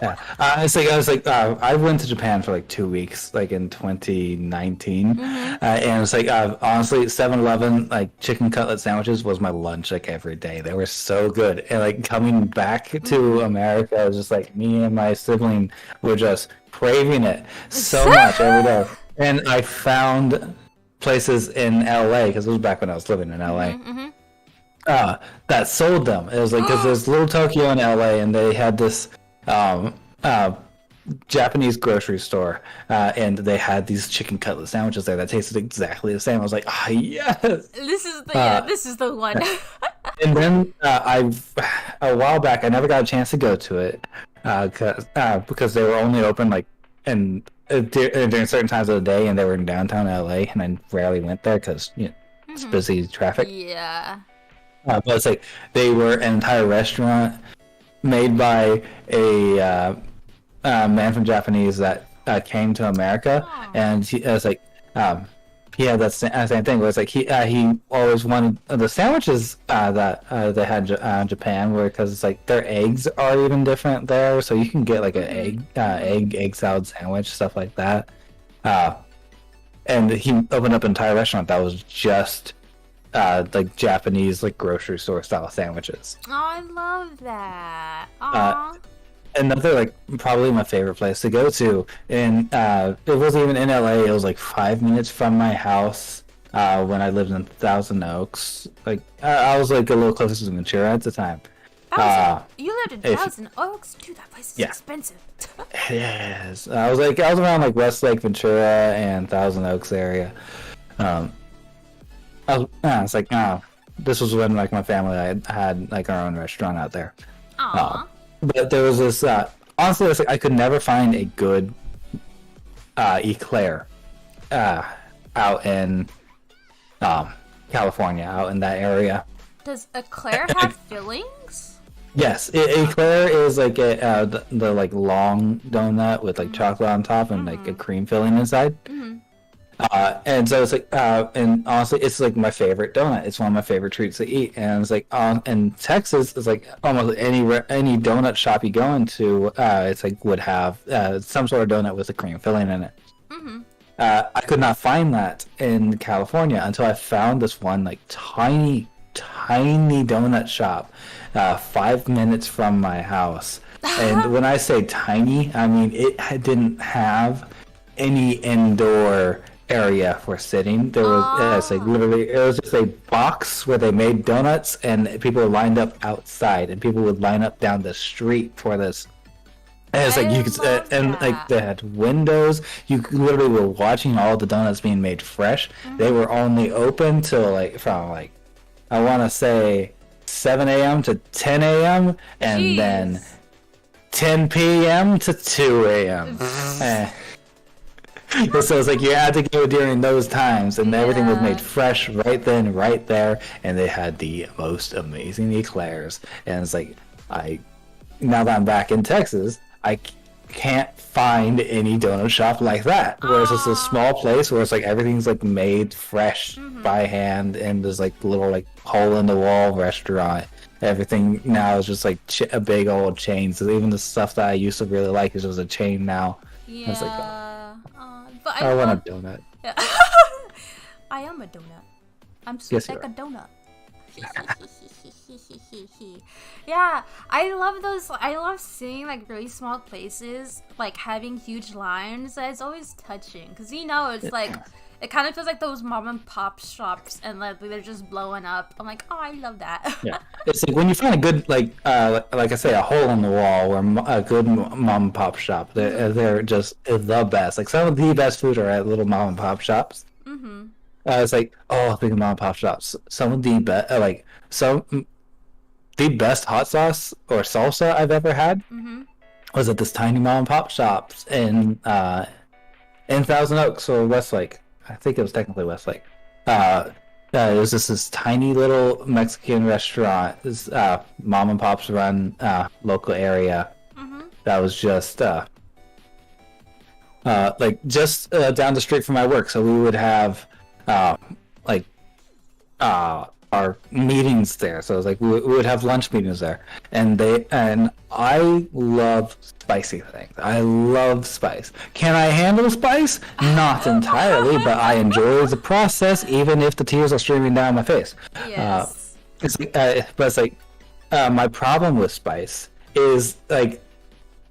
Yeah, I went to Japan for like 2 weeks, like in 2019, and it's like honestly, 7-Eleven like chicken cutlet sandwiches was my lunch like every day. They were so good, and like coming back to America, it was just like me and my sibling were just craving it so much every day. And I found places in LA, because it was back when I was living in LA. That sold them. It was like, because there's Little Tokyo in LA, and they had this Japanese grocery store, and they had these chicken cutlet sandwiches there that tasted exactly the same. I was like, yes, this is the one. And then a while back, I never got a chance to go to it because they were only open like during certain times of the day, and they were in downtown LA, and I rarely went there because it's busy traffic. Yeah. But it's like they were an entire restaurant made by a man from Japanese that came to America. Aww. And he had that same thing where it's like he always wanted the sandwiches that they had in Japan, where because it's like their eggs are even different there, so you can get like an egg salad sandwich, stuff like that. And he opened up an entire restaurant that was just like Japanese like grocery store style sandwiches. Oh, I love that. Aww. Another like probably my favorite place to go to, and it wasn't even in LA. It was like 5 minutes from my house when I lived in Thousand Oaks. Like I was like a little closer to Ventura at the time. You lived in Thousand Oaks, dude. That place is expensive. Yes, I was around like Westlake, Ventura, and Thousand Oaks area. It's like this was when like my family had like our own restaurant out there. Aww. But there was this. Honestly, it's like I could never find a good eclair out in California, out in that area. Does eclair have fillings? Yes, eclair is like the like long donut with like chocolate on top and like a cream filling inside. And so it's like, and honestly, it's like my favorite donut. It's one of my favorite treats to eat. And it's like, in Texas, it's like almost any donut shop you go into, it's like would have some sort of donut with a cream filling in it. I could not find that in California until I found this one like tiny donut shop 5 minutes from my house. And when I say tiny, I mean it didn't have any indoor area for sitting. There was it's like literally it was just a box where they made donuts and people lined up outside and people would line up down the street for this. And it's like you could, and like they had windows. You literally were watching all the donuts being made fresh. They were only open till like from like I want to say 7 a.m. to 10 a.m. and then 10 p.m. to 2 a.m. So it's like you had to go during those times, and everything was made fresh right then, right there, and they had the most amazing eclairs. And it's like now that I'm back in Texas, I can't find any donut shop like that. Where it's just a small place where it's like everything's like made fresh by hand, and there's like little like hole in the wall restaurant. Everything now is just like a big old chain. So even the stuff that I used to really like is just a chain now. Yeah. It's like, but I want a donut. Yeah. I am a donut. I'm Yes, like you a are. donut. Yeah, I love those. I love seeing like really small places like having huge lines. It's always touching because it's like it kind of feels like those mom and pop shops and like they're just blowing up. I'm like, oh, I love that. Yeah, it's like when you find a good like I say, a hole in the wall or a good mom and pop shop. They're just the best. Like some of the best food are at little mom and pop shops. It's like, oh, think of mom and pop shops. Some of the best, the best hot sauce or salsa I've ever had was at this tiny mom and pop shops in Thousand Oaks or Westlake. I think it was technically Westlake. It was just this tiny little Mexican restaurant. This mom and pops run local area. That was just just down the street from my work. So we would have our meetings there. So it was like we would have lunch meetings there, and I love spicy things. I love spice. Can I handle spice? Not entirely, but I enjoy the process, even if the tears are streaming down my face. Yes. My problem with spice is like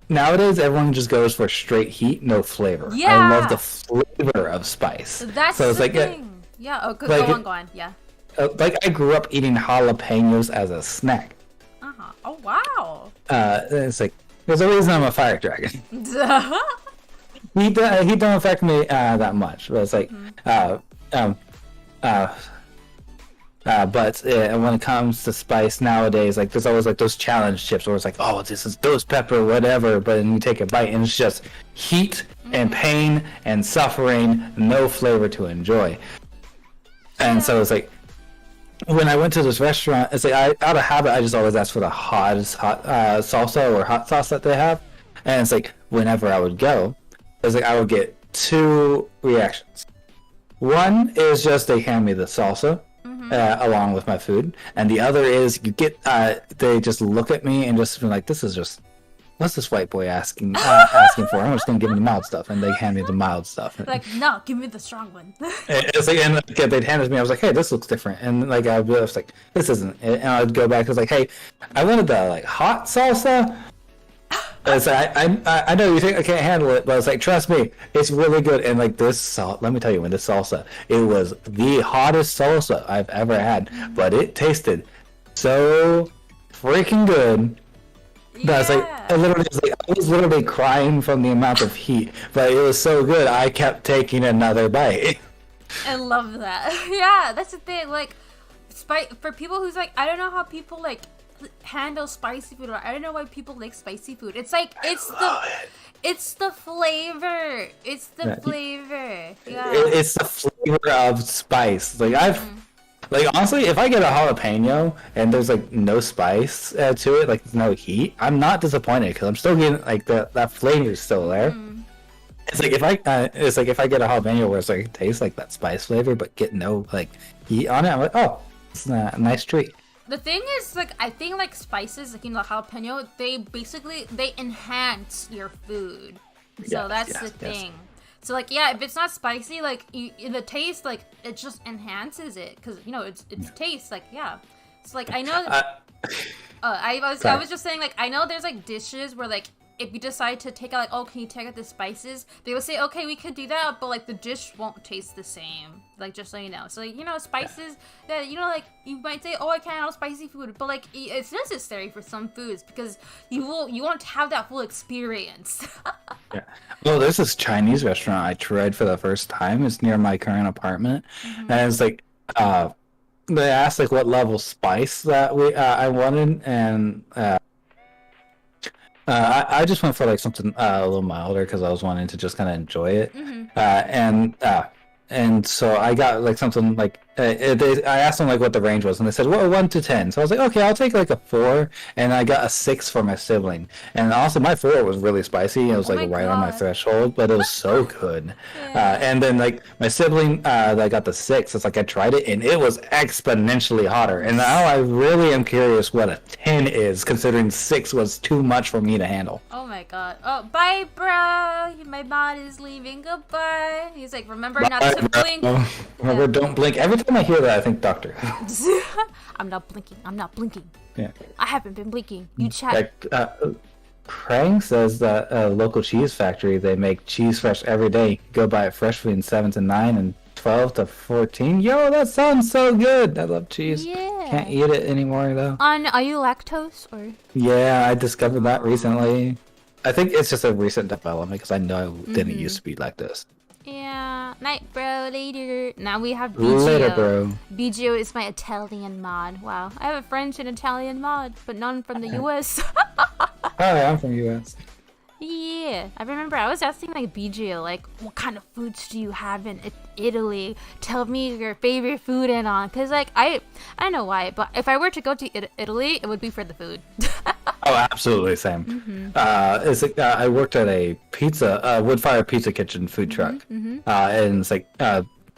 nowadays everyone just goes for straight heat, no flavor. Yeah. I love the flavor of spice. That's so it's the like thing. Yeah. Oh, go on. Yeah. Like I grew up eating jalapenos as a snack. Oh wow. It's like there's a reason I'm a fire dragon. He don't affect me that much, but it's like but when it comes to spice nowadays, like there's always like those challenge chips where it's like, oh, this is ghost pepper, whatever, but then you take a bite and it's just heat and pain and suffering, no flavor to enjoy. And so it's like when I went to this restaurant, it's like out of habit I just always ask for the hottest salsa or hot sauce that they have. And it's like whenever I would go, it's like I would get two reactions. One is just they hand me the salsa along with my food, and the other is you get they just look at me and just be like, this is just, what's this white boy asking for? I'm just gonna give him the mild stuff, and they hand me the mild stuff. Like, no, give me the strong one. It's like, and like, they'd hand it to me. I was like, hey, this looks different, and like I was like, this isn't it. And I'd go back. I was like, hey, I wanted the like hot salsa. It's like, I know you think I can't handle it, but it's like, trust me, it's really good. And like this salt, let me tell you, when this salsa, it was the hottest salsa I've ever had, but it tasted so freaking good. That's like I was literally crying from the amount of heat, but it was so good I kept taking another bite. I love that. Yeah, that's the thing. Like, for people who's like, I don't know how people like handle spicy food. Or I don't know why people like spicy food. It's like it's the flavor. It's the flavor. Yeah. It's the flavor of spice. Like like honestly, if I get a jalapeno and there's like no spice to it, like no heat, I'm not disappointed because I'm still getting like that flavor is still there. It's like if I get a jalapeno where it's like it tastes like that spice flavor but get no like heat on it, I'm like, oh, it's a nice treat. The thing is, like, I think like spices, like jalapeno, they enhance your food. So that's the thing. So like, yeah, if it's not spicy, like the taste, like it just enhances it because it's taste, like So like I know. I was just saying, like, I know there's like dishes where like if you decide to take out, like, oh, can you take out the spices? They will say, okay, we could do that, but like the dish won't taste the same. Like, just so you know. So like, spices that like you might say, oh, I can't have spicy food, but like it's necessary for some foods because you won't have that full experience. Yeah. Well, there's this Chinese restaurant I tried for the first time. It's near my current apartment, and it's like they asked like what level spice that I wanted, and I just went for like something a little milder because I was wanting to just kind of enjoy it, and so I got like something like I asked them like what the range was, and they said, well, 1 to 10. So I was like, okay, I'll take like a 4, and I got a 6 for my sibling. And also my 4 was really spicy. It was like right on my threshold, but it was so good. And then like my sibling that got the 6, it's like I tried it and it was exponentially hotter. And now I really am curious what a 10 is, considering 6 was too much for me to handle. Oh my god. Oh, bye, bro. My mod is leaving. Goodbye. He's like, remember not to blink. Remember, don't blink. Every time I hear that, I think doctor. I'm not blinking. Yeah. I haven't been blinking. You chat. Krang says that a local cheese factory, they make cheese fresh every day. Go buy it fresh between 7 to 9 and 12 to 14. Yo, that sounds so good. I love cheese. Yeah. Can't eat it anymore though. Are you lactose or? Yeah, I discovered that recently. I think it's just a recent development because I know I didn't used to be lactose. Yeah, night bro, later. Now we have BGO. Later, bro. BGO is my Italian mod. Wow, I have a French and Italian mod, but none from the US. Hi, I'm from US. Yeah, I remember I was asking like BGO, like, what kind of foods do you have in Italy? Tell me your favorite food and on, cause like I don't know why, but if I were to go to Italy, it would be for the food. Oh, absolutely, same. It's like I worked at a wood-fired pizza kitchen food truck, and it's like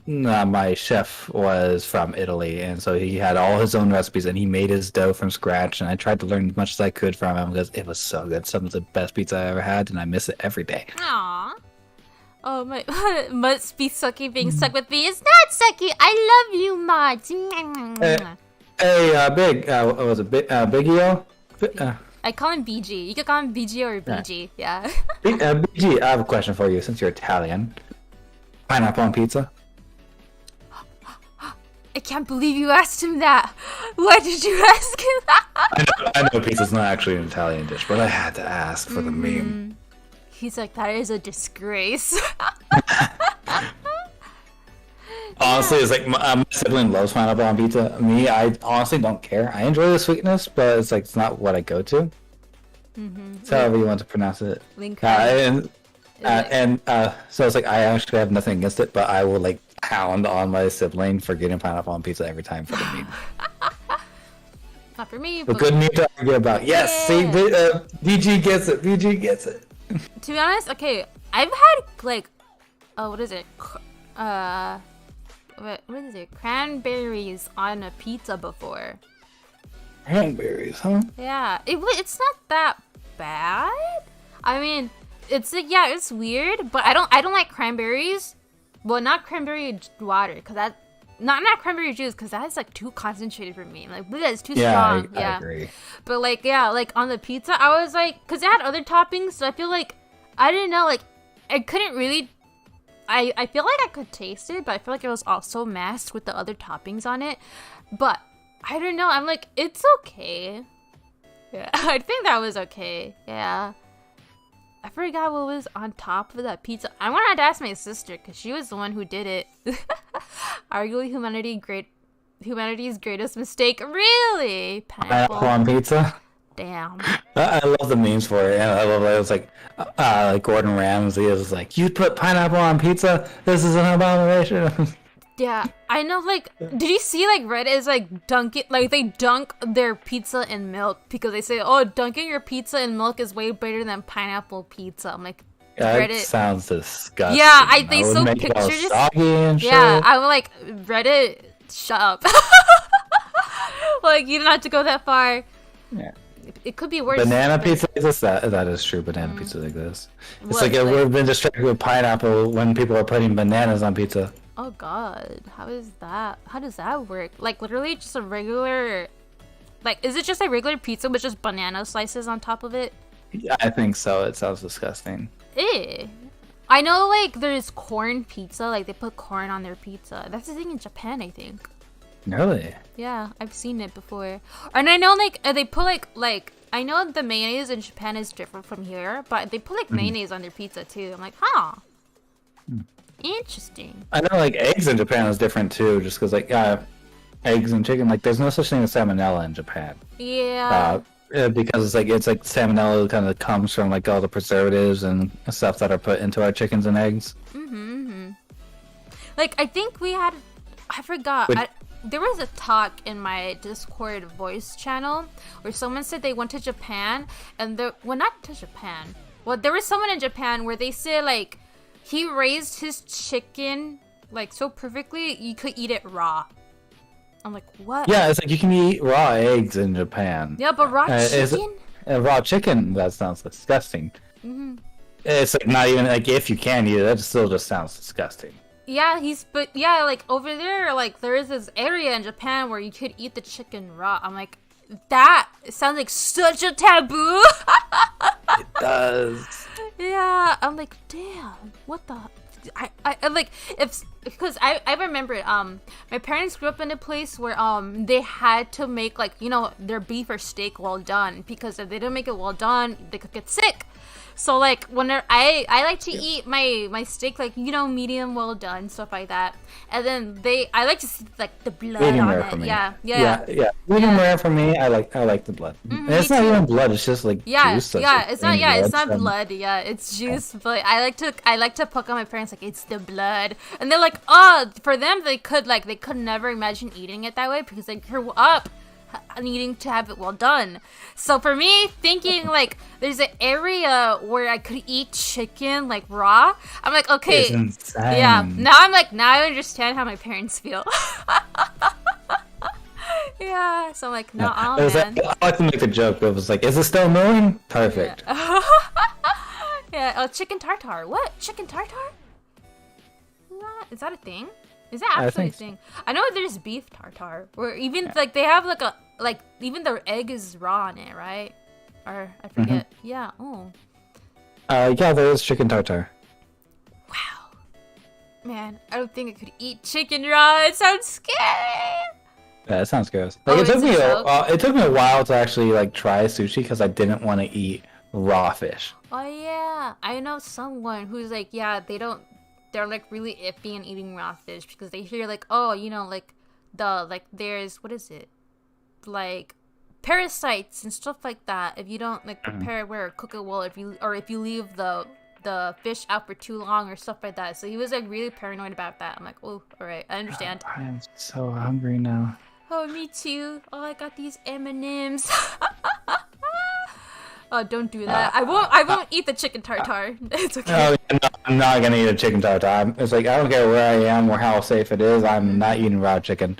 my chef was from Italy, and so he had all his own recipes, and he made his dough from scratch. And I tried to learn as much as I could from him because it was so good. Some of the best pizza I ever had, and I miss it every day. Aww. Oh my! Must be sucky being stuck with me. It's not sucky. I love you, mods. Hey, Big. Was it Biggie? I call him BG. You could call him BG or BG. Yeah. BG, I have a question for you since you're Italian. Pineapple on pizza? I can't believe you asked him that. Why did you ask him that? I know pizza's not actually an Italian dish, but I had to ask for the meme. He's like, that is a disgrace. Honestly, it's like my sibling loves pineapple on pizza. Me, I honestly don't care. I enjoy the sweetness, but it's like it's not what I go to. It's however you want to pronounce it. So it's like I actually have nothing against it, but I will like pound on my sibling for getting pineapple on pizza every time for the meme. Not for me, but good meme to argue about. Yes, see, BG gets it. BG gets it. To be honest, okay, I've had like, what is it? What is it? Cranberries on a pizza before. Cranberries, huh? Yeah, it's not that bad. I mean, it's like, yeah, it's weird, but I don't like cranberries. Well, not cranberry water, cause that not cranberry juice, cause that's like too concentrated for me. Like, it's too strong. I agree. But like, yeah, like on the pizza, I was like, cause it had other toppings, so I feel like I didn't know, like I couldn't really. I feel like I could taste it, but I feel like it was also masked with the other toppings on it. But I don't know. I'm like, it's okay. Yeah, I think that was okay. Yeah. I forgot what was on top of that pizza. I wanted to ask my sister because she was the one who did it. Arguably humanity humanity's greatest mistake. Really? Pineapple on pizza. Damn. I love the memes for it. Yeah, I love it. It's like Gordon Ramsay is like, you put pineapple on pizza? This is an abomination. Yeah, I know. Like, did you see like Reddit is like they dunk their pizza in milk because they say, oh, dunking your pizza in milk is way better than pineapple pizza. I'm like, that Reddit sounds disgusting. Yeah, they so make it all pictures. soggy and shit. Yeah, I'm like, Reddit, shut up. Like, you don't have to go that far. Yeah. It could be worse. Banana pizza exists. That is true. Banana pizza exists. It's What, like we've been distracted with pineapple when people are putting bananas on pizza. Oh God, how is that? How does that work? Like literally just a regular, like is it just a regular pizza with just banana slices on top of it? Yeah, I think so. It sounds disgusting. Ew. I know like there's corn pizza, like they put corn on their pizza. That's the thing in Japan, I think. Really? Yeah, I've seen it before. And I know like they put like I know the mayonnaise in Japan is different from here, but they put like mayonnaise on their pizza too. I'm like, huh. Interesting. I know like eggs in Japan is different too, just because like eggs and chicken, like there's no such thing as salmonella in Japan. Yeah. Because it's like salmonella kind of comes from like all the preservatives and stuff that are put into our chickens and eggs. Like I think I forgot. There was a talk in my Discord voice channel where someone said they went to Japan and not to Japan. Well, there was someone in Japan where they said like he raised his chicken like so perfectly you could eat it raw. I'm like, what? Yeah, it's like you can eat raw eggs in Japan. Yeah, but raw chicken? Raw chicken, that sounds disgusting. It's like not even like if you can eat it, that still just sounds disgusting. Yeah, like over there, like there is this area in Japan where you could eat the chicken raw. I'm like, that sounds like such a taboo. It does. Yeah, I'm like, damn, what the? I like because I remember my parents grew up in a place where they had to make like their beef or steak well done because if they didn't make it well done they could get sick. So like whenever I like to eat my steak like medium well done, stuff like that, and then I like to see like the blood medium on rare it. For me. Yeah. Medium rare for me. I like the blood. And it's not even blood. It's just like juice. It's not blood. Yeah, it's juice. But I like to poke on my parents like it's the blood, and they're like, oh, for them they could never imagine eating it that way because they grew up needing to have it well done. So for me, thinking like there's an area where I could eat chicken like raw, I'm like, okay, yeah. Now I understand how my parents feel. Yeah, so I'm like, no, man. I like to make the joke. It was like, is it still moving? Perfect. Yeah. Chicken tartare. What? Chicken tartare? Is that a thing? Is that actually a thing? I know there's beef tartare, or even like they have like even their egg is raw on it, right? Or I forget. Yeah. Oh. Yeah, there is chicken tartare. Wow. Man, I don't think I could eat chicken raw. It sounds scary. Yeah, it sounds gross. Like it took me a while to actually like try sushi because I didn't want to eat raw fish. Oh yeah, I know someone who's like, yeah, they're like really iffy on eating raw fish because they hear like, oh, there's what is it, like parasites and stuff like that if you don't like prepare it or cook it well, if you leave the fish out for too long or stuff like that. So he was like really paranoid about that. I'm like, oh, all right, I understand. I am so hungry now. Oh, me too. Oh, I got these M&Ms. Oh, don't do that. I won't eat the chicken tartare. It's okay. No, I'm not gonna eat a chicken tartare. It's like I don't care where I am or how safe it is. I'm not eating raw chicken.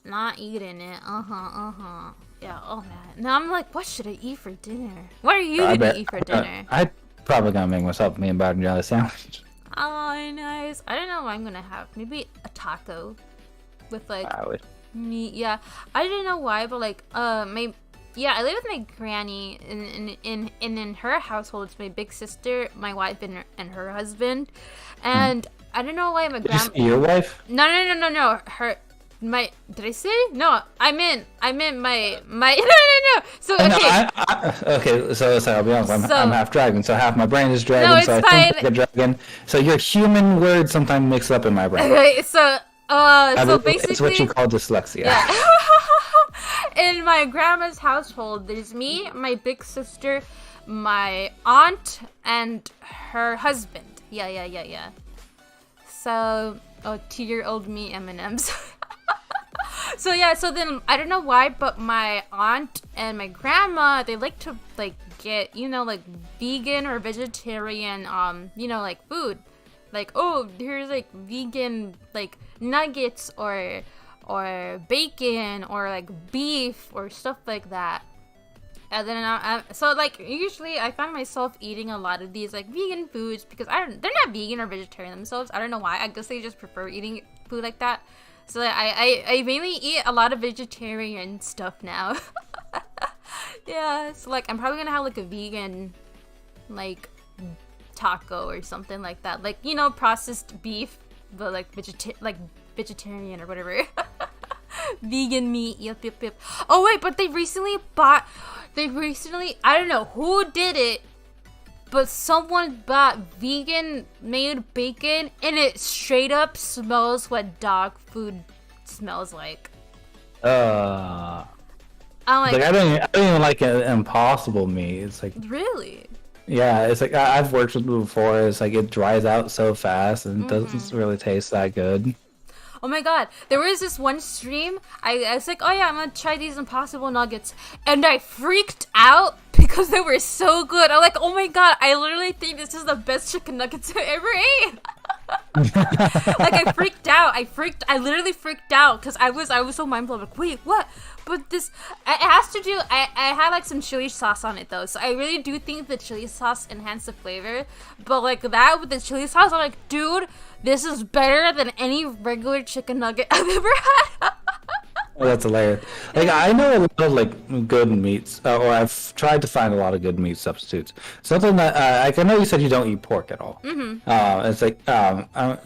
Not eating it. Yeah. Oh man. Now I'm like, what should I eat for dinner? What are you gonna eat for dinner? I'm probably gonna make myself a meat and jelly sandwich. Oh, nice. I don't know what I'm gonna have. Maybe a taco with like meat. Yeah. I don't know why, but like yeah, I live with my granny, and in her household, it's my big sister, my wife, and her husband, and I don't know why my grandma. Your wife? No. Did I say? No, I meant my. No. So okay. Okay, so I'll be honest. I'm half dragon, so half my brain is dragon. No, it's so fine. I think like a dragon. So your human words sometimes mix up in my brain. Okay, so So basically, it's what you call dyslexia. Yeah. In my grandma's household, there's me, my big sister, my aunt, and her husband. Yeah. So, 2-year-old me M&Ms. So then I don't know why, but my aunt and my grandma, they like to like get, like vegan or vegetarian like food. Like, oh, here's like vegan like nuggets or bacon or like beef or stuff like that. And then so like usually I find myself eating a lot of these like vegan foods because they're not vegan or vegetarian themselves. I don't know why. I guess they just prefer eating food like that. So like, I mainly eat a lot of vegetarian stuff now. Yeah, so like I'm probably gonna have like a vegan like taco or something like that. Like, processed beef, but like vegetarian or whatever. Vegan meat. Yep. Oh wait, but they recently, I don't know who did it, but someone bought vegan made bacon and it straight up smells what dog food smells like. I'm like I don't even like Impossible meat. It's like, really? Yeah, it's like I've worked with it before. It's like it dries out so fast and doesn't really taste that good. Oh my god, there was this one stream, I was like, oh yeah, I'm gonna try these Impossible Nuggets, and I freaked out because they were so good. I'm like, oh my god, I literally think this is the best chicken nuggets I ever ate. Like, I literally freaked out because I was so mind blown. Like, wait, what? But this, it has to do, I had like some chili sauce on it though, so I really do think the chili sauce enhanced the flavor. But like that with the chili sauce, I'm like, dude, this is better than any regular chicken nugget I've ever had. Oh, that's hilarious. Like, I know a lot of like good meats, or I've tried to find a lot of good meat substitutes. Something that like I know you said you don't eat pork at all. It's like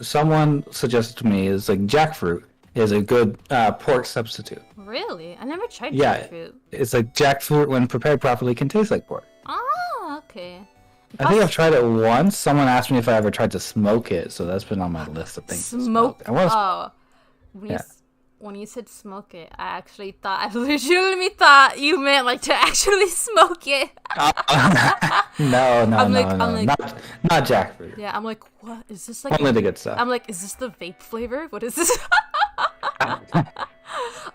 someone suggested to me is like jackfruit is a good pork substitute. Really? I never tried Yeah, jackfruit. it's like jackfruit when prepared properly can taste like pork. Oh, okay. I think I've tried it once. Someone asked me if I ever tried to smoke it, so that's been on my list of things. Smoke? I want to. Oh, Yeah. when you said smoke it, I legitimately thought you meant like to actually smoke it. No, I'm like, not jackfruit. Yeah, I'm like, what is this like? Only the good stuff. I'm like, is this the vape flavor? What is this?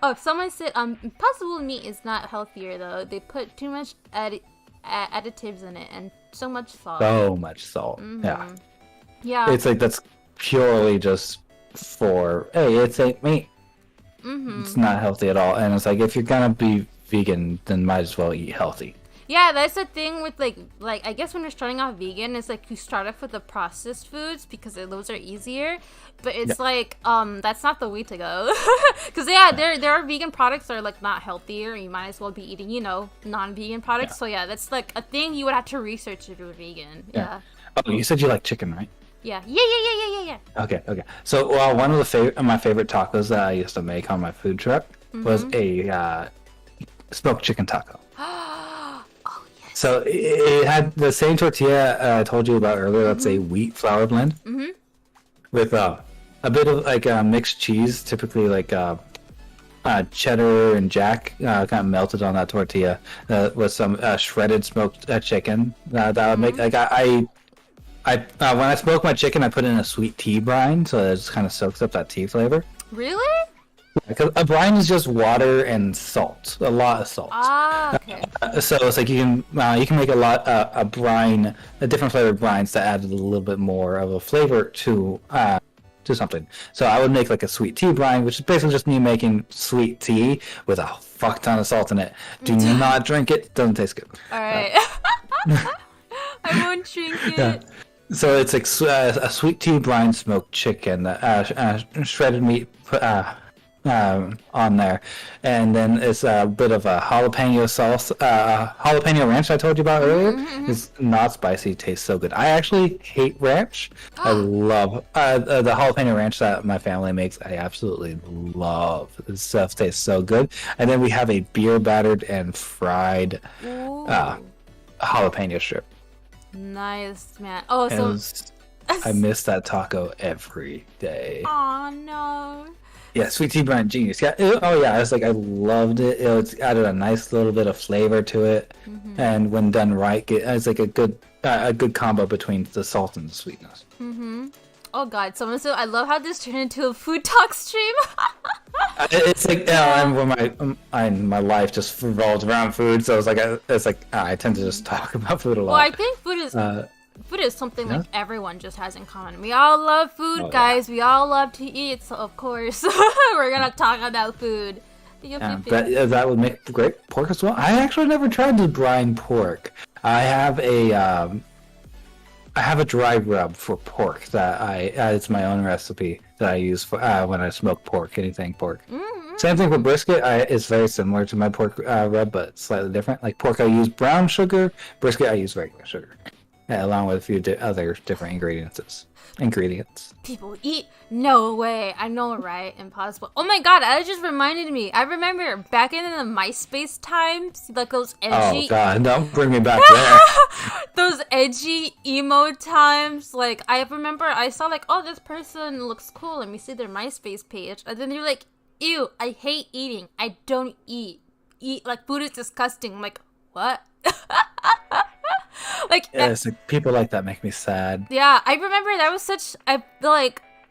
Oh, someone said Impossible meat is not healthier though. They put too much additives in it and so much salt. So much salt. Yeah. It's like that's purely just for it's ain't meat. It's not healthy at all, and it's like if you're gonna be vegan, then might as well eat healthy. Yeah, that's the thing with like I guess when you're starting off vegan, it's like you start off with the processed foods because those are easier. But it's like that's not the way to go. Because there are vegan products that are like not healthier. You might as well be eating non-vegan products. So yeah, that's like a thing you would have to research if you're vegan. Yeah. Oh, you said you like chicken, right? Yeah. Okay. So one of my favorite tacos that I used to make on my food truck was a smoked chicken taco. Oh yes. So it had the same tortilla I told you about earlier. That's a wheat flour blend with a bit of like mixed cheese, typically like cheddar and jack, kind of melted on that tortilla with some shredded smoked chicken. That would make like I when I smoke my chicken, I put in a sweet tea brine, so it just kind of soaks up that tea flavor. Really? Because a brine is just water and salt, a lot of salt. Ah, okay. So it's like you can make a brine, a different flavored brines to add a little bit more of a flavor to something. So I would make like a sweet tea brine, which is basically just me making sweet tea with a fuck ton of salt in it. Do not drink it; doesn't taste good. All right. I won't drink it. Yeah. So it's like a sweet tea brine smoked chicken, shredded meat on there, and then it's a bit of a jalapeno sauce, jalapeno ranch I told you about earlier. It's not spicy, tastes so good. I actually hate ranch. I love the jalapeno ranch that my family makes. I absolutely love. This stuff tastes so good. And then we have a beer battered and fried jalapeno strip. Nice, man. Oh, so I miss that taco every day. Oh no. Yeah, sweet tea brine genius. Yeah. It's like I loved it. It's added a nice little bit of flavor to it, and when done right, it's like a good combo between the salt and the sweetness. Oh god, someone said I love how this turned into a food talk stream. It's like my life just revolves around food, so it's like I tend to just talk about food a lot. Well, I think food is something like everyone just has in common. We all love food, guys. Yeah. We all love to eat, so of course we're gonna talk about food. That would make great pork as well. I actually never tried to brine pork. I have a dry rub for pork that it's my own recipe that I use for when I smoke pork, anything pork. Same thing with brisket. It's very similar to my pork rub, but slightly different. Like pork, I use brown sugar. Brisket, I use regular sugar, along with a few other different ingredients. People eat? No way. I know, right? Impossible. Oh my god, that just reminded me. I remember back in the MySpace times, like those edgy... Oh god, don't bring me back there. Those edgy emo times. Like, I remember I saw like, oh, this person looks cool. Let me see their MySpace page. And then they're like, ew, I hate eating. I don't eat. Like, food is disgusting. I'm like, what? It's like people like that make me sad. Yeah, I remember that was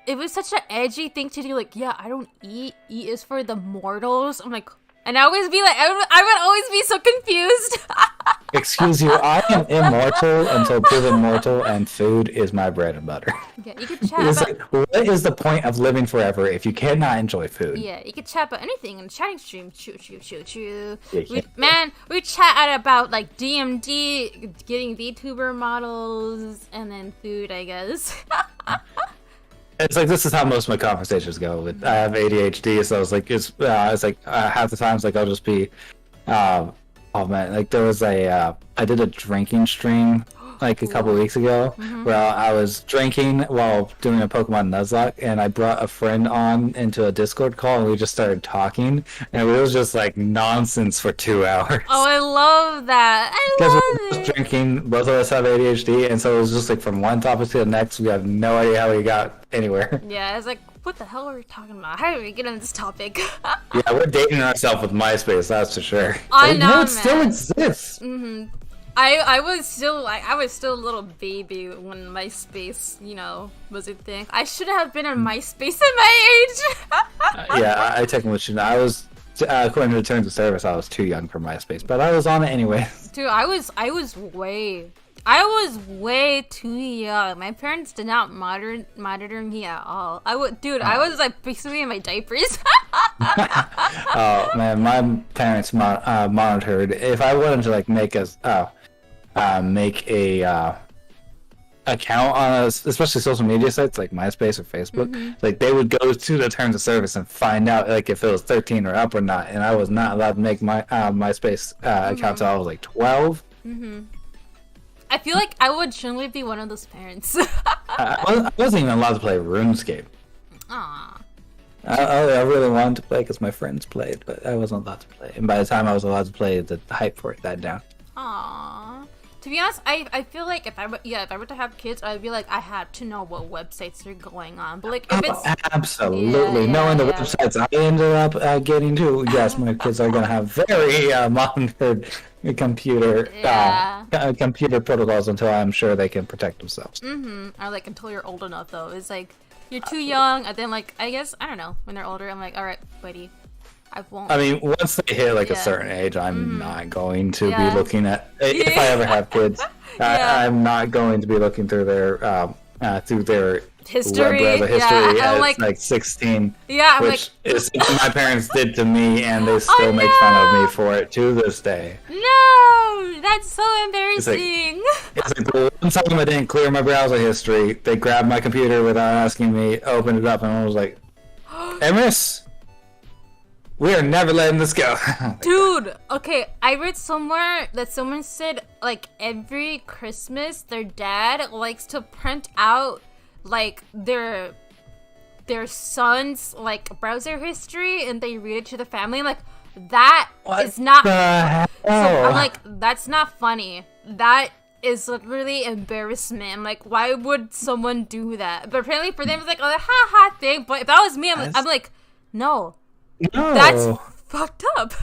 it was such an edgy thing to do. Like, yeah, I don't eat. Eat is for the mortals. I'm like, and I always be like, I would always be so confused. Excuse you, I am immortal until proven mortal, and food is my bread and butter. Yeah, you could chat. What is the point of living forever if you cannot enjoy food? Yeah, you could chat about anything in the chatting stream. Choo. We chat about like DMD, getting VTuber models, and then food, I guess. It's like this is how most of my conversations go. I have ADHD, so it's like half the times like I'll just be, oh man, like there was I did a drinking stream like a couple weeks ago where I was drinking while doing a Pokemon Nuzlocke, and I brought a friend on into a Discord call, and we just started talking, and it was just like nonsense for 2 hours. Oh, I love that. Because we were just drinking, both of us have ADHD, and so it was just like from one topic to the next, we have no idea how we got anywhere. Yeah, it's like, what the hell are we talking about? How did we get on this topic? Yeah, we're dating ourselves with MySpace, that's for sure. I know, it still exists. I was still a little baby when MySpace, was a thing. I should have been on MySpace at my age. Yeah, I technically shouldn't. I was, according to the terms of service, I was too young for MySpace, but I was on it anyway. Dude, I was way too young. My parents did not monitor me at all. I was like basically in my diapers. Oh man, my parents monitored. If I wanted to like make a account on especially social media sites like MySpace or Facebook, like they would go to the terms of service and find out like if it was 13 or up or not, and I was not allowed to make my MySpace account until I was like 12. I feel like I would generally be one of those parents. I wasn't even allowed to play RuneScape. Aww. I really wanted to play because my friends played, but I wasn't allowed to play. And by the time I was allowed to play, the hype for it died down. Aww. To be honest, I feel like if I were to have kids, I'd be like, I had to know what websites are going on. But like, if it's absolutely knowing the websites I ended up getting to, yes, my kids are gonna have very monitored computer protocols until I'm sure they can protect themselves. Or like until you're old enough, though. It's like you're too young, and then like I guess I don't know. When they're older, I'm like, all right, buddy. I won't. I mean, once they hit like a certain age, I'm not going to be looking at. If I ever have kids, I'm not going to be looking through their history. Web history at like 16. Yeah, which is something my parents did to me, and they still make fun of me for it to this day. No, that's so embarrassing. It's like the one time I didn't clear my browser history, they grabbed my computer without asking me, opened it up, and I was like, "Emerus, we are never letting this go." Dude, okay, I read somewhere that someone said, like, every Christmas, their dad likes to print out, like, their son's, like, browser history, and they read it to the family. I'm like, that is not... So I'm like, that's not funny. That is literally embarrassment. I'm like, why would someone do that? But apparently for them, it's like, oh, ha ha thing. But if that was me, I'm like, no. That's fucked up.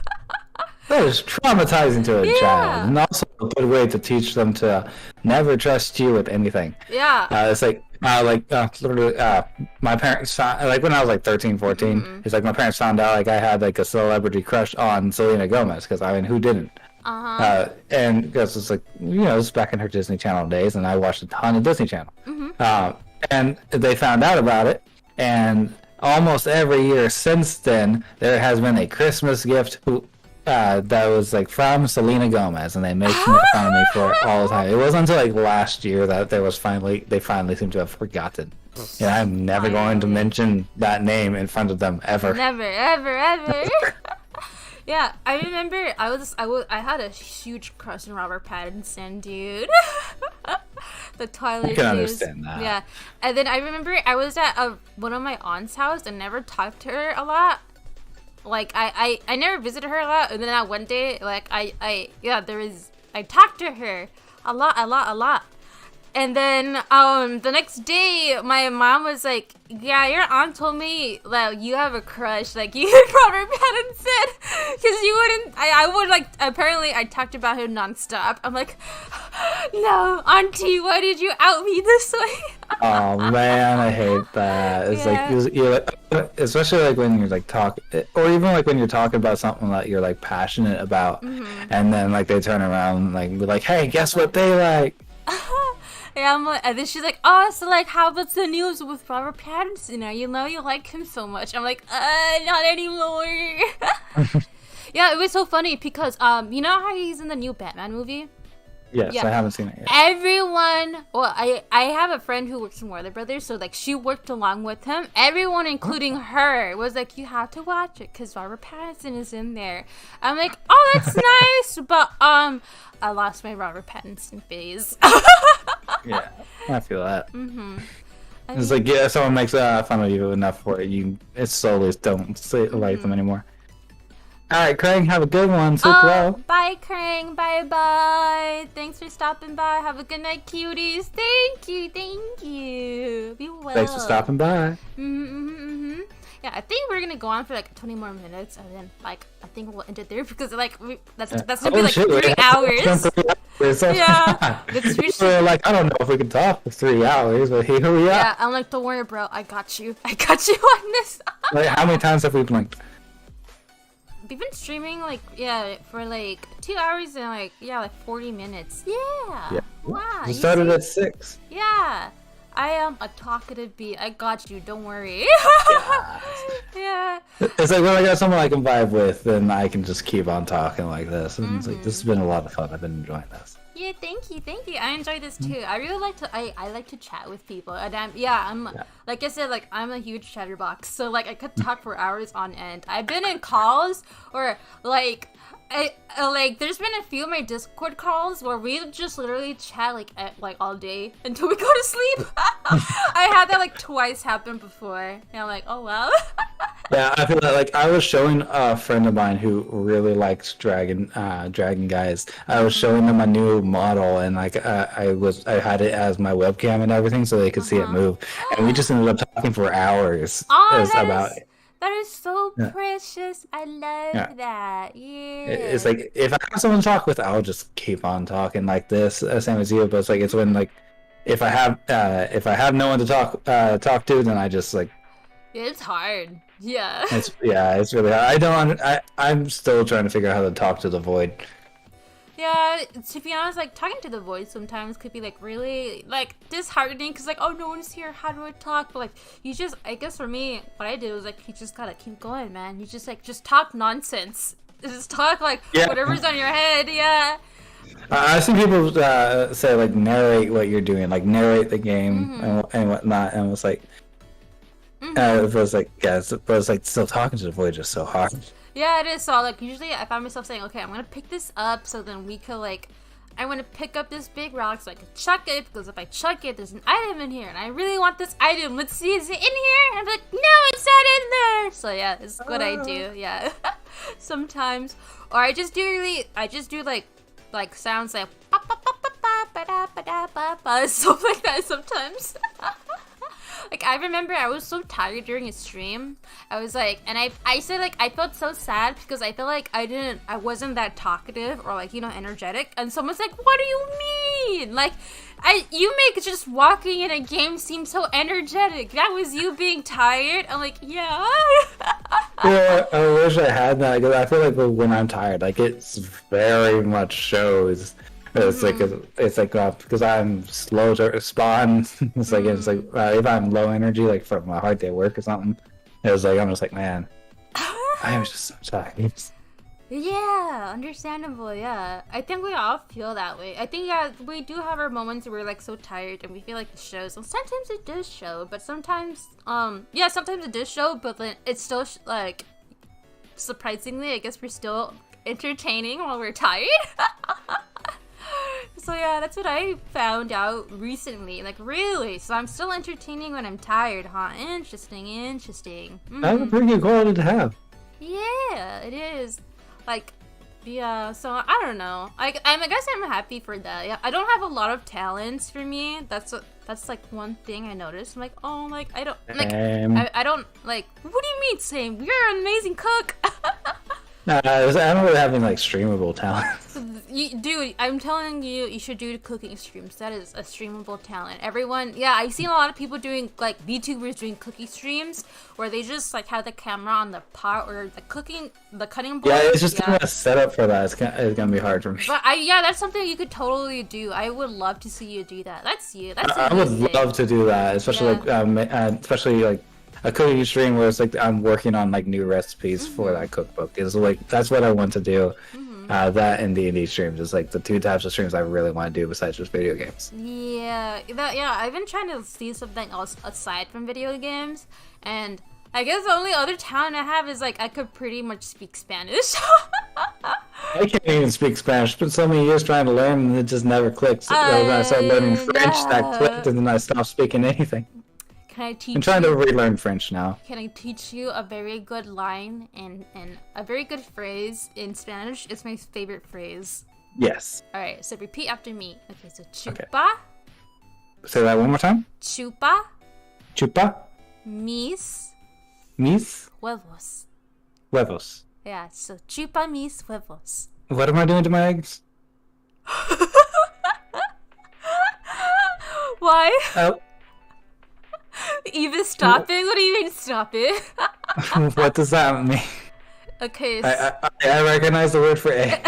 That is traumatizing to a child, and also a good way to teach them to never trust you with anything. Yeah. It's like literally, my parents found, like when I was like 13, 14, it's like my parents found out like I had like a celebrity crush on Selena Gomez, because I mean, who didn't? And because it's like, you know, it's back in her Disney Channel days, and I watched a ton of Disney Channel. And they found out about it, and almost every year since then, there has been a Christmas gift that was like from Selena Gomez, and they make fun of me for it all the time. It wasn't until like last year that they finally seem to have forgotten. And I'm never going to mention that name in front of them ever. Never, ever. Yeah, I remember I had a huge crush on Robert Pattinson, dude. The Twilight. I can understand that. Yeah, and then I remember I was at one of my aunt's house and never talked to her a lot. Like I never visited her a lot, and then that one day, like I talked to her a lot. And then the next day, my mom was like, yeah, your aunt told me that you have a crush, like you and Robert Pattinson, because you wouldn't, I would like, apparently I talked about him nonstop. I'm like, no, auntie, why did you out me this way? Oh man, I hate that. It's like, you're like, especially like when you're like talking, or even like when you're talking about something that you're like passionate about, and then like they turn around and like be like, hey, guess what they like? Yeah, I'm like, and then she's like, oh, so like, how about the news with Robert Pattinson? You know, you like him so much. I'm like, not anymore. Yeah, it was so funny because, you know how he's in the new Batman movie? Yes, yeah. I haven't seen it yet. Everyone, well, I have a friend who works in Warner Brothers, so like she worked along with him. Everyone, including her, was like, you have to watch it because Robert Pattinson is in there. I'm like, oh, that's nice, but I lost my Robert Pattinson phase. Yeah, I feel that. It's like, yeah, someone makes fun of you enough for it, it's slowly don't like them anymore. Alright, Krang, have a good one. Sleep well. Bye, Krang. Bye-bye. Thanks for stopping by. Have a good night, cuties. Thank you. Be well. Thanks for stopping by. Yeah, I think we're gonna go on for like 20 more minutes, and then like I think we'll end it there because like that's gonna be like 3 hours. Yeah, that's usually like, I don't know if we can talk for 3 hours, but here we are. Yeah, I'm like, don't worry, bro. I got you on this. Like, how many times have we blinked? We've been streaming like for like 2 hours and like 40 minutes. Yeah. Wow. We started at 6. Yeah. I am a talkative bee. I got you. Don't worry. Yeah. It's like when I got someone I can vibe with, then I can just keep on talking like this. And it's like, this has been a lot of fun. I've been enjoying this. Yeah, thank you. I enjoy this too. I really like to. I like to chat with people, and I'm like I said, like I'm a huge chatterbox. So like I could talk for hours on end. I've been in calls or like. There's been a few of my Discord calls where we just literally chat like all day until we go to sleep. I had that like twice happen before, and I'm like, oh wow. Yeah, I feel like I was showing a friend of mine who really likes dragon guys. I was showing them a new model, and like I had it as my webcam and everything, so they could see it move, and we just ended up talking for hours about it. That is so precious. I love that. Yeah. It's like if I have someone to talk with, I'll just keep on talking like this, same as you. But it's like it's when like if I have no one to talk to, then I just like. It's hard. Yeah. It's really hard. I'm still trying to figure out how to talk to the void. Yeah, to be honest, like talking to the void sometimes could be like really like disheartening because like, oh, no one's here, how do I talk? But like I guess for me, what I did was like, you just gotta keep going, man. You just talk nonsense. Just talk like whatever's on your head. Yeah. I've seen people say like narrate what you're doing, like narrate the game and whatnot, and it was like, it was like but it's like still talking to the void just so hard. Yeah, it is. So, like, usually I find myself saying, okay, I'm going to pick this up so then we could, like, I want to pick up this big rock so I can chuck it because if I chuck it, there's an item in here and I really want this item. Let's see, is it in here? And I'm like, no, it's not in there. So, yeah, it's what I do. Yeah. Sometimes. Or I just do like sounds like, stuff like that sometimes. Like, I remember I was so tired during a stream. I was like, and I said, like, I felt so sad because I felt like I wasn't that talkative or, like, you know, energetic. And someone's like, what do you mean? Like, you make just walking in a game seem so energetic. That was you being tired? I'm like, yeah. Yeah, I wish I had that, because I feel like when I'm tired, like, it's very much shows. It's like because I'm slow to respond. It's like if I'm low energy, like from a hard day at work or something, it was like I'm just like, man, I am just so tired. Yeah, understandable. Yeah, I think we all feel that way. I think we do have our moments where we're like so tired and we feel like it shows. And sometimes it does show, but sometimes sometimes it does show, but then it's still like surprisingly, I guess we're still entertaining while we're tired. So yeah, that's what I found out recently. Like, really? So I'm still entertaining when I'm tired, huh? Interesting. That's a pretty good quality to have. Yeah, it is. Like, yeah, so I don't know. I guess I'm happy for that. Yeah, I don't have a lot of talents for me. That's like one thing I noticed. I'm like, oh, like, I don't, like, I don't, like, what do you mean same? You're an amazing cook. I don't really have any, like, streamable talents. Dude, I'm telling you, you should do cooking streams. That is a streamable talent. Everyone, yeah, I've seen a lot of people doing, like, VTubers doing cookie streams, where they just, like, have the camera on the pot or the cutting board. Yeah, it's just kind of set up for that. It's gonna be hard for me. But that's something you could totally do. I would love to see you do that. That's you. That's I would love to do that, especially like a cooking stream where it's like I'm working on like new recipes for that cookbook. Is like that's what I want to do. That and D&D streams is like the two types of streams I really want to do besides just video games. Yeah, I've been trying to see something else aside from video games, and I guess the only other talent I have is like I could pretty much speak Spanish. I can't even speak Spanish. Spent so many years trying to learn, and it just never clicks. When I started learning French, that clicked, and then I stopped speaking anything. I'm trying to relearn French now. Can I teach you a very good line and a very good phrase in Spanish? It's my favorite phrase. Yes. Alright, so repeat after me. Okay, so chupa. Okay. Say that one more time. Chupa. Chupa. Mis. Huevos. Huevos. Yeah, so chupa mis huevos. What am I doing to my eggs? Why? Oh. Even stop it? What do you mean stop it? What does that mean? Okay. I recognize the word for egg.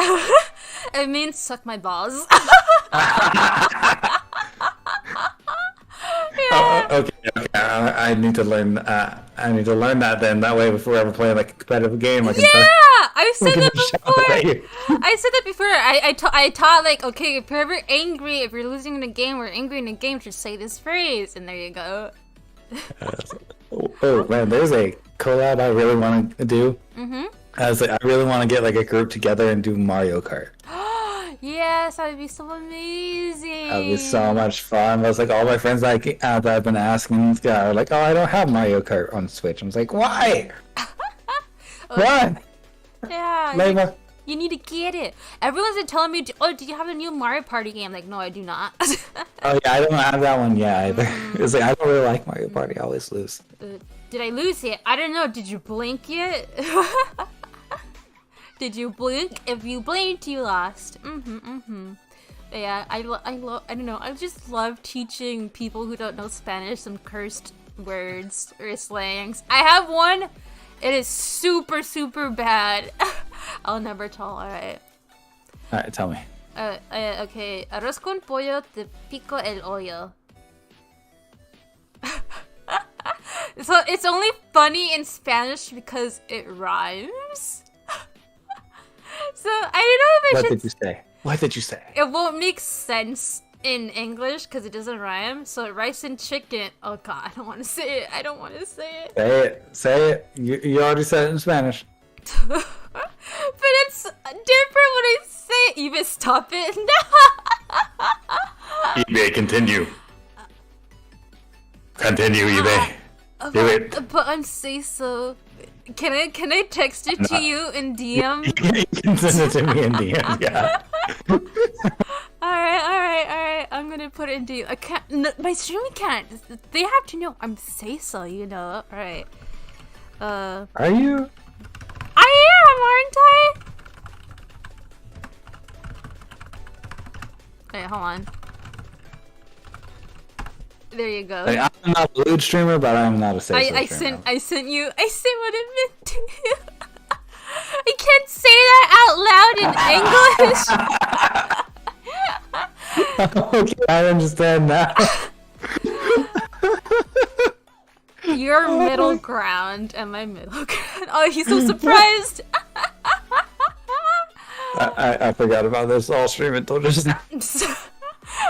It means suck my balls. Okay. I need to learn. I need to learn that then. That way, before I ever play like a competitive game, I can. I said that before. I said that before. I taught like, okay, if you're ever angry, if you're losing in a game or angry in a game, just say this phrase, and there you go. Oh man, there's a collab I really want to do. I really want to get like a group together and do Mario Kart. Yes, that would be so amazing. That would be so much fun. I was like, all my friends that I've been asking are like, oh, I don't have Mario Kart on Switch. I was like, why? Why? Yeah. You need to get it. Everyone's been telling me, oh, do you have a new Mario Party game? Like, no, I do not. Oh yeah, I don't have that one yet either. It's like I don't really like Mario Party. I always lose. Did I lose it? I don't know. Did you blink yet? Did you blink? If you blinked, you lost. Yeah, I don't know. I just love teaching people who don't know Spanish some cursed words or slangs. I have one. It is super, super bad. I'll never tell, alright? Alright, tell me. Okay. Arroz con pollo te pico el hoyo. So it's only funny in Spanish because it rhymes. So I don't know if I should... What did you say? What did you say? It won't make sense in English because it doesn't rhyme. So rice and chicken. Oh god, I don't want to say it. I don't want to say it. Say it. Say it. You already said it in Spanish. But it's different when I say it. You may stop it. eBay, continue. Continue, eBay. Do it. But I'm say so. Can I text it to you in DM? You can send it to me in DM, yeah. Alright. I'm gonna put it into. I can't. No, my stream can't. They have to know I'm say so. Alright. Are you? I am, aren't I? Wait, hold on. There you go. Like, I'm not a lewd streamer, but I'm not a say so streamer. I sent what it meant to you. I can't say that out loud in English. Okay, I understand now. Your middle ground and my middle ground. Oh, he's so surprised. I forgot about this all stream until just now.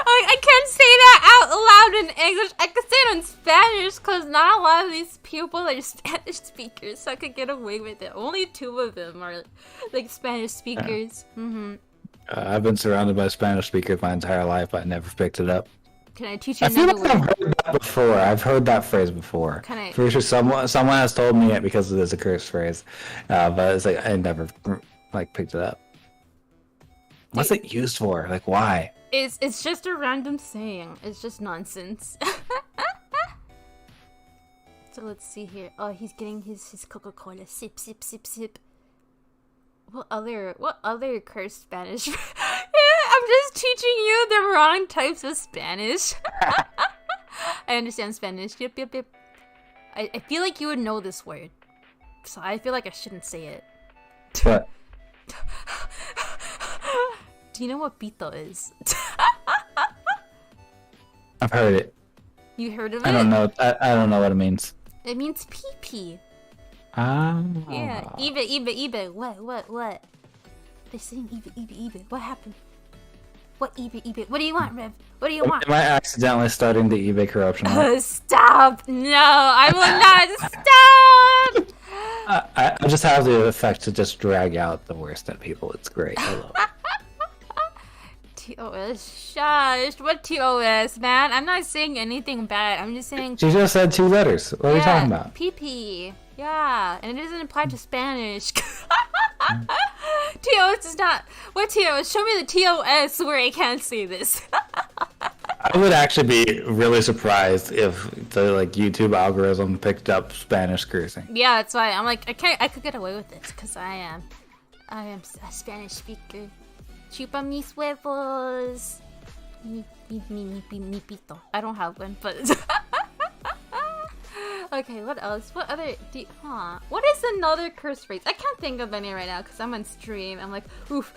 I can't say that out loud in English. I can say it in Spanish because not a lot of these people are Spanish speakers, so I could get away with it. Only 2 of them are like Spanish speakers. I've been surrounded by Spanish speakers my entire life, but I never picked it up. Can I teach you I feel another like I've word? heard that before. I've heard that phrase before. Can I? Pretty sure someone has told me it because it is a curse phrase, but it's like I never picked it up. What's it used for? Like, why? It's just a random saying. It's just nonsense. So let's see here. Oh, he's getting his Coca-Cola. Sip, sip, sip, sip. What other cursed Spanish? Yeah, I'm just teaching you the wrong types of Spanish. I understand Spanish. Yep. I feel like you would know this word. So I feel like I shouldn't say it. What? Do you know what pito is? I've heard it. You heard of it? I don't know. I don't know what it means. It means pee-pee. Ah. Yeah. Ibe. What? They're saying Ibe. What happened? What Ibe? What do you want, Rev? What do you want? Am I accidentally starting the eBay corruption? Stop! No, I will not stop! I just have the effect to just drag out the worst in people. It's great. I love it. TOS, shush. What TOS, man? I'm not saying anything bad. I'm just saying. She just said 2 letters. What are you talking about? PP. Yeah, and it doesn't apply to Spanish. TOS is not. What TOS? Show me the TOS where I can't say this. I would actually be really surprised if the YouTube algorithm picked up Spanish cursing. Yeah, that's why I'm like I could get away with it because I am a Spanish speaker. Chupa mis huevos. Mi pito. I don't have one, but okay. What else? What other? What is another curse phrase? I can't think of any right now because I'm on stream. I'm like, oof.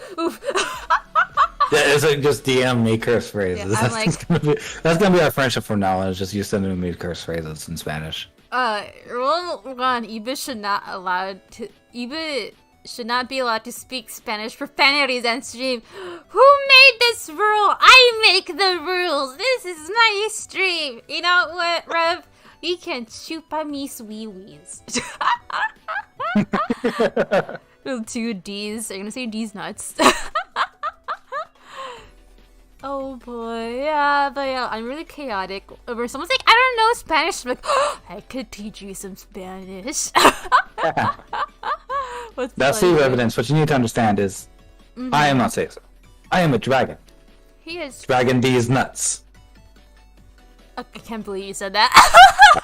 Yeah, it's like just DM me curse phrases. Yeah, that's gonna be our friendship from now on. It's just you sending me curse phrases in Spanish. Rule 1: Ibe should not be allowed to speak Spanish profanities on stream. Who made this rule? I make the rules. This is my stream. You know what, Rev? You can chupa mis wee-wees. Little 2 D's. Are you gonna say D's nuts? Oh boy, yeah, but yeah, I'm really chaotic. Where someone's like, I don't know Spanish, I'm like, oh, I could teach you some Spanish. That's the evidence. What you need to understand is, I am not saying so. I am a dragon. He is. Dragon D's nuts. I can't believe you said that.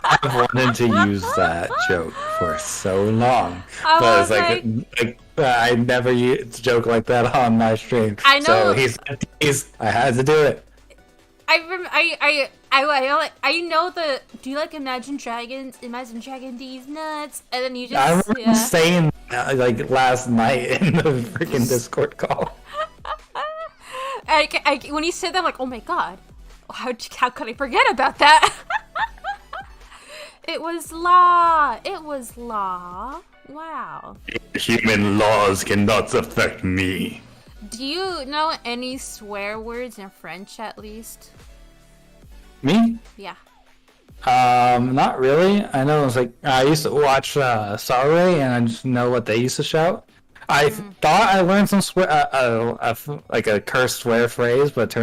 I've wanted to use that joke for so long, but it's like I never use a joke like that on my stream. I know. So I had to do it. I know the. Do you like Imagine Dragons? Imagine Dragon D's nuts, and then you just. I remember saying that, like last night in the freaking Discord call. When you said that, I'm like, oh my god, how could I forget about that? It was law. Wow. Human laws cannot affect me. Do you know any swear words in French at least? Me? Yeah. Not really. I know it's like I used to watch Sorry, and I just know what they used to shout. I thought I learned some like a cursed swear phrase, but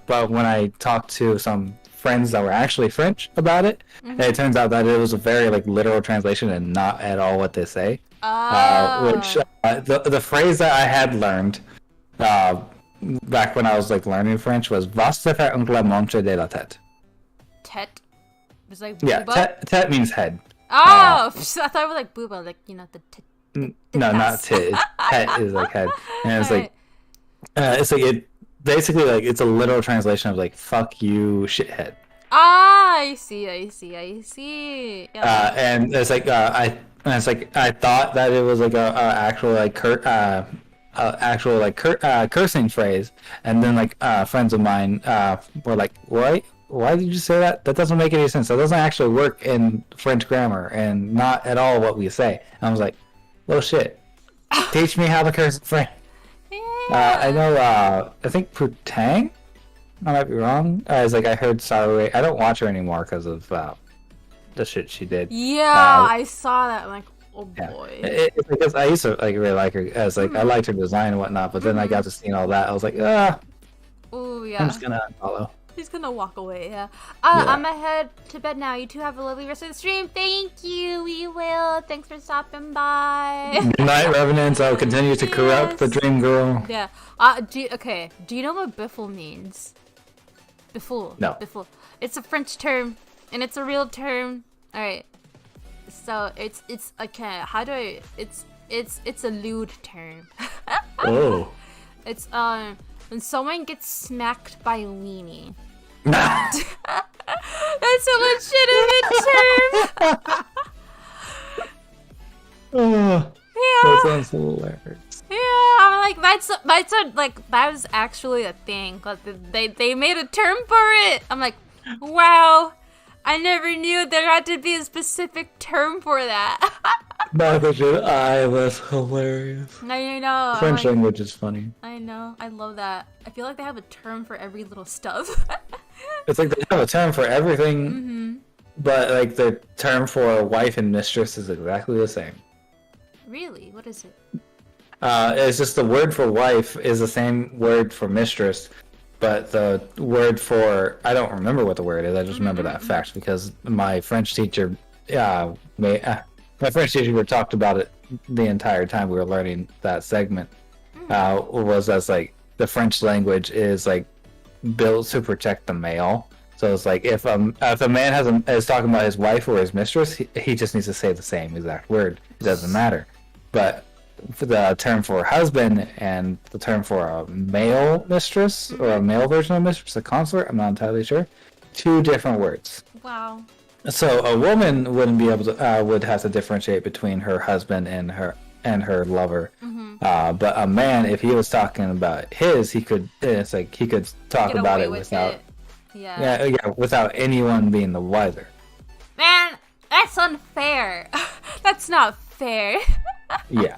but when I talked to some friends that were actually French about it, it turns out that it was a very literal translation and not at all what they say. Which the phrase that I had learned back when I was like learning French was "Va se faire un montre de la tête." Tet. It's like Yeah, booba? tête means head. Oh, I thought it was like booba, like, you know, the No, not tit. Tête is like head, and it's like it basically like it's a literal translation of like "fuck you, shithead." Ah, I see. Yeah. And it's like I thought that it was like a actual like cursing phrase, and then like friends of mine were like, why did you say that? That doesn't make any sense. That doesn't actually work in French grammar, and not at all what we say. And I was like, well, shit, teach me how to curse in French. I know. I think Putang. I might be wrong. It's like I heard Saru. I don't watch her anymore because of the shit she did. Yeah, I saw that. I'm like, oh boy. It's because I used to like really like her as like I liked her design and whatnot, but then I got to see all that. I was like, Oh yeah. I'm just gonna unfollow. He's gonna walk away. Yeah. I'm gonna head to bed now. You two have a lovely rest of the stream. Thank you. We will. Thanks for stopping by. Good night, Revenants. I'll continue to corrupt the Dream Girl. Yeah. Do you know what biffle means? Biffle. No. Biffle. It's a French term, and it's a real term. All right. So it's okay. How do I? It's a lewd term. Oh. It's when someone gets smacked by a weenie. Nah. That's a legitimate term. Oh, Yeah. that sounds hilarious. Yeah, I'm like that's like that was actually a thing. Cause they made a term for it. I'm like, wow, I never knew there had to be a specific term for that. Neither did I. That's hilarious. I know. French language is funny. I know. I love that. I feel like they have a term for every little stuff. It's like they have a term for everything, but like the term for wife and mistress is exactly the same. Really? What is it? It's just the word for wife is the same word for mistress, but the word for I don't remember what the word is. I just remember that fact because my French teacher, my French teacher talked about it the entire time we were learning that segment. Was as like the French language is like built to protect the male. So it's like if a man is talking about his wife or his mistress, he just needs to say the same exact word. It doesn't matter. But for the term for husband and the term for a male mistress or a male version of mistress, a consort, I'm not entirely sure. Two different words. Wow. So a woman wouldn't be able to would have to differentiate between her husband and her lover. But a man, if he was talking about his, he could. It's like he could talk about it without. Yeah, without anyone being the wiser. Man, that's unfair. That's not fair. Yeah.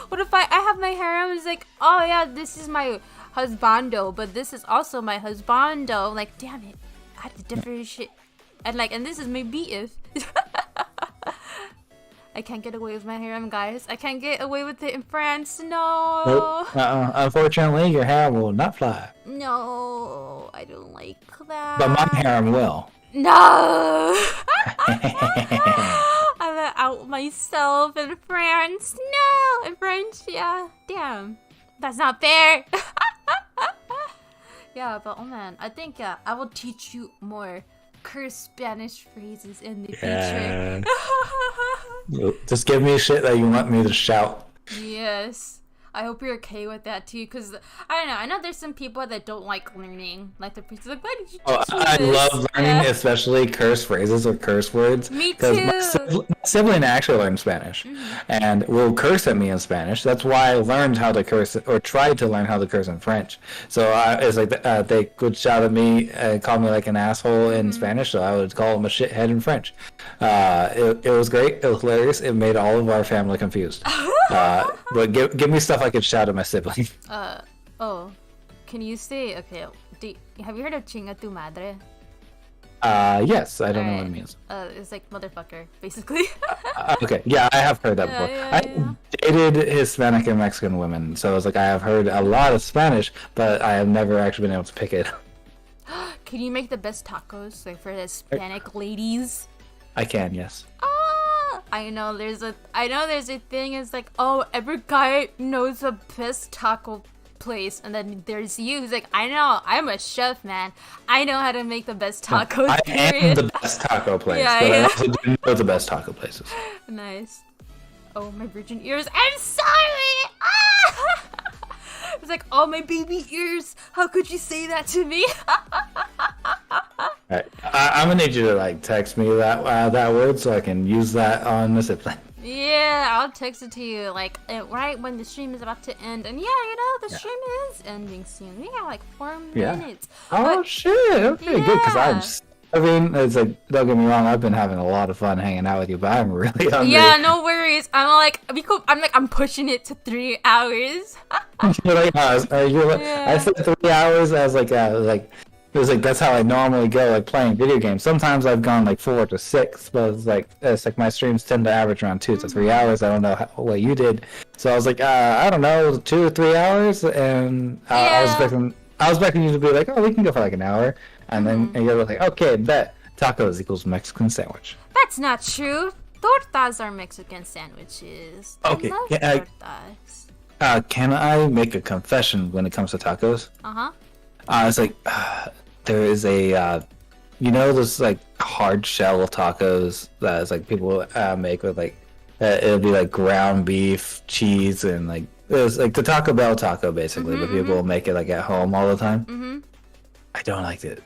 What if I have my harem? It's like, oh yeah, this is my husbando, but this is also my husbando. I'm like, damn it, I have to differentiate. And this is my BF. I can't get away with my harem, guys. I can't get away with it in France. No. Nope. Unfortunately, your harem will not fly. No, I don't like that. But my harem will. No. I'm gonna out myself in France. No, in French. Yeah. Damn. That's not fair. Yeah, but oh man, I think I will teach you more curse Spanish phrases in the future. Just give me shit that you want me to shout. Yes. I hope you're okay with that too, because I don't know. I know there's some people that don't like learning. Like the priest is like, why did you teach me I this? love learning, especially curse phrases or curse words. Me too. Because my sibling actually learned Spanish, and will curse at me in Spanish. That's why I learned how to curse, or tried to learn how to curse in French. So it's like they would shout at me, call me like an asshole in Spanish, so I would call them a shithead in French. It was great. It was hilarious. It made all of our family confused. But give me stuff I could shout at my sibling. Can you say, okay, have you heard of chinga tu madre? Yes, I don't know what it means. It's like motherfucker, basically. Okay, yeah, I have heard that before. I dated Hispanic and Mexican women, so it's like I have heard a lot of Spanish, but I have never actually been able to pick it. Can you make the best tacos, like for the Hispanic ladies? I can, yes. I know there's a thing. It's like, oh, every guy knows the best taco place, and then there's you who's like, I know, I'm a chef, man. I know how to make the best tacos. I am the best taco place, but I also do know the best taco places. Nice. Oh, my virgin ears. I'm sorry! Ah! It's like, oh, my baby ears. How could you say that to me? Right. I'm gonna need you to like text me that word so I can use that on the zip line. Yeah, I'll text it to you like right when the stream is about to end. And the stream is ending soon. We got like 4 minutes. Oh but, shit! Okay, good. Because I mean, it's like, don't get me wrong. I've been having a lot of fun hanging out with you, but I'm really hungry. Yeah, no worries. I'm pushing it to 3 hours. You're like, I said 3 hours. I was like, it was like that's how I normally go, like playing video games. Sometimes I've gone like 4 to 6, but it's like my streams tend to average around 2 to 3 hours. I don't know what you did, so I was like, I don't know, 2 or 3 hours, and I was expecting you to be like, oh, we can go for like an hour, and then you're like, okay, bet tacos equals Mexican sandwich. That's not true. Tortas are Mexican sandwiches. Okay, I love tortas. Can I make a confession when it comes to tacos? It's like there is a those like hard shell tacos that is like people make with like it'll be like ground beef, cheese, and like it's like the Taco Bell taco basically, but people will make it like at home all the time. I don't like it.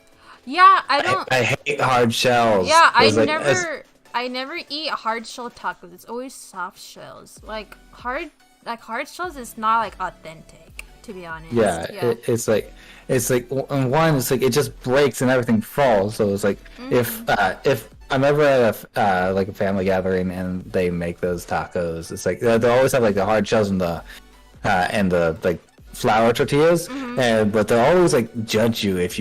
Yeah, I don't. I hate hard shells. Yeah, I never eat hard shell tacos. It's always soft shells. Like hard shells is not like authentic, to be honest. Yeah. It's like and one, it's like it just breaks and everything falls. So it's like if I'm ever at a family gathering and they make those tacos, it's like they always have like the hard shells and the like flour tortillas, but they'll always like judge you if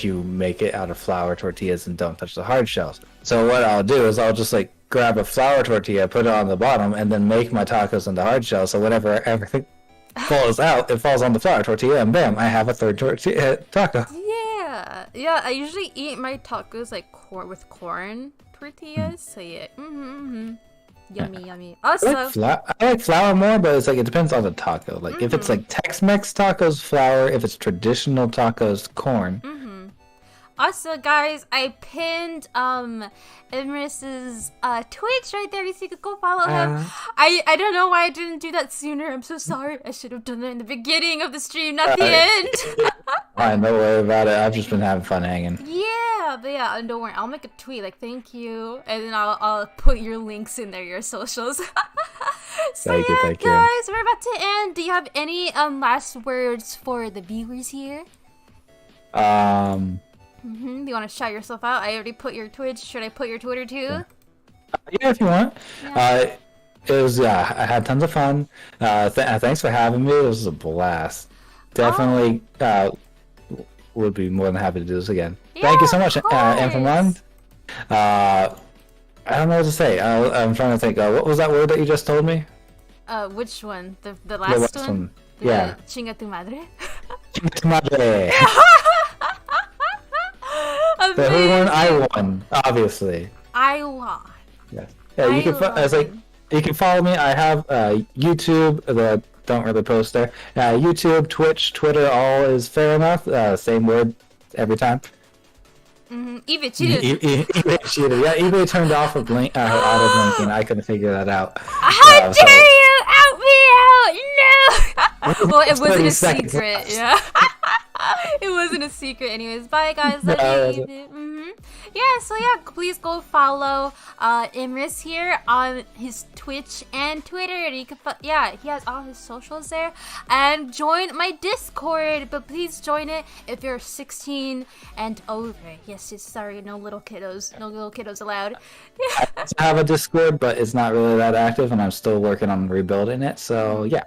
you make it out of flour tortillas and don't touch the hard shells. So what I'll do is I'll just like grab a flour tortilla, put it on the bottom, and then make my tacos in the hard shell. So whenever everything falls out, it falls on the flour tortilla, and bam, I have a third taco. Yeah. I usually eat my tacos like with corn tortillas. So yeah, yummy. Also, I like flour more, but it's like it depends on the taco. Like if it's like Tex-Mex tacos, flour. If it's traditional tacos, corn. Also, guys, I pinned Imris's Twitch right there, so you could go follow him. I don't know why I didn't do that sooner. I'm so sorry. I should have done that in the beginning of the stream, not the end. Don't worry about it. I've just been having fun hanging. Yeah, but yeah, don't worry. I'll make a tweet like thank you, and then I'll put your links in there, your socials. So thank you. Guys, we're about to end. Do you have any last words for the viewers here? Do you want to shout yourself out? I already put your Twitch. Should I put your Twitter too? Yeah, if you want. It was I had tons of fun. Thanks for having me. It was a blast. Definitely would be more than happy to do this again. Yeah, thank you so much, Infamon. I don't know what to say. I'm trying to think. What was that word that you just told me? Which one? The last one? Yeah. Chinga tu madre. Chinga tu madre. The who won? I won, obviously. I won. Yes. Yeah, you can follow me. I have YouTube. That don't really post there. YouTube, Twitch, Twitter, all is fair enough. Same word every time. eBay cheated. eBay cheated. Yeah, eBay turned off her auto blinking. I couldn't figure that out. How dare you out me out? No. Well, it wasn't a secret. Yeah. It wasn't a secret anyways. Bye guys. Please go follow Imris here on his Twitch and Twitter, and you can he has all his socials there, and join my Discord, but please join it if you're 16 and over. Yes, sorry, no little kiddos allowed. I have a Discord, but it's not really that active, and I'm still working on rebuilding it, so yeah.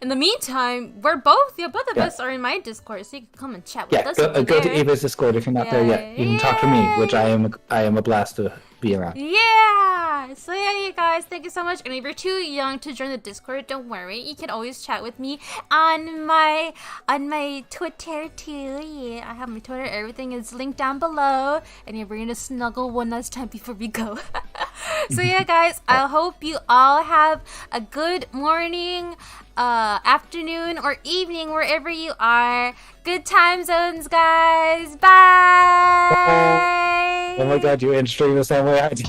In the meantime, both of us are in my Discord, so you can come and chat with us. Go to Eva's Discord if you're not there yet. You can talk to me, which I am a blast to be around. Yeah! So you guys, thank you so much. And if you're too young to join the Discord, don't worry. You can always chat with me on my Twitter too. Yeah, I have my Twitter. Everything is linked down below. And we're gonna snuggle one last time before we go. So guys, I hope you all have a good morning, afternoon or evening, wherever you are. Good time zones, guys. Bye. Oh my god, you in stream the same way I do.